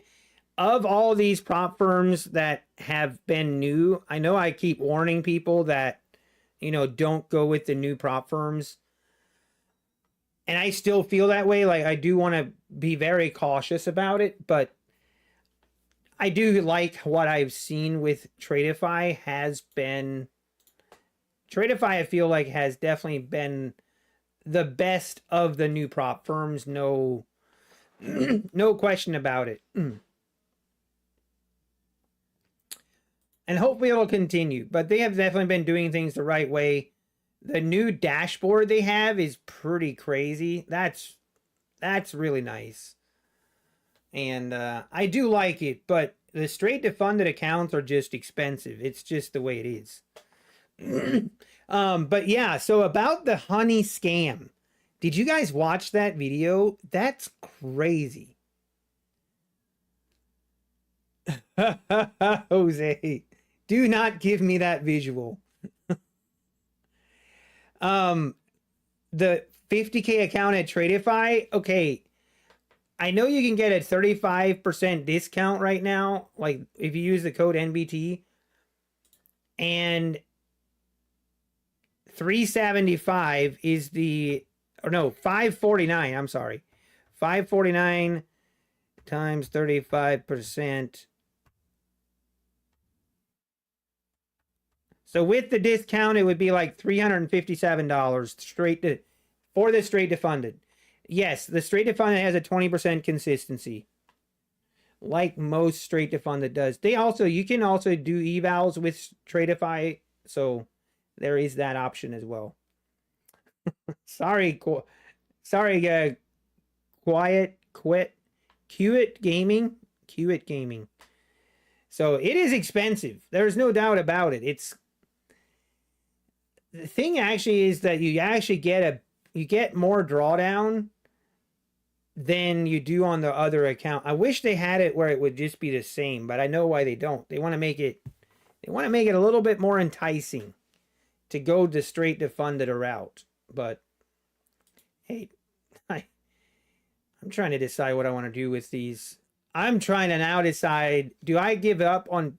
of all these prop firms that have been new, I know I keep warning people that, you know, don't go with the new prop firms. And I still feel that way. Like, I do want to be very cautious about it, but I do like what I've seen with Tradeify has been... Tradeify, I feel like, has definitely been the best of the new prop firms. No, no question about it. And hopefully it'll continue. But they have definitely been doing things the right way. The new dashboard they have is pretty crazy. That's really nice. And I do like it, but the straight to funded accounts are just expensive. It's just the way it is. But yeah, so about the Honey scam. Did you guys watch that video? That's crazy. Jose, do not give me that visual. The 50K account at Tradeify, okay, I know you can get a 35% discount right now, like if you use the code NBT, and 375 is the, or no, 549, I'm sorry, 549 times 35%. So with the discount, it would be like $357 straight to, for the straight to funded. Yes, the straight to funded has a 20% consistency, like most straight to funded does. They also, you can also do evals with Tradeify, so there is that option as well. Sorry, Qit Gaming. So it is expensive. There's no doubt about it. It's, the thing actually is that you actually get more drawdown than you do on the other account. I wish they had it where it would just be the same, but I know why they don't. They want to make it a little bit more enticing to go the straight to funded route. But hey, I'm trying to decide what I want to do with these. I'm trying to now decide, do I give up on,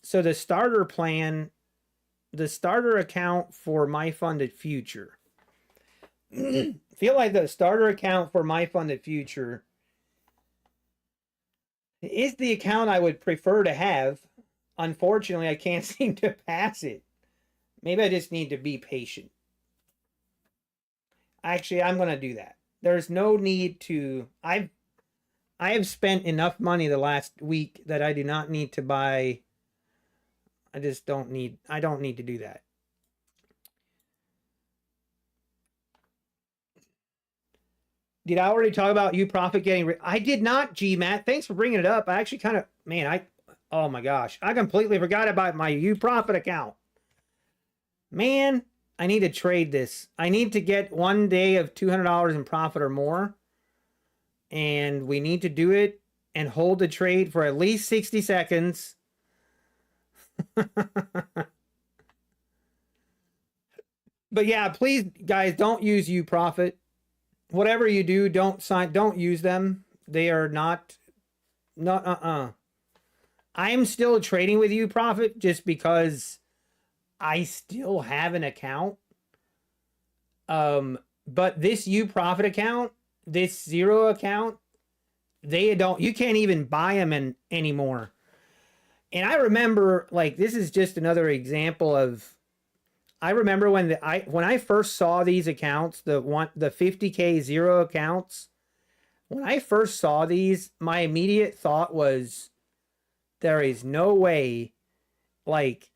so the starter plan, the starter account for my funded future. Feel like the starter account for my funded future is the account I would prefer to have. Unfortunately, I can't seem to pass it. Maybe I just need to be patient. Actually, I'm going to do that. There's no need to... I have spent enough money the last week that I do not need to buy... I don't need to do that. Did I already talk about you profit getting I did not, Matt. Thanks for bringing it up. I actually kind of, man, oh my gosh. I completely forgot about my you profit account. Man, I need to trade this. I need to get 1 day of $200 in profit or more. And we need to do it and hold the trade for at least 60 seconds. But yeah, please, guys, don't use you profit. Whatever you do, don't use them. They are not I'm still trading with you profit just because I still have an account. But this you profit account, this zero account, you can't even buy them anymore. And I remember, like, this is just another example of, I remember when I first saw these accounts, the 50K zero accounts, when I first saw these, my immediate thought was, there is no way, like,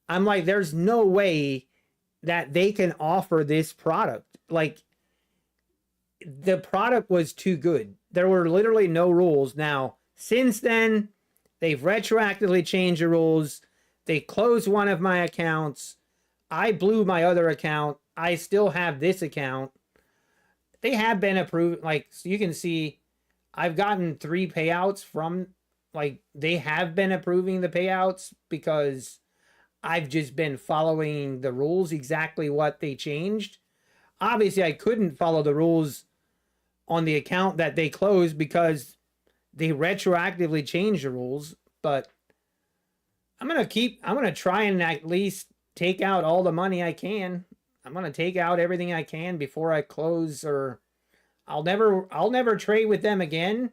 I'm like, there's no way that they can offer this product. Like, the product was too good. There were literally no rules. Now, since then, they've retroactively changed the rules. They closed one of my accounts. I blew my other account. I still have this account. They have been approved. Like, so you can see, I've gotten 3 payouts from, like, they have been approving the payouts because I've just been following the rules, exactly what they changed. Obviously, I couldn't follow the rules on the account that they closed because they retroactively changed the rules. But I'm going to try and at least take out all the money I can. I'm going to take out everything I can before I close, or I'll never trade with them again,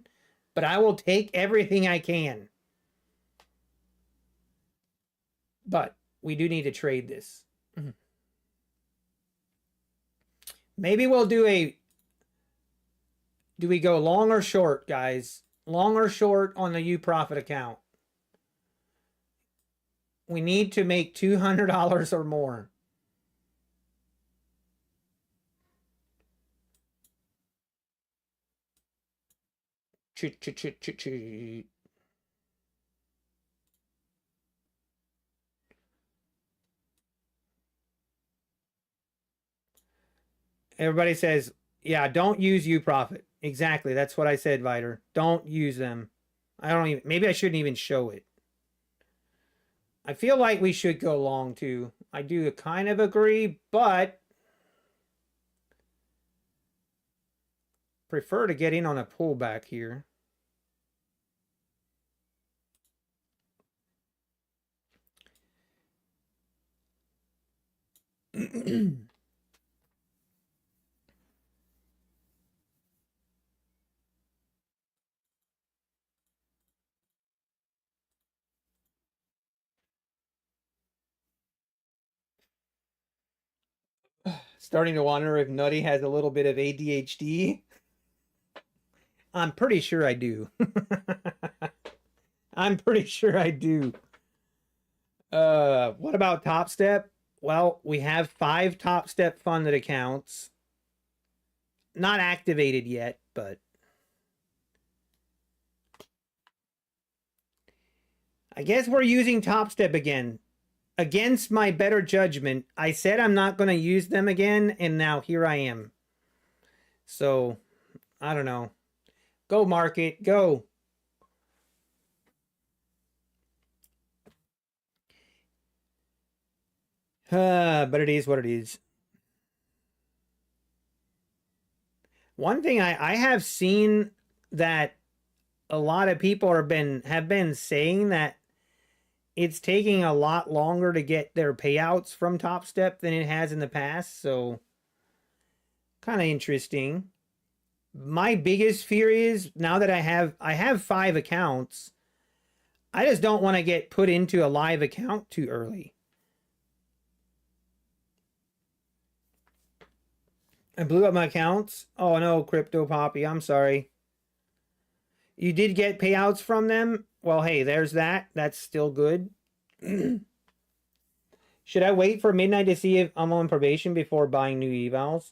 but I will take everything I can. But we do need to trade this. Maybe we'll do we go long or short, guys? Long or short on the U profit account? We need to make $200 or more. Everybody says, yeah, don't use U profit. Exactly. That's what I said, Viter. Don't use them. Maybe I shouldn't even show it. I feel like we should go long too. I do kind of agree, but prefer to get in on a pullback here. Starting to wonder if Nutty has a little bit of ADHD. I'm pretty sure I do. I'm pretty sure I do. What about Top Step? Well, we have 5 Top Step funded accounts. Not activated yet, but I guess we're using Top Step again. Against my better judgment, I said I'm not going to use them again, and now here I am. So, I don't know. Go market, go. But it is what it is. One thing I have seen that a lot of people have been saying that it's taking a lot longer to get their payouts from Top Step than it has in the past. So kind of interesting. My biggest fear is, now that I have 5 accounts, I just don't want to get put into a live account too early. I blew up my accounts. Oh no, Crypto Poppy, I'm sorry. You did get payouts from them? Well, hey, there's that. That's still good. Should I wait for midnight to see if I'm on probation before buying new evals?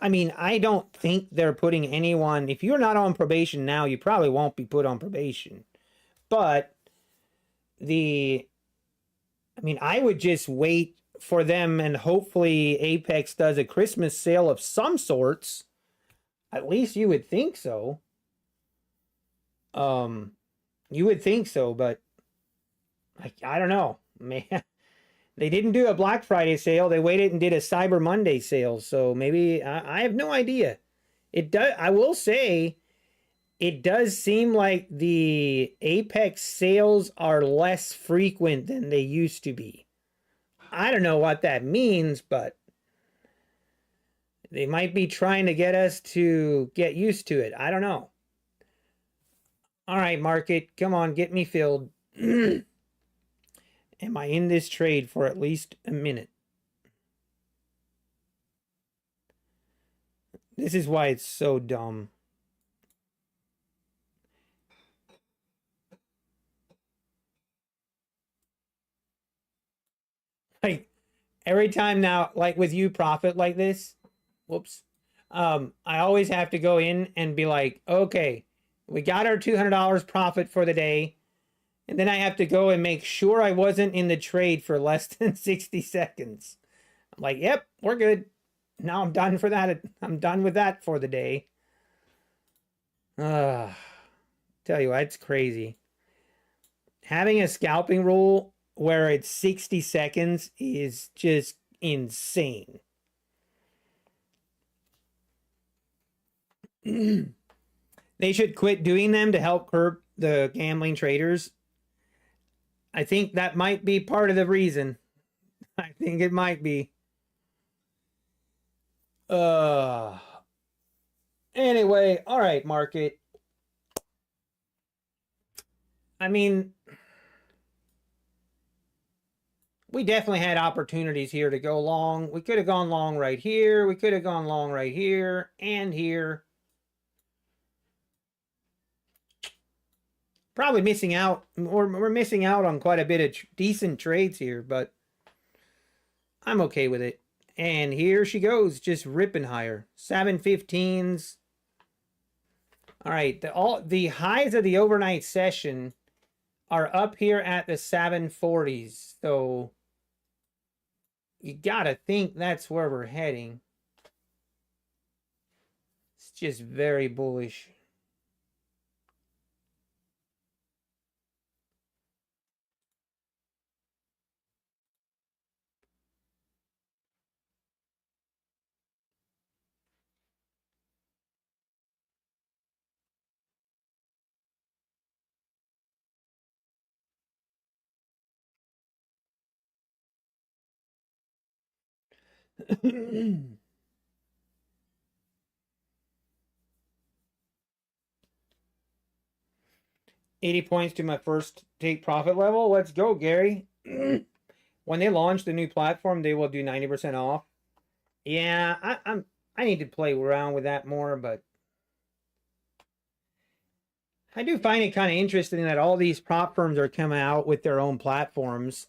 I mean, I don't think they're putting anyone, if you're not on probation now, you probably won't be put on probation. But I mean, I would just wait for them, and hopefully Apex does a Christmas sale of some sorts. At least you would think so. You would think so, but I don't know. Man, they didn't do a Black Friday sale. They waited and did a Cyber Monday sale. So maybe I have no idea. It does. I will say, it does seem like the Apex sales are less frequent than they used to be. I don't know what that means, but they might be trying to get us to get used to it. I don't know. All right, market, come on, get me filled. Am I in this trade for at least a minute? This is why it's so dumb. Like every time now, like with you profit like this, whoops. I always have to go in and be like, okay, we got our $200 profit for the day. And then I have to go and make sure I wasn't in the trade for less than 60 seconds. I'm like, yep, we're good. Now I'm done for that. I'm done with that for the day. Tell you what, it's crazy. Having a scalping rule where it's 60 seconds is just insane. They should quit doing them to help curb the gambling traders. I think that might be part of the reason. I think it might be. Anyway, all right, market. I mean, we definitely had opportunities here to go long. We could have gone long right here. We could have gone long right here and here. Probably missing out, or we're missing out on quite a bit of decent trades here, but I'm okay with it. And here she goes, just ripping higher. 715s. All right, the highs of the overnight session are up here at the 740s. So you gotta think that's where we're heading. It's just very bullish. $80 points to my first take profit level. Let's go, Gary. When they launch the new platform, they will do 90% off. Yeah, I need to play around with that more, but I do find it kind of interesting that all these prop firms are coming out with their own platforms.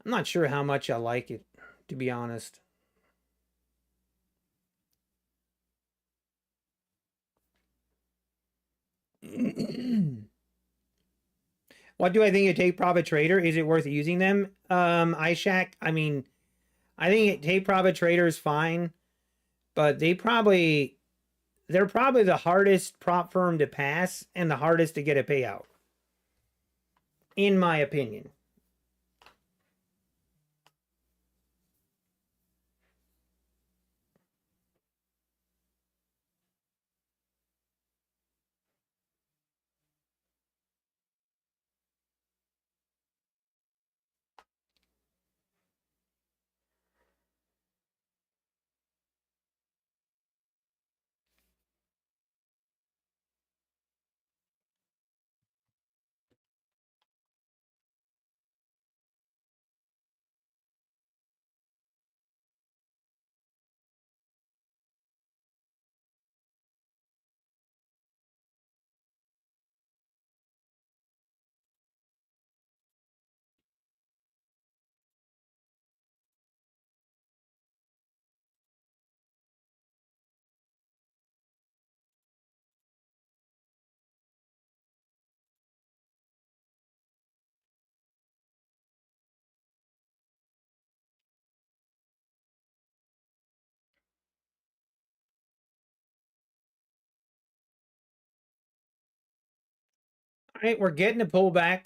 I'm not sure how much I like it, to be honest. What do I think of Take Profit Trader? Is it worth using them? iShack, I mean, I think Take Profit Trader is fine, but they're probably the hardest prop firm to pass and the hardest to get a payout, in my opinion. All right, we're getting a pullback.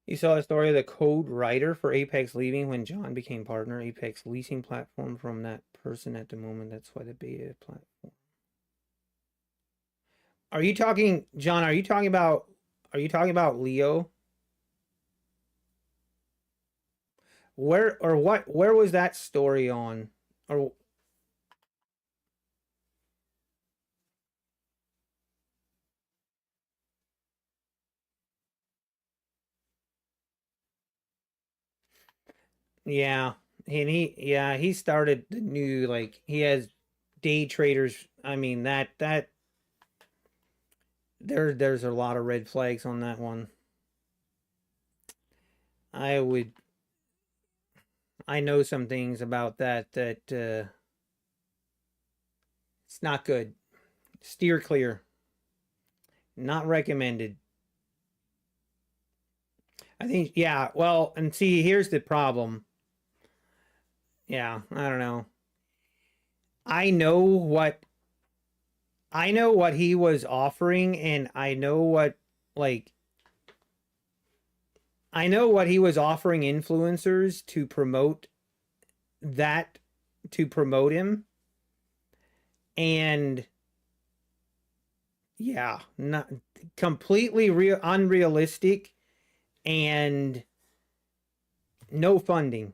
You saw the story of the code writer for Apex leaving when John became partner. Apex leasing platform from that person at the moment. That's why the beta platform. Are you talking, John? Are you talking about Leo? Where or what? Where was that story on? Or yeah, and he started the new, like, he has day traders. I mean, that there's a lot of red flags on that one. I would I know some things about that it's not good. Steer clear. Not recommended. I think, yeah, well, and see, here's the problem. Yeah, I don't know. I know what he was offering, and I know what, like, I know what he was offering influencers to promote that, to promote him. And yeah, not completely unrealistic, and no funding.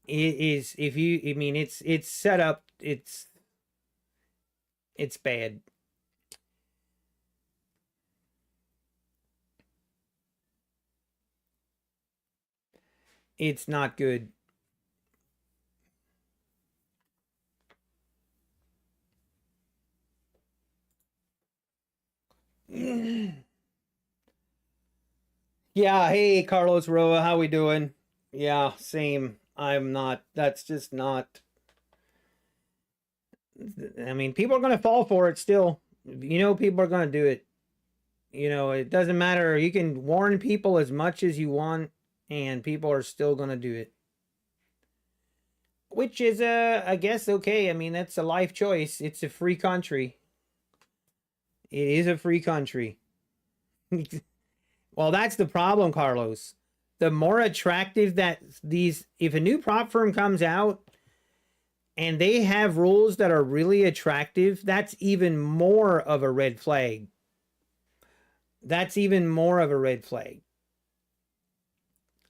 It is, if you, I mean, it's set up, it's bad. It's not good. Yeah, hey Carlos Roa, how we doing? Yeah, same. I'm not, that's just not, I mean, people are gonna fall for it still. You know, people are gonna do it. You know, it doesn't matter. You can warn people as much as you want, and people are still gonna do it. Which is, I guess, okay. I mean, that's a life choice. It's a free country. It is a free country. Well, that's the problem, Carlos. The more attractive that these, if a new prop firm comes out and they have rules that are really attractive, that's even more of a red flag. That's even more of a red flag.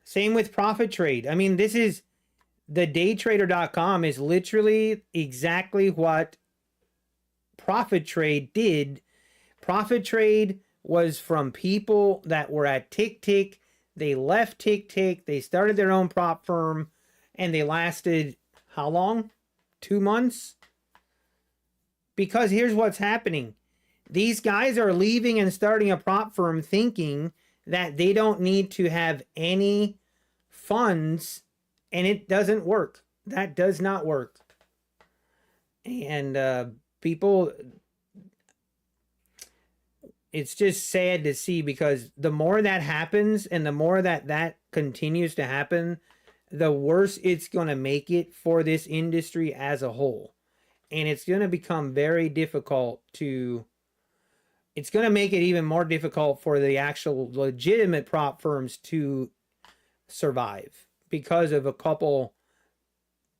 Same with Profit Trade. I mean, this is, the daytrader.com is literally exactly what Profit Trade did. Profit Trade was from people that were at Tick Tick. They left Tick Tick. They started their own prop firm, and they lasted how long? 2 months? Because here's what's happening. These guys are leaving and starting a prop firm thinking that they don't need to have any funds, and it doesn't work. That does not work. And people, it's just sad to see, because the more that happens and the more that continues to happen, the worse it's going to make it for this industry as a whole. And it's going to become very difficult to, it's going to make it even more difficult for the actual legitimate prop firms to survive, because of a couple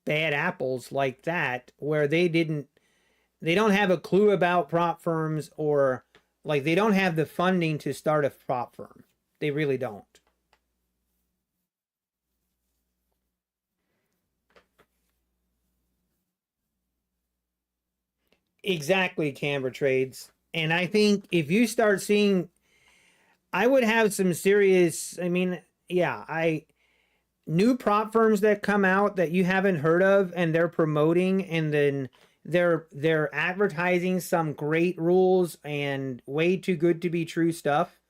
bad apples like that, where they don't have a clue about prop firms, or like they don't have the funding to start a prop firm. They really don't. Exactly, Canberra trades. And I think if you start seeing, I would have some serious, I mean, yeah, new prop firms that come out that you haven't heard of, and they're promoting, and then they're advertising some great rules and way too good to be true stuff.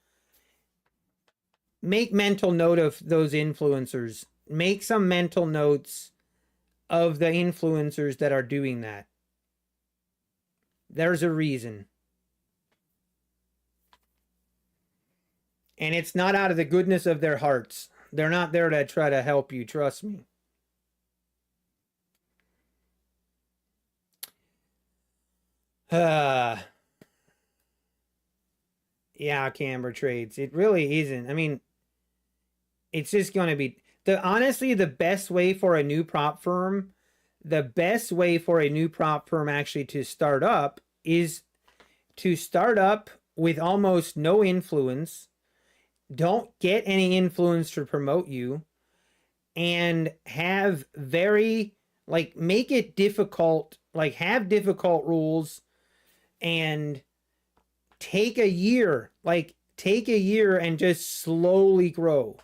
Make mental note of those influencers. Make some mental notes of the influencers that are doing that. There's a reason. And it's not out of the goodness of their hearts. They're not there to try to help you, trust me. Yeah, Camber trades. It really isn't. I mean, it's just going to be honestly the best way for a new prop firm, actually to start up is to start up with almost no influence. Don't get any influence to promote you, and have very, like, make it difficult, like have difficult rules, and take a year and just slowly grow.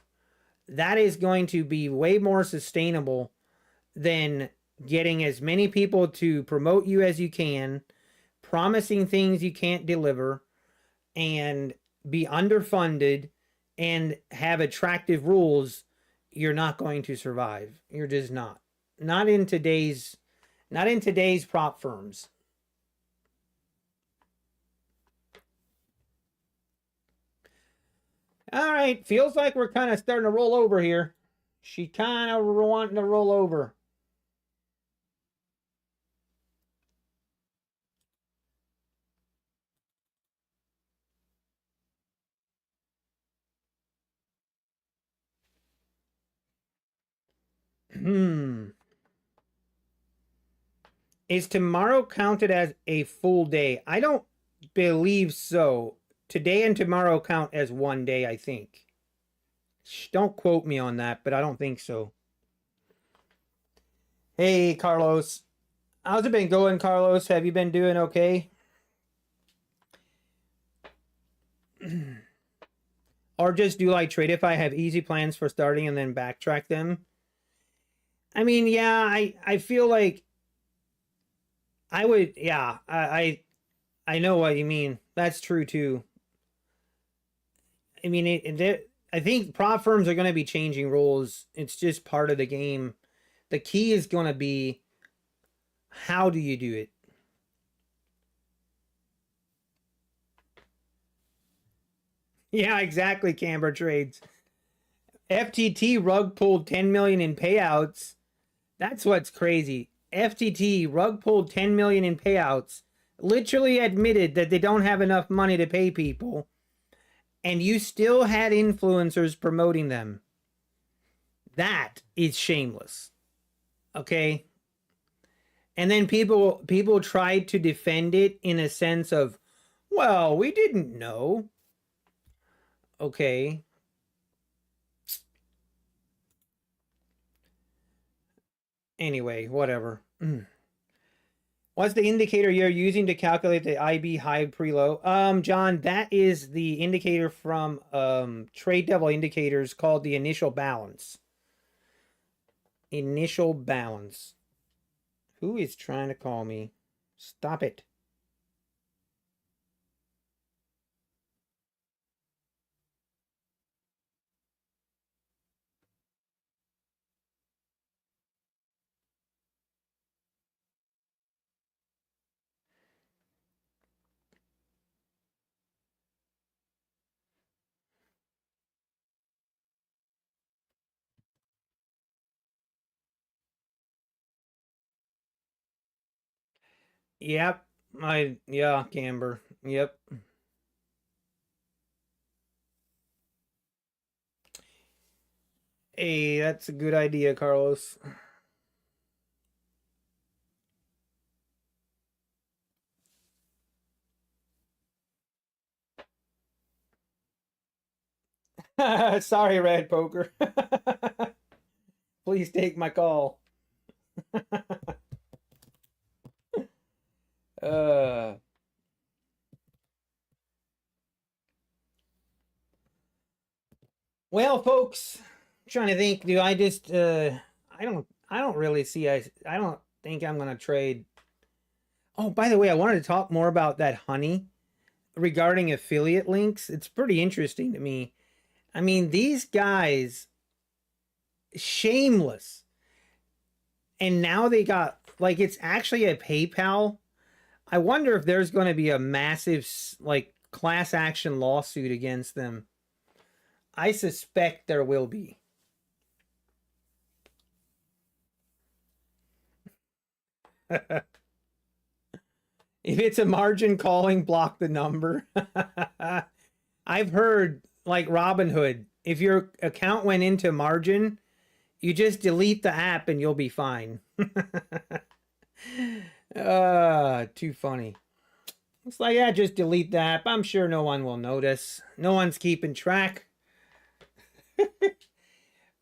That is going to be way more sustainable than getting as many people to promote you as you can, promising things you can't deliver, and be underfunded and have attractive rules. You're not going to survive. You're just not. Not in today's prop firms. All right, feels like we're kind of starting to roll over here. She kind of wanting to roll over. Is tomorrow counted as a full day? I don't believe so. Today and tomorrow count as one day, I think. Don't quote me on that, but I don't think so. Hey, Carlos. How's it been going, Carlos? Have you been doing okay? Or just do like trade if I have easy plans for starting and then backtrack them? I mean, yeah, I feel like I would, yeah, I know what you mean. That's true too. I mean, I think prop firms are going to be changing rules. It's just part of the game. The key is going to be, how do you do it? Yeah, exactly, Camber trades. FTT rug pulled 10 million in payouts. That's what's crazy. FTT rug pulled 10 million in payouts, literally admitted that they don't have enough money to pay people, and you still had influencers promoting them. That is shameless. Okay? And then people tried to defend it in a sense of, well, we didn't know. Okay. Anyway, whatever. What's the indicator you're using to calculate the IB high preload? John, that is the indicator from Trade Devil Indicators called the initial balance. Initial balance. Who is trying to call me? Stop it. Yep. Yeah, Camber. Yep. Hey, that's a good idea, Carlos. Sorry, Red Poker. Please take my call. uh Well, folks, I'm trying to think, do I just I don't really see I don't think I'm gonna trade. Oh, by the way, I wanted to talk more about that honey regarding affiliate links. It's pretty interesting to me. I mean, these guys, shameless. And now they got, like, it's actually a PayPal. I wonder if there's going to be a massive like class action lawsuit against them. I suspect there will be. If it's a margin calling, block the number. I've heard, like Robinhood, if your account went into margin, you just delete the app and you'll be fine. Too funny. It's like, yeah, just delete the app. I'm sure no one will notice. No one's keeping track.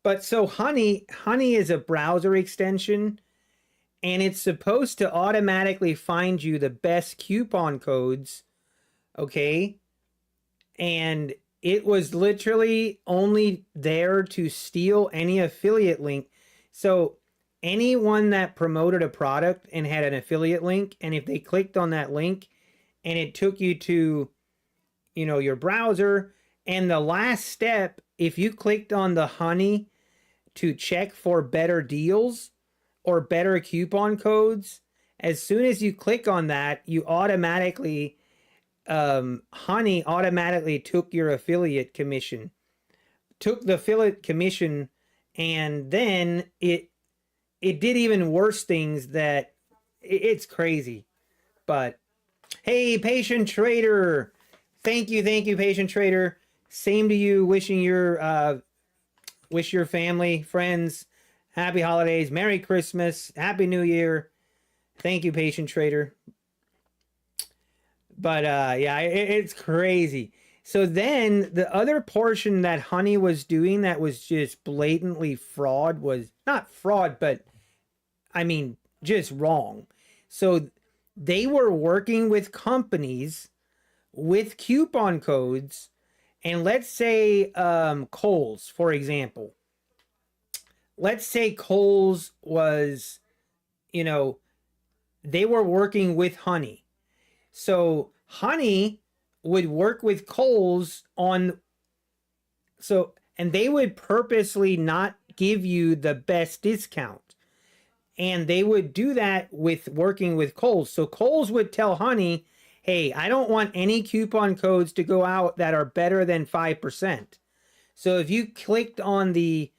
But so Honey is a browser extension, and it's supposed to automatically find you the best coupon codes, okay? And it was literally only there to steal any affiliate link. So anyone that promoted a product and had an affiliate link, and if they clicked on that link and it took you to, you know, your browser, and the last step, if you clicked on the Honey to check for better deals or better coupon codes, as soon as you click on that, you automatically, Honey automatically took your affiliate commission, took the affiliate commission, and then it did even worse things that it's crazy. But hey, patient trader, thank you, patient trader. Same to you. Wishing your wish your family, friends, happy holidays, Merry Christmas, Happy New Year. Thank you, patient trader. But yeah, it's crazy. So then the other portion that Honey was doing that was just blatantly fraud, was not fraud, but I mean, just wrong. So they were working with companies with coupon codes. And let's say Kohl's, for example. Let's say Kohl's was, you know, they were working with Honey. So Honey would work with Kohl's on, so, and they would purposely not give you the best discount. And they would do that with working with Kohl's. So Kohl's would tell Honey, hey, I don't want any coupon codes to go out that are better than 5%. So if you clicked on the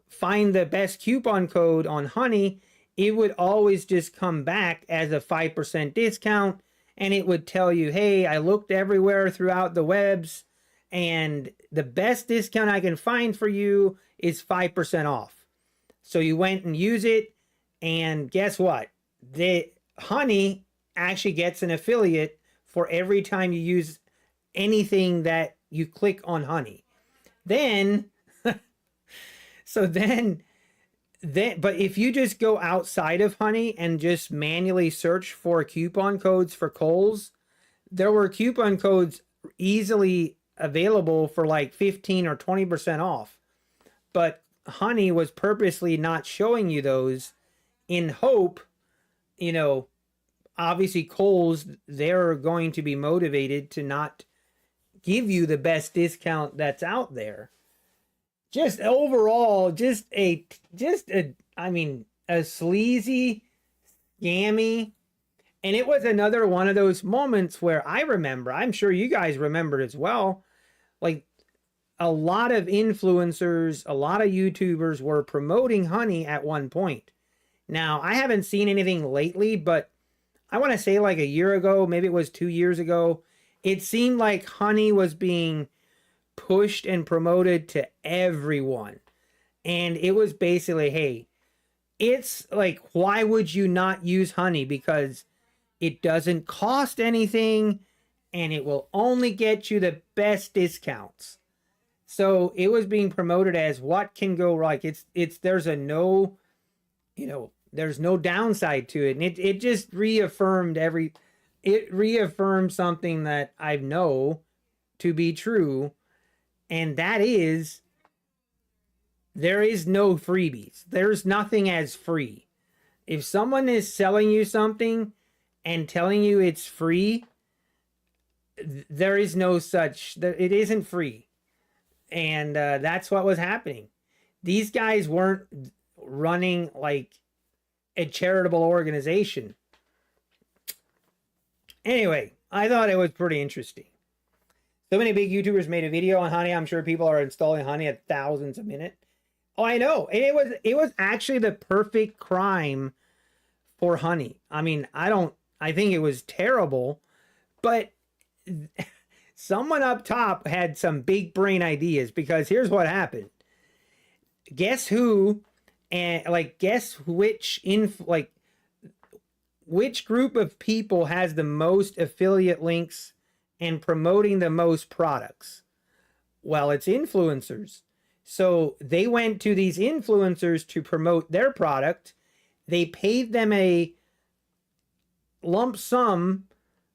find the best coupon code on Honey, it would always just come back as a 5% discount. And it would tell you, hey, I looked everywhere throughout the webs, and the best discount I can find for you is 5% off. So you went and use it, and guess what? The Honey actually gets an affiliate for every time you use anything that you click on Honey. Then, so then, but if you just go outside of Honey and just manually search for coupon codes for Kohl's, there were coupon codes easily available for like 15 or 20% off. But Honey was purposely not showing you those in hope, you know, obviously Kohl's, they're going to be motivated to not give you the best discount that's out there. Just overall, I mean, a sleazy, scammy, and it was another one of those moments where I remember, I'm sure you guys remembered as well, like a lot of influencers, a lot of YouTubers were promoting Honey at one point. Now, I haven't seen anything lately, but I want to say like a year ago, maybe it was 2 years ago, it seemed like Honey was being pushed and promoted to everyone. And it was basically, hey, it's like, why would you not use Honey? Because it doesn't cost anything and it will only get you the best discounts. So it was being promoted as what can go right. There's a no, you know, there's no downside to it. And it just reaffirmed something that I know to be true. And that is, there is no freebies. There's nothing as free. If someone is selling you something and telling you it's free, there is no such, it isn't free. And that's what was happening. These guys weren't running like a charitable organization. Anyway, I thought it was pretty interesting. So many big YouTubers made a video on honey. I'm sure people are installing honey at thousands a minute. Oh, I know. And it was actually the perfect crime for honey. I mean, I think it was terrible, but someone up top had some big brain ideas, because here's what happened. Guess who, and like, guess which group of people has the most affiliate links and promoting the most products? Well, it's influencers. So they went to these influencers to promote their product. They paid them a lump sum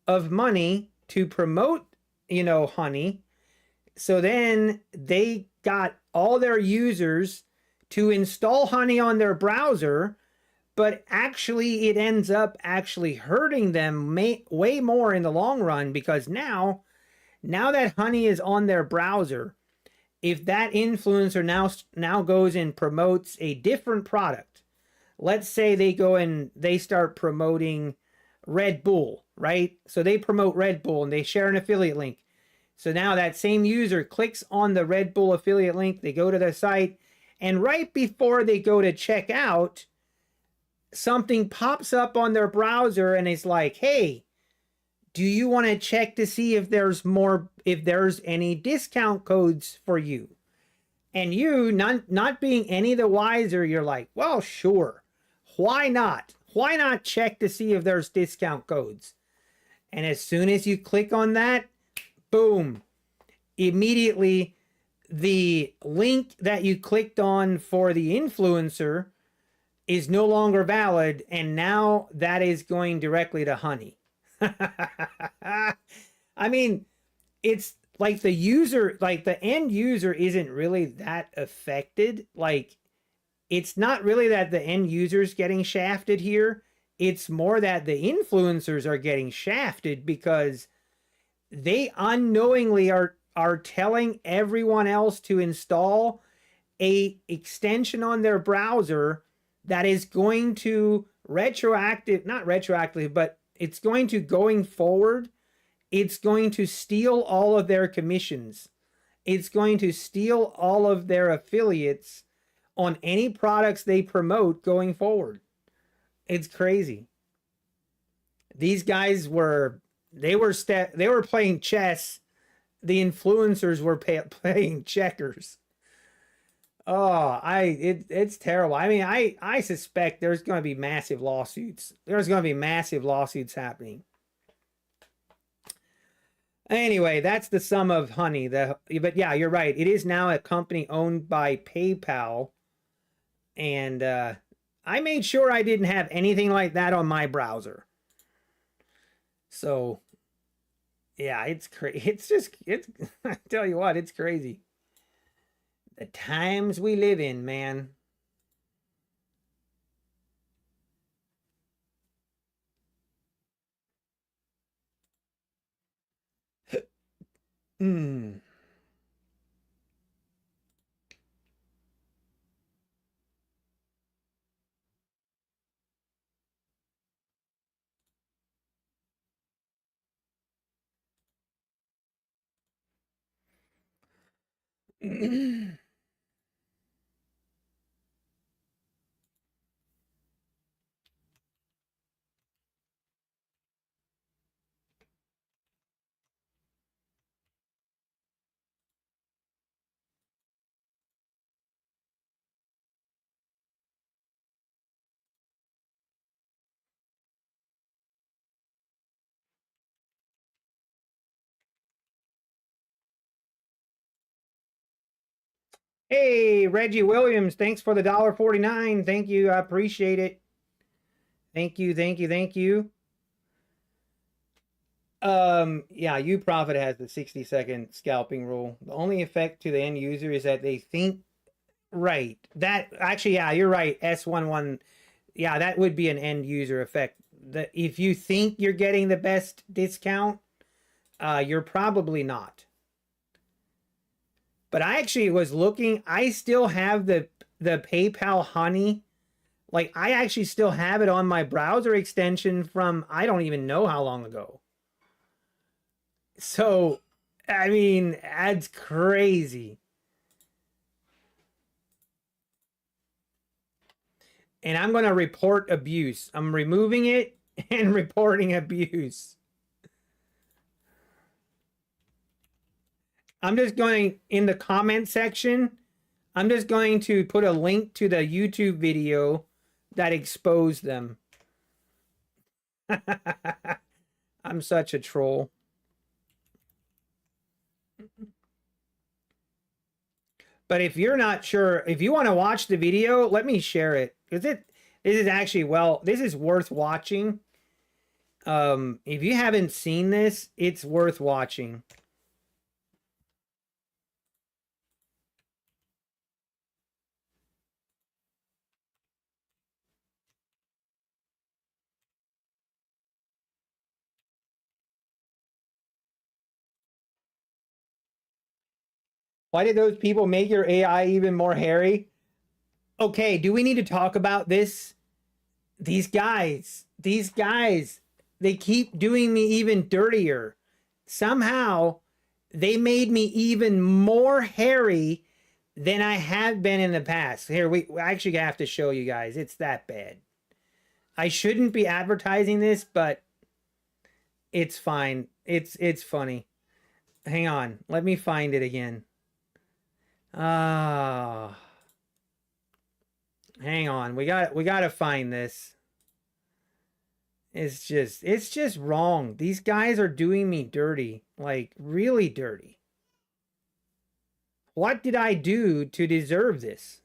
of money to promote, honey. So then they got all their users to install honey on their browser, but actually it ends up actually hurting them way more in the long run, because now that honey is on their browser, if that influencer now goes and promotes a different product, let's say they go and they start promoting Red Bull, right? So they promote Red Bull and they share an affiliate link. So now that same user clicks on the Red Bull affiliate link, they go to the site, and right before they go to check out, something pops up on their browser and it's like, hey, do you want to check to see if there's any discount codes for you? And you, not being any the wiser, you're like, well, sure. Why not? Why not check to see if there's discount codes? And as soon as you click on that, boom, immediately the link that you clicked on for the influencer is no longer valid, and now that is going directly to honey. I mean, it's like the end user isn't really that affected. Like, it's not really that the end user's getting shafted here. It's more that the influencers are getting shafted, because they unknowingly are telling everyone else to install a extension on their browser that is going to not retroactively, but it's going to, going forward, it's going to steal all of their commissions. It's going to steal all of their affiliates on any products they promote going forward. It's crazy. These guys were playing chess. The influencers were playing checkers. Oh, it's terrible. I mean, I suspect there's going to be massive lawsuits. There's going to be massive lawsuits happening. Anyway, that's the sum of honey. But yeah, you're right. It is now a company owned by PayPal, and I made sure I didn't have anything like that on my browser. So yeah, it's crazy. It's I tell you what, it's crazy. The times we live in, man. Hmm. Hey, Reggie Williams, thanks for the $1.49. Thank you. I appreciate it. Thank you, thank you, thank you. Yeah, UProfit has the 60-second scalping rule. The only effect to the end user is that they think, right. That actually, yeah, you're right. S11, yeah, that would be an end user effect. If you think you're getting the best discount, you're probably not. But I actually was looking, I still have the PayPal honey. Like, I actually still have it on my browser extension from I don't even know how long ago. So, I mean, that's crazy. And I'm going to report abuse. I'm removing it and reporting abuse. I'm just going in the comment section. I'm just going to put a link to the YouTube video that exposed them. I'm such a troll. But if you're not sure, if you want to watch the video, let me share it. Because this is actually, well, this is worth watching. If you haven't seen this, it's worth watching. Why did those people make your AI even more hairy? Okay, do we need to talk about this? These guys, they keep doing me even dirtier. Somehow, they made me even more hairy than I have been in the past. Here, we actually have to show you guys. It's that bad. I shouldn't be advertising this, but it's fine. It's funny. Hang on. Let me find it again. Ah. Hang on. We got to find this. It's just wrong. These guys are doing me dirty. Like really dirty. What did I do to deserve this?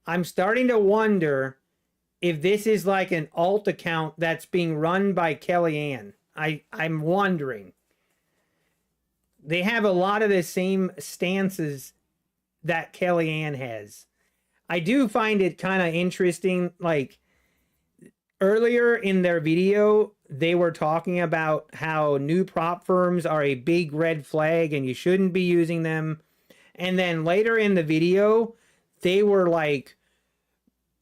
I'm starting to wonder if this is like an alt account that's being run by Kellyanne. I'm wondering. They have a lot of the same stances that Kellyanne has. I do find it kind of interesting. Like earlier in their video, they were talking about how new prop firms are a big red flag and you shouldn't be using them. And then later in the video, they were like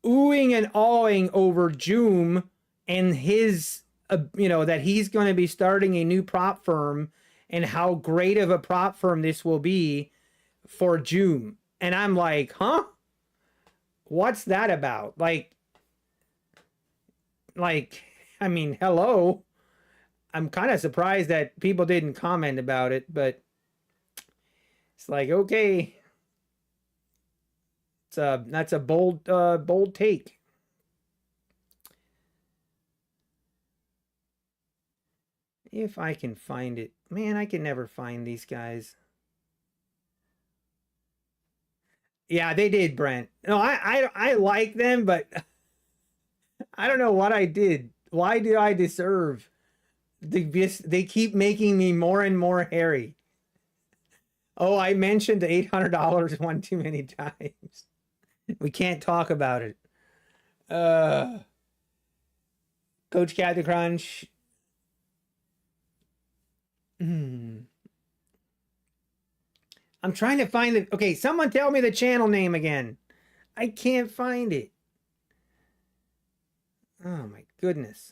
oohing and awing over Joom and his, that he's going to be starting a new prop firm and how great of a prop firm this will be for Joom. And I'm like, huh? What's that about? I mean, hello. I'm kind of surprised that people didn't comment about it, but it's like, okay, that's a bold take. If I can find it, man, I can never find these guys. Yeah, they did, Brent. No, I like them, but I don't know what I did. Why do I deserve? They keep making me more and more hairy. Oh, I mentioned the $800 one too many times. We can't talk about it. Uh, Coach Captain Crunch. I'm trying to find it. Okay, someone tell me the channel name again. I can't find it. Oh my goodness.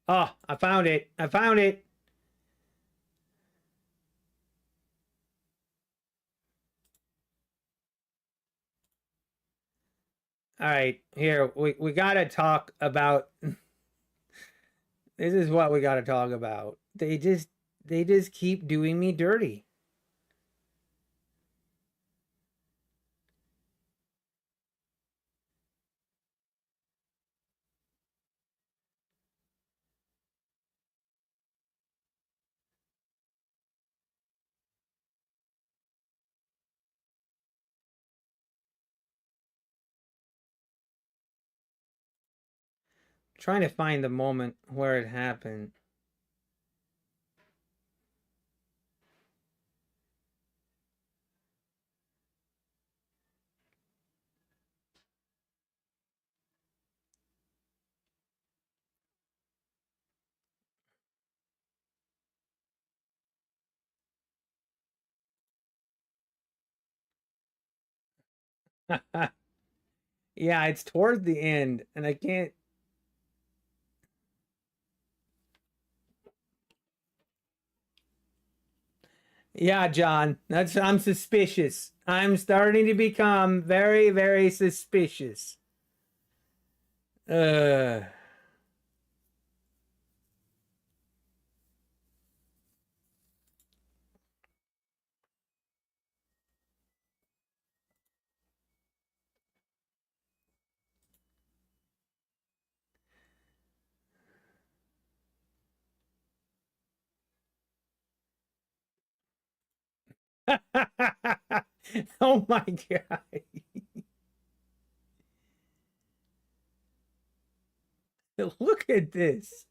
Oh, I found it. I found it. All right, here we gotta talk about. This is what we gotta talk about. They just keep doing me dirty. Trying to find the moment where it happened. Yeah, it's toward the end, and I can't. Yeah, John, I'm suspicious. I'm starting to become very, very suspicious. Uh, oh my God. Look at this.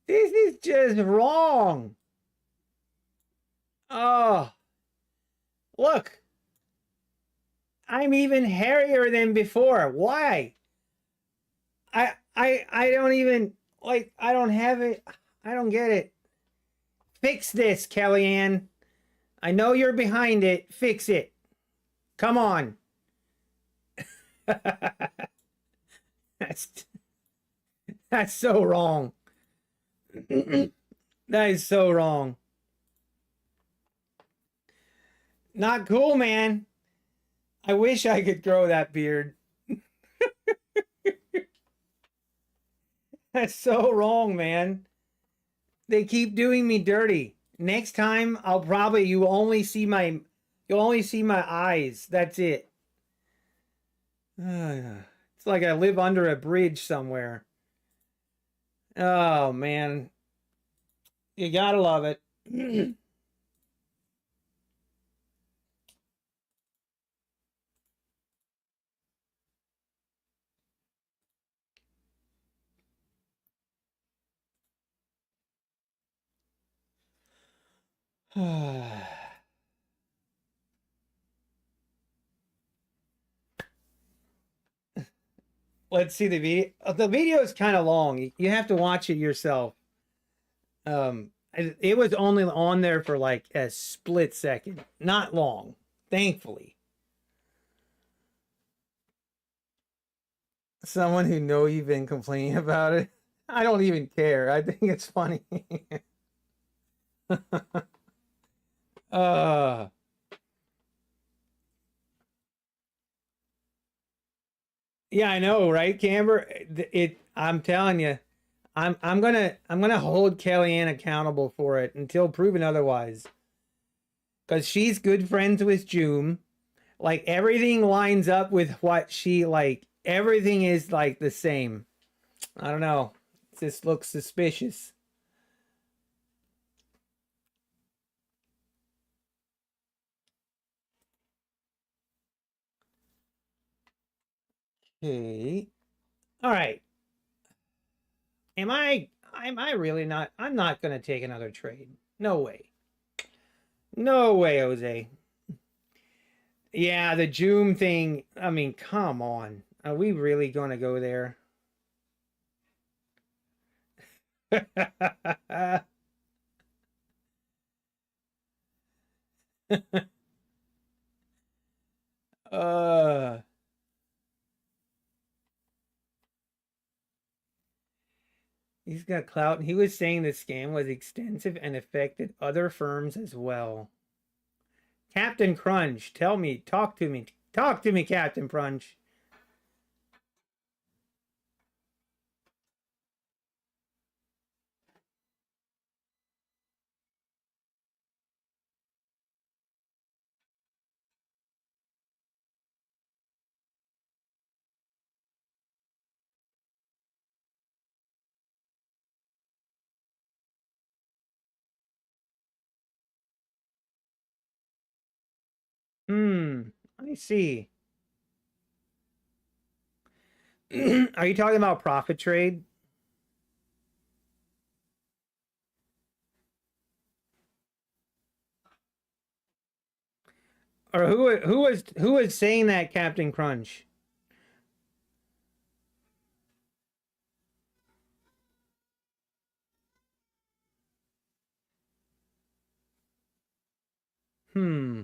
This is just wrong. Oh, look. I'm even hairier than before. Why? I don't even like I don't have it. I don't get it. Fix this, Kellyanne. I know you're behind it. Fix it. Come on. that's that's so wrong. That is so wrong. Not cool, man. I wish I could grow that beard. That's so wrong, man. They keep doing me dirty. Next time I'll probably you'll only see my eyes. That's it. It's like I live under a bridge somewhere. Oh man. You gotta love it. Let's see the video. The video is kind of long. You have to watch it yourself. It was only on there for like a split second, not long, thankfully. Someone who know you've been complaining about it. I don't even care. I think it's funny. uh yeah, I know, right, Camber? I'm telling you, I'm gonna hold Kellyanne accountable for it until proven otherwise. Because she's good friends with Joom. Like everything lines up with what she like. Everything is like the same. I don't know. It just looks suspicious. Okay. All right. Am I really not? I'm not gonna take another trade. No way. No way, Jose. Yeah, the Joom thing. I mean, come on. Are we really gonna go there? uh he's got clout. He was saying the scam was extensive and affected other firms as well. Captain Crunch, tell me, talk to me, Captain Crunch. I see. Are you talking about profit trade? Or who was saying that, Captain Crunch? Hmm.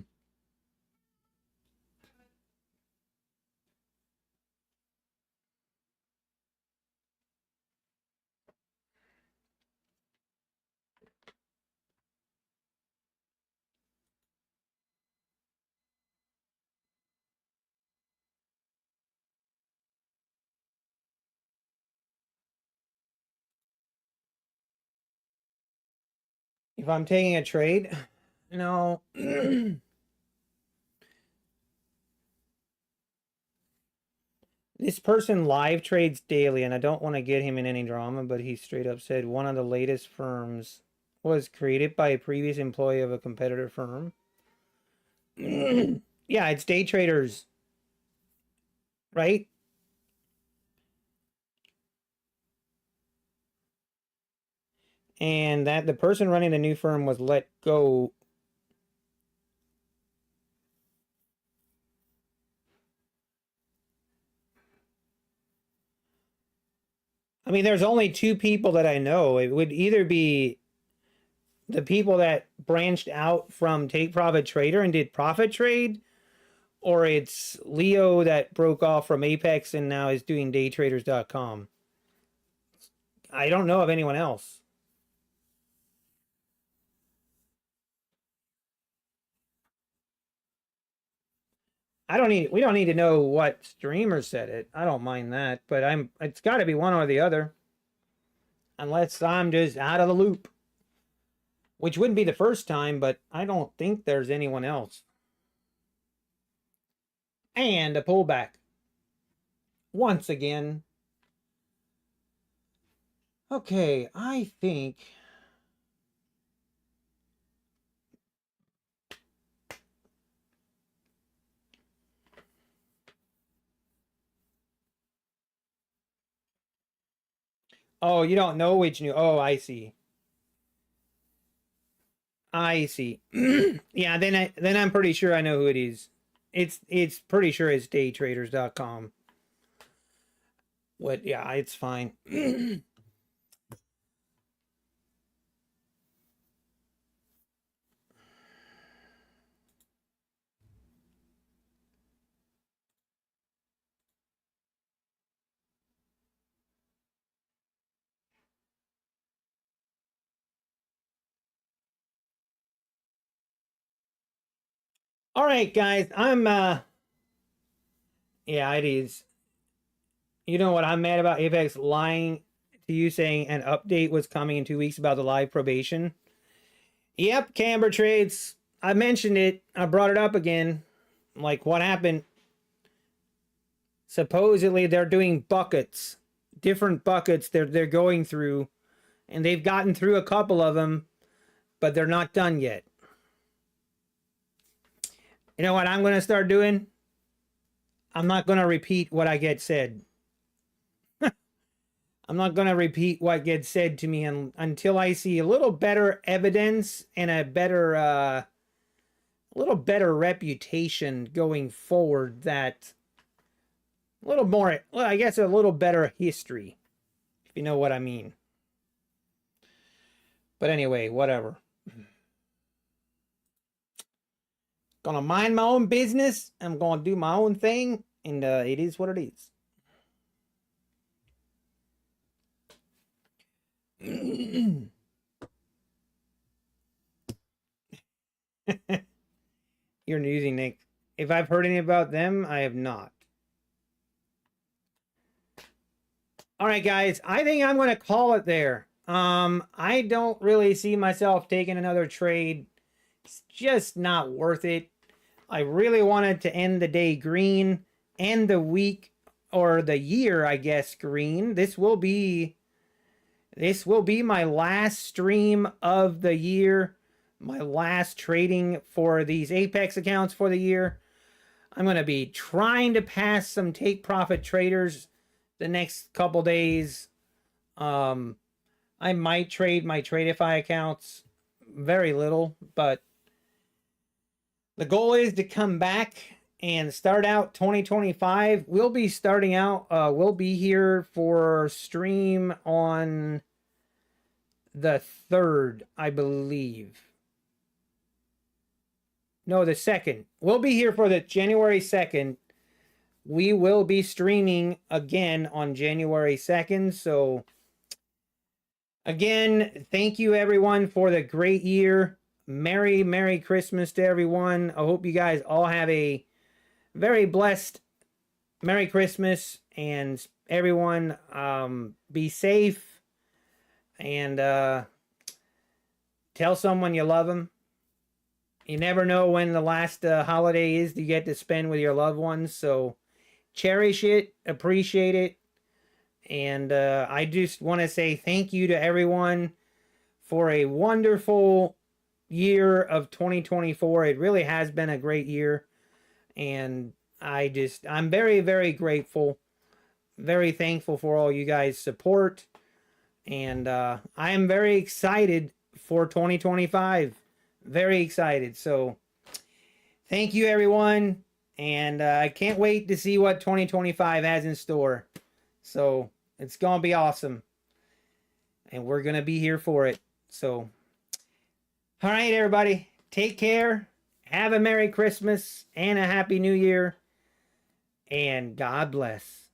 if I'm taking a trade, no. This person live trades daily, and I don't want to get him in any drama, but he straight up said one of the latest firms was created by a previous employee of a competitor firm. Yeah, it's day traders, right? And that the person running the new firm was let go. I mean, there's only two people that I know. It would either be the people that branched out from Take Profit Trader and did profit trade, or it's Leo that broke off from Apex and now is doing daytraders.com. I don't know of anyone else. We don't need to know what streamer said it. I don't mind that, but it's got to be one or the other. Unless I'm just out of the loop. Which wouldn't be the first time, but I don't think there's anyone else. And a pullback. Once again. Okay, I think oh, you don't know which new. Oh, I see. I see. Yeah, then I'm pretty sure I know who it is. It's pretty sure it's daytraders.com. What? Yeah, it's fine. All right, guys. Yeah, it is. You know what I'm mad about? Apex lying to you saying an update was coming in 2 weeks about the live probation. Yep, Camber trades. I mentioned it. I brought it up again. Like, what happened? Supposedly they're doing buckets, different buckets they're going through, and they've gotten through a couple of them, but they're not done yet. You know what I'm going to start doing? I'm not going to repeat what I get said. I'm not going to repeat what gets said to me until I see a little better evidence and a little better reputation going forward, that a little more, well, I guess a little better history, if you know what I mean. But anyway, whatever. Gonna mind my own business. I'm gonna do my own thing, and it is what it is. You're using Nick. If I've heard any about them, I have not. All right, guys. I think I'm gonna call it there. I don't really see myself taking another trade. It's just not worth it. I really wanted to end the day green, end the week or the year, I guess, green. This will be my last stream of the year, my last trading for these Apex accounts for the year. I'm going to be trying to pass some take profit traders the next couple days. I might trade my Tradeify accounts, very little, but the goal is to come back and start out 2025. We'll be starting out, we'll be here for stream on the 3rd, I believe. No, the 2nd. We'll be here for the January 2nd. We will be streaming again on January 2nd. So again, thank you everyone for the great year. Merry Christmas to everyone. I hope you guys all have a very blessed Merry Christmas, and everyone be safe, and Tell someone you love them. You never know when the last holiday is you get to spend with your loved ones. So cherish it, appreciate it. And I just want to say thank you to everyone for a wonderful year of 2024. It really has been a great year. And I'm very, very grateful, very thankful for all you guys' support. And I am very excited for 2025. Very excited. So thank you, everyone. And I can't wait to see what 2025 has in store. So it's going to be awesome. And we're going to be here for it. So, all right, everybody. Take care. Have a Merry Christmas and a Happy New Year. And God bless.